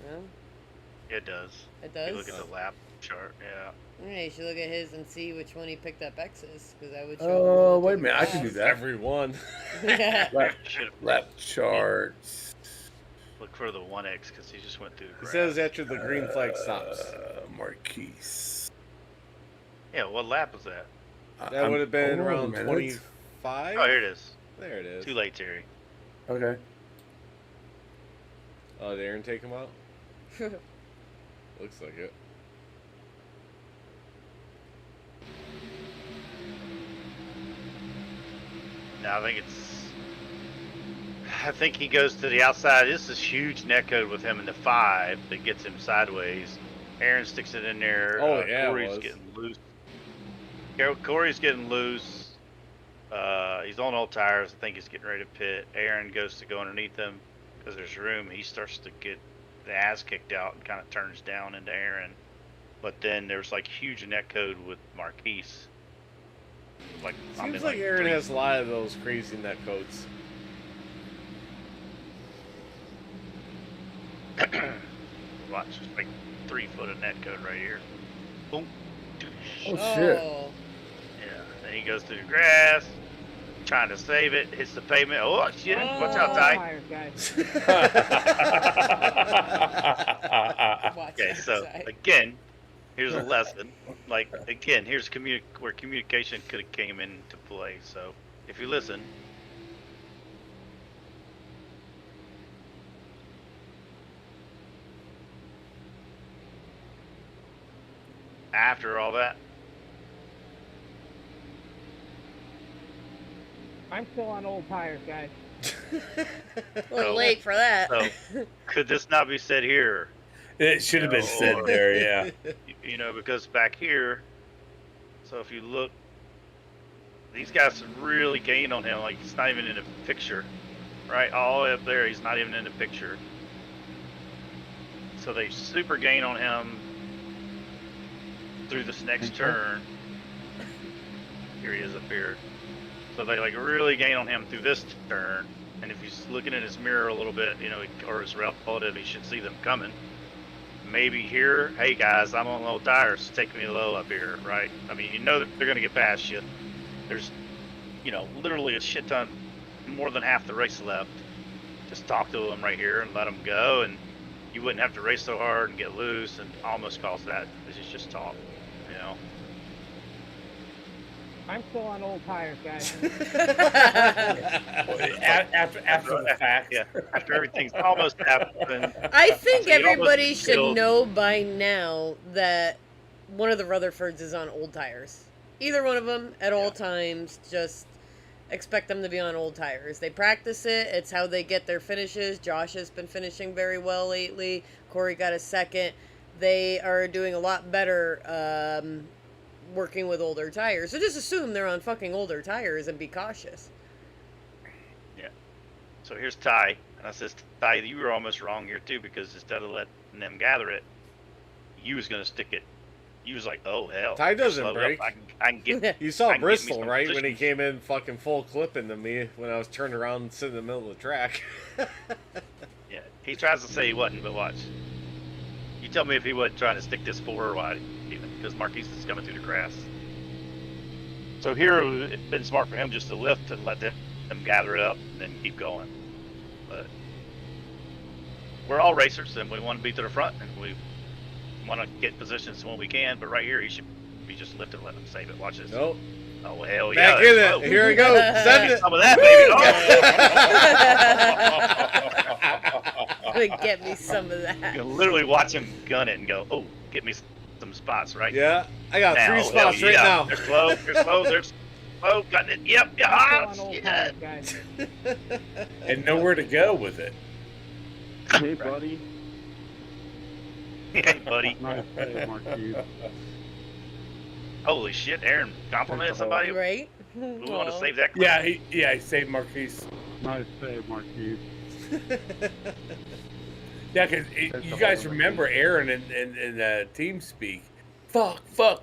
No? It does. It If you does? look at the lap chart, yeah. Yeah, you should look at his and see which one he picked up X's, because I would show Oh, him wait a minute. I can do that. Every one. Lap charts. Look for the 1X because he just went through the It grass. says after the green flag stops. Marquise. Yeah, what lap was that? That would have been hold on a around minute. 25. Oh, here it is. There it is. Too late, Terry. Okay. Oh, did Aaron take him out? Looks like it. No, I think he goes to the outside. This is huge net code with him in the 5 that gets him sideways. Aaron sticks it in there. Oh, yeah, it Corey's was. getting loose. Corey's getting loose. He's on old tires. I think he's getting ready to pit. Aaron goes to go underneath him because there's room. He starts to get the ass kicked out and kind of turns down into Aaron. But then there's like huge net code with Marquise. Like, Seems like Aaron has a lot of those crazy net codes. Watch, just like 3 foot of net code right here. Boom. Oh, shit. Yeah. Then he goes through the grass, trying to save it, hits the pavement. Oh shit! Watch out, Ty. Okay, so again, here's a lesson. Like again, here's where communication could have came into play. So if you listen. After all that, I'm still on old tires, guys. A little late for that. So could this not be said here? It should have been said there, yeah. You know, because back here, so if you look, these guys really gain on him. Like he's not even in the picture, right? All the way up there, he's not even in the picture. So they super gain on him through this next turn. Here he is up here. So they like really gain on him through this turn. And if he's looking in his mirror a little bit, you know, or his relative, he should see them coming. Maybe here, hey guys, I'm on low tires, take me low up here, right? I mean, you know that they're gonna get past you. There's, you know, literally a shit ton, more than half the race left. Just talk to them right here and let them go, and you wouldn't have to race so hard and get loose and almost cause that. This is just talk, you know. I'm still on old tires, guys. after the fact. Yeah, after everything's almost happened. I think So you'd almost everybody be should killed. know by now that one of the Rutherfords is on old tires. Either one of them at all times, just expect them to be on old tires. They practice it. It's how they get their finishes. Josh has been finishing very well lately. Corey got a second. They are doing a lot better working with older tires. So just assume they're on fucking older tires and be cautious. Yeah. So here's Ty, and I says, Ty, you were almost wrong here too, because instead of letting them gather it, you was gonna stick it. You was like, oh hell. Ty doesn't slow break. up. I can get. You saw I can get me Bristol, some right? When he position. came in fucking full clip into me when I was turning around and sitting in the middle of the track. Yeah. He tries to say he wasn't, but watch. You tell me if he wasn't trying to stick this forward wide, even because Marquise is coming through the grass. So here, it'd been smart for him just to lift and let them gather it up and then keep going. But we're all racers, and we want to be to the front, and we want to get positions when we can. But right here, he should be just lifting, let him save it. Watch this. Nope. Oh, hell yeah. Back in it. Oh, Here we go. Send it. some of that, baby. Get me some of that. You can literally watch him gun it and go, oh, get me some spots right Yeah, I got now. 3 spots Hell right yeah. now. They're slow. They're slow. They're slow. Got it. Yep. Yeah. I'm Ah, still on old shit. tires, guys. And nowhere to go with it. Hey, buddy. Hey, buddy. Nice play, Marquise. Holy shit, Aaron complimented somebody. Right? We want to save that. clip. Yeah, he saved Marquise. Nice play, Marquise. Yeah, because you guys remember Aaron in team speak, fuck,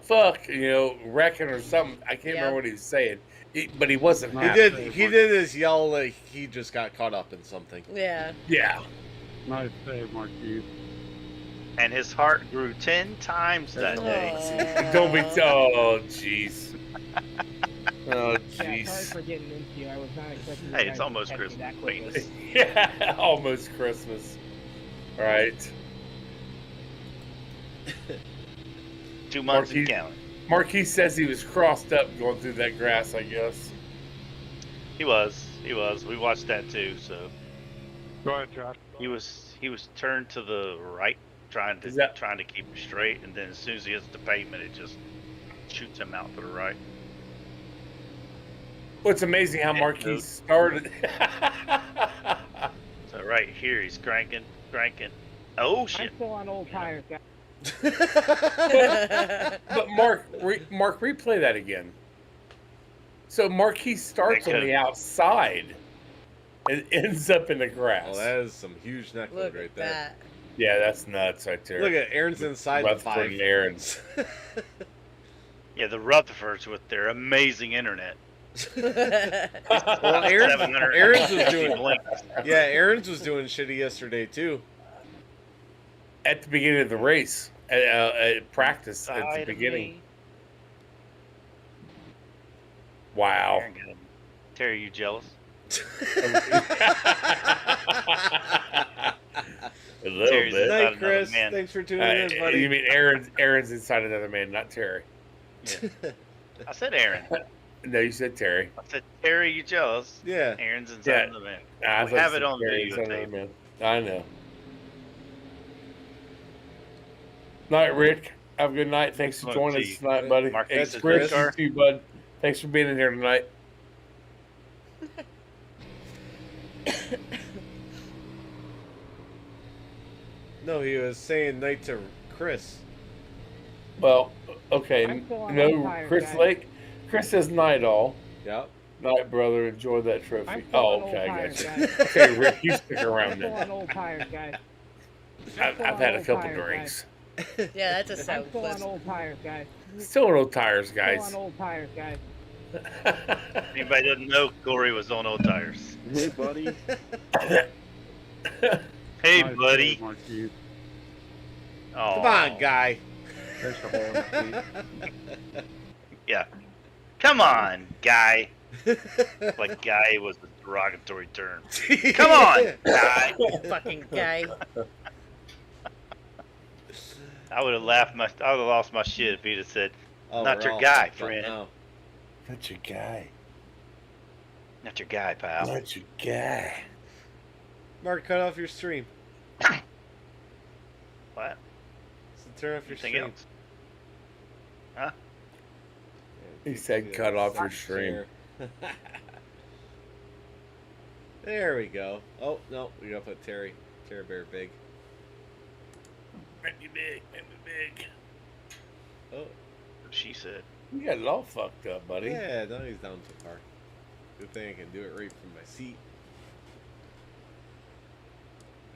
wrecking or something. I can't remember what he was saying, but he wasn't. He happy. did his yell like he just got caught up in something. Yeah. Yeah. Nice play, Marquise. And his heart grew 10 times that day. Don't be. Oh, jeez. Oh, Yeah, sorry jeez. for getting into you. I was not expecting you Hey, guys it's to almost catch me Christmas. that quickly. Yeah, almost Christmas. All right. 2 months and counting. Marquise says he was crossed up going through that grass, I guess. He was. We watched that too. So Go ahead, Josh. he was turned to the right, trying to keep him straight, and then as soon as he hits the pavement, it just shoots him out to the right. Well, it's amazing how Marquise started. So right here, he's cranking. Oh shit! I'm still on old tires, guys. But Mark, replay that again. So Marquise starts on the outside and ends up in the grass. Oh, that is some huge neck load right there. That. Yeah, that's nuts right there. Look at Aaron's inside the 5. Rutherford and Aaron's. Yeah, the Rutherfords with their amazing internet. Well, Aaron's was doing. Yeah, Aaron's was doing shitty yesterday too. At the beginning of the race, at practice, at the beginning. Wow. Terry, you jealous? A little bit. Good night, Chris. Thanks for tuning in, buddy. You mean Aaron's inside another man, not Terry. Yeah. I said Aaron. No, you said Terry. I said Terry, you jealous? Yeah. Aaron's inside the man. I We thought have you it said on Terry video inside tape. another man. I know. Night, Rick. Have a good night. Thanks for joining us tonight, buddy. Marquez Hey, is Chris, Chris. you too, bud. Thanks for being in here tonight. No, he was saying night to Chris. Well, okay. I'm still on No, old tires, Chris guys. Lake. Chris says night all. Yep. Night, brother. Enjoy that trophy. I'm still Oh, on old okay. I tires, got you. guys. Okay, Rick, you stick I'm around still then. on old tires, guys. I've had a couple drinks. Yeah, that's a I'm sound still clip. on old tires, guys. Still on old tires, Still guys. on old tires, guys. Anybody doesn't know, Corey was on old tires. Hey, buddy. Hey, Nice buddy. play, Marquise. Oh. Come on, guy. Thanks for holding the seat. Yeah. Come on, guy. Like guy was a derogatory term. Come on, guy. Fucking guy. I would have lost my shit if he'd have said, Oh, "Not we're your all guy, fucked up friend. now. Not your guy. Not your guy, pal." Not your guy. Mark, cut off your stream. What? So turn off your Anything stream. else? Huh? He said cut off your stream. There we go. Oh, no, we gotta put Terry Bear big. Make me big. Make me big. Oh, She said. You got it all fucked up, buddy. yeah, no, he's down too far. Good thing I can do it right from my seat.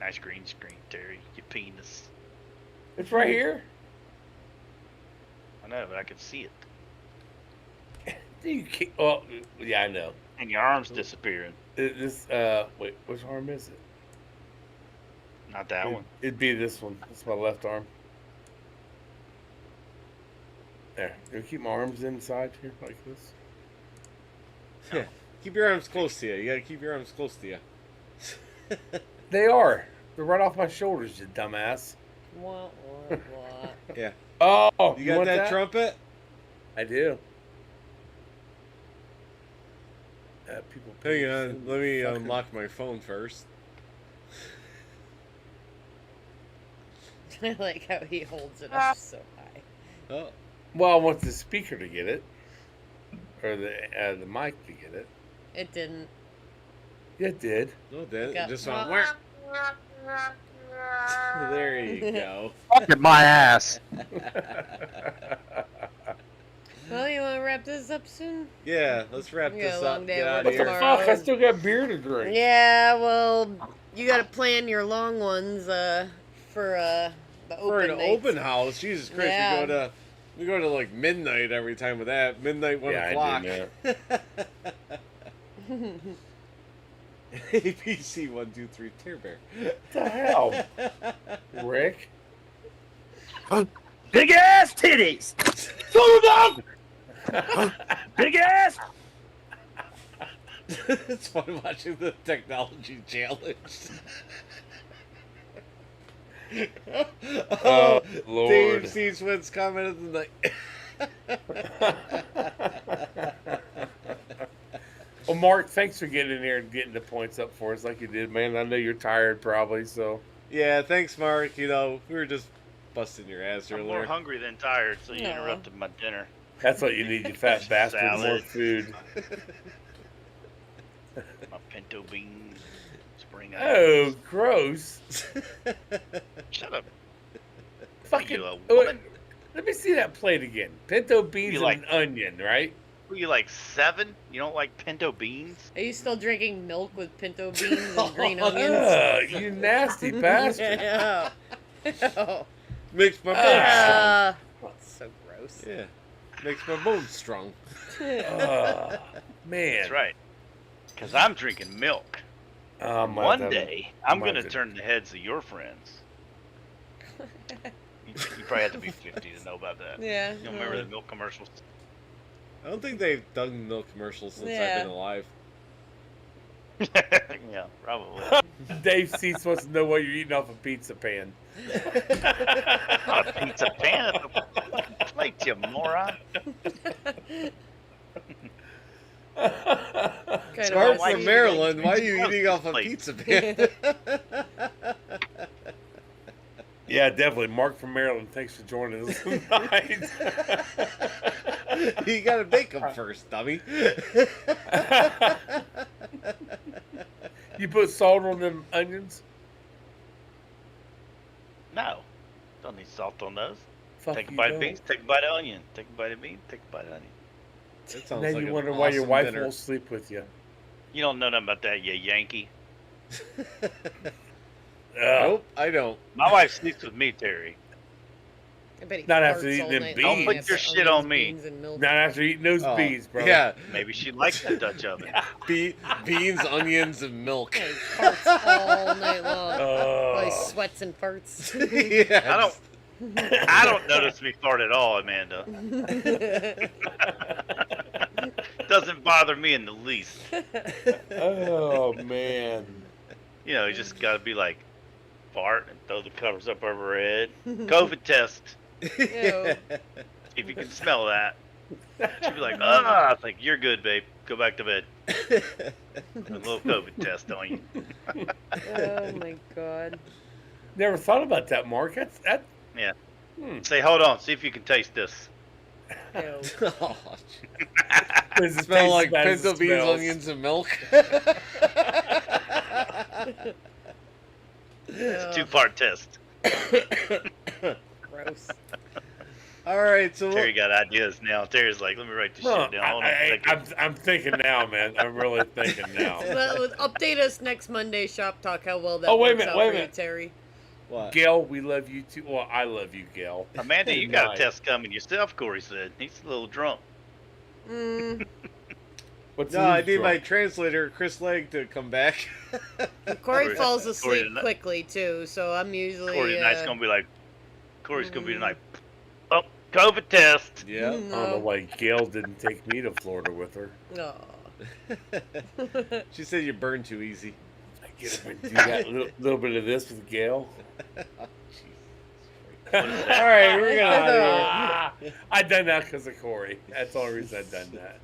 Nice green screen, Terry. You penis. It's right here. I know, but I can see it. You can't, well, yeah, I know. And your arm's disappearing. This, wait, which arm is it? Not that one. It'd be this one. It's my left arm. There. You keep my arms inside here like this. Yeah. Keep your arms close to you. You gotta keep your arms close to you. They are. They're right off my shoulders, you dumbass. Wah, wah, wah. Yeah. Oh, You got want that trumpet? I do. People. Hang on, let me unlock my phone first. I like how he holds it up so high. Oh. Well, I want the speaker to get it, or the mic to get it. It didn't. Yeah, it did. No, it didn't. Got- It just went. There you go. Fuck my ass. Well, you want to wrap this up soon? Yeah, let's wrap We got this a long up. day Get at out work of here. tomorrow. Fuck, I still got beer to drink. Yeah, well, you got to plan your long ones for the open For an nights. open house, Jesus Christ, Yeah. we go to like midnight every time with that. Midnight, 1 o'clock. ABC 1, 2, 3, Tear Bear. What the hell, Rick? Big ass titties. Big ass. It's fun watching the technology challenge. Oh, Lord. Dave C. Swins commented tonight. Well, Mark, thanks for getting in here and getting the points up for us like you did, man. I know you're tired probably, so. Yeah, thanks, Mark. You know, we were just busting your ass I'm earlier. more hungry than tired, so you interrupted my dinner. That's what you need, you fat bastard. More Salad. food. My pinto beans, spring Oh, onions. gross. Shut up. Fucking. You a woman? Let me see that plate again. Pinto beans You and like- an onion, right? Were you like 7? You don't like pinto beans? Are you still drinking milk with pinto beans and green onions? Ugh, you nasty bastard. Yeah. Ew. Makes my bones That's so gross. strong. Yeah, makes my bones strong. Man. That's right. Because I'm drinking milk. One day, I'm going to turn the heads of your friends. You probably have to be 50 to know about that. Yeah. You don't remember the milk commercials? I don't think they've done milk commercials since Yeah. I've been alive. Yeah, probably. Dave Seats wants to know what you're eating off a pizza pan. Not a pizza pan at the plate, you moron. Scarf from Maryland, why are you eating off a pizza pan? Yeah, definitely. Mark from Maryland, thanks for joining us tonight. You gotta bake them first, dummy. You put salt on them onions? No. Don't need salt on those. Fuck Take a you bite of don't. beans, take a bite of onion. Take a bite of beans, take a bite of onion. That And sounds then like you an wonder why your awesome wife dinner. won't sleep with you. You don't know nothing about that, you Yankee. Nope, I don't. My wife sleeps with me, Terry. I bet he Not after farts eating all them night beans. long Don't put after your shit onions, on me. beans, and milk. Not after eating those Oh, beans, bro. Yeah, Maybe she likes the Dutch oven. beans, onions, and milk. He farts all night long. While he Oh. sweats and farts. Yeah, I don't notice me fart at all, Amanda. Doesn't bother me in the least. Oh, man. You know, you just gotta be like, fart and throw the covers up over her head. COVID test. Ew. See if you can smell that. She'd be like, I think you're good, babe. Go back to bed. A little COVID test on you. Oh my god. Never thought about that, Mark. That. Yeah. Say, hold on. See if you can taste this. Ew. Oh, Does it smell taste like as bad as pinto it beans, smells? onions, and milk. Ew. 2-part test. Gross. All right, so Terry got ideas now. Terry's like, let me write this Huh, shit down. Hold on. Take it. I'm thinking now, man. I'm really thinking now. Well, update us next Monday, Shop Talk, how well that Oh, wait a works minute, out wait a for you, minute. Terry. what? Gail, we love you too. Well, I love you, Gail. Amanda, you Good got a night. test coming yourself, Corey said. He's a little drunk. Mm. What's No, I his need my drunk? translator, Chris Legg, to come back. Corey Corey- falls Corey asleep tonight- quickly too, so I'm usually. Corey tonight's gonna be like, Corey's gonna be tonight. Oh, COVID test. Yeah. I don't know why Gail didn't take me to Florida with her. Aw. She said you burn too easy. I get up and do that little bit of this with Gail. All right, we're gonna. I done that because of Corey. That's the only reason I done that.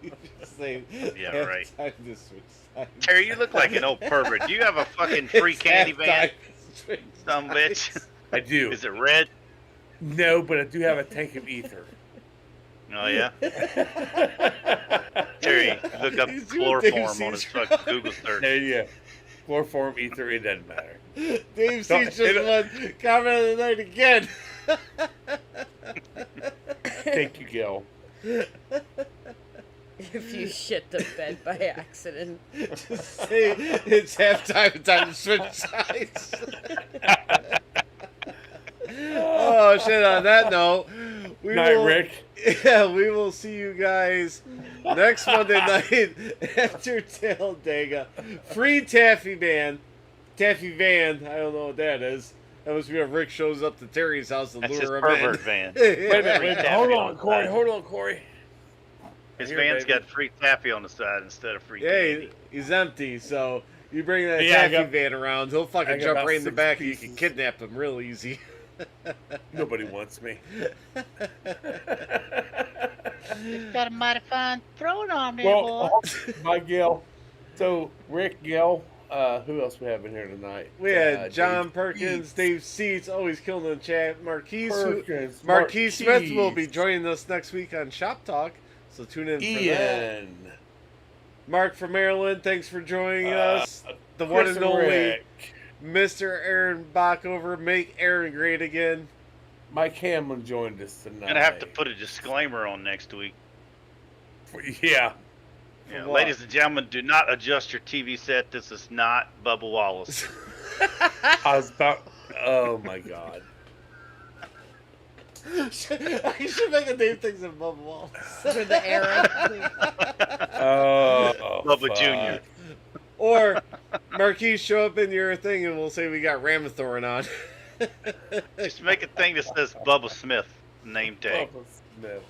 We just say, Yeah, right. Time to switch sides. Terry, you look like an old pervert. Do you have a fucking free It's candy halftime van? to switch Some bitch. I do. Is it red? No, but I do have a tank of ether. Oh yeah. Terry, look up chloroform on his fucking Google search. There you go. Chloroform, ether, it doesn't matter. Dave sees just one comment of the night again. Thank you, Gil. If you shit the bed by accident. Just say it's halftime, time to switch sides. Oh shit! On that note, Night, Rick. Yeah, we will see you guys next Monday night after Talladega. Free Taffy Van. I don't know what that is. That must be when Rick shows up to Terry's house to That's his lure him pervert in. van. Wait a minute. Hold on, Corey. Hold on, Corey. His Here, van's baby. got free taffy on the side instead of free Yeah, candy. he's empty, so you bring that Yeah, I taffy got- van around, he'll I fucking got jump about right in the 6 back and you pieces. can kidnap him real easy. Nobody wants me. You've got a mighty fine throwing on there, boy. Well, my Gil. So, Rick, Gil, who else we have in here tonight? We had John Dave Perkins, Dave Seats, always killing the chat. Marquise Perkins, Smith will be joining us next week on Shop Talk, so tune in for that. Ian. Mark from Maryland, thanks for joining us. The one Chris and only Rick. Mr. Aaron Backover, make Aaron great again. Mike Hamlin joined us tonight. Gonna have to put a disclaimer on next week. Yeah. Yeah, what? ladies and gentlemen, do not adjust your TV set. This is not Bubba Wallace. I was about. Oh my God. I should make a name things of Bubba Wallace. For the era. Oh, Bubba fuck. Jr. Or Marquise, show up in your thing and we'll say we got Ramathorn on. Just make a thing that says Bubba Smith name tag. Bubba Smith.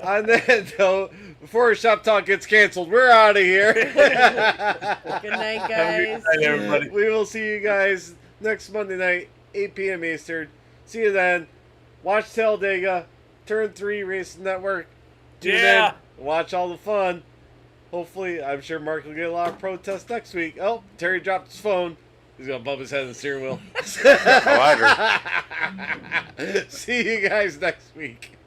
On that note, before Shop Talk gets canceled, we're out of here. Good night, Have a guys. good night, everybody. We will see you guys next Monday night, 8 p.m. Eastern. See you then. Watch Talladega, Turn 3 Racing Network. Tune Yeah. in, watch all the fun. Hopefully, I'm sure Mark will get a lot of protests next week. Oh, Terry dropped his phone. He's going to bump his head in the steering wheel. See you guys next week.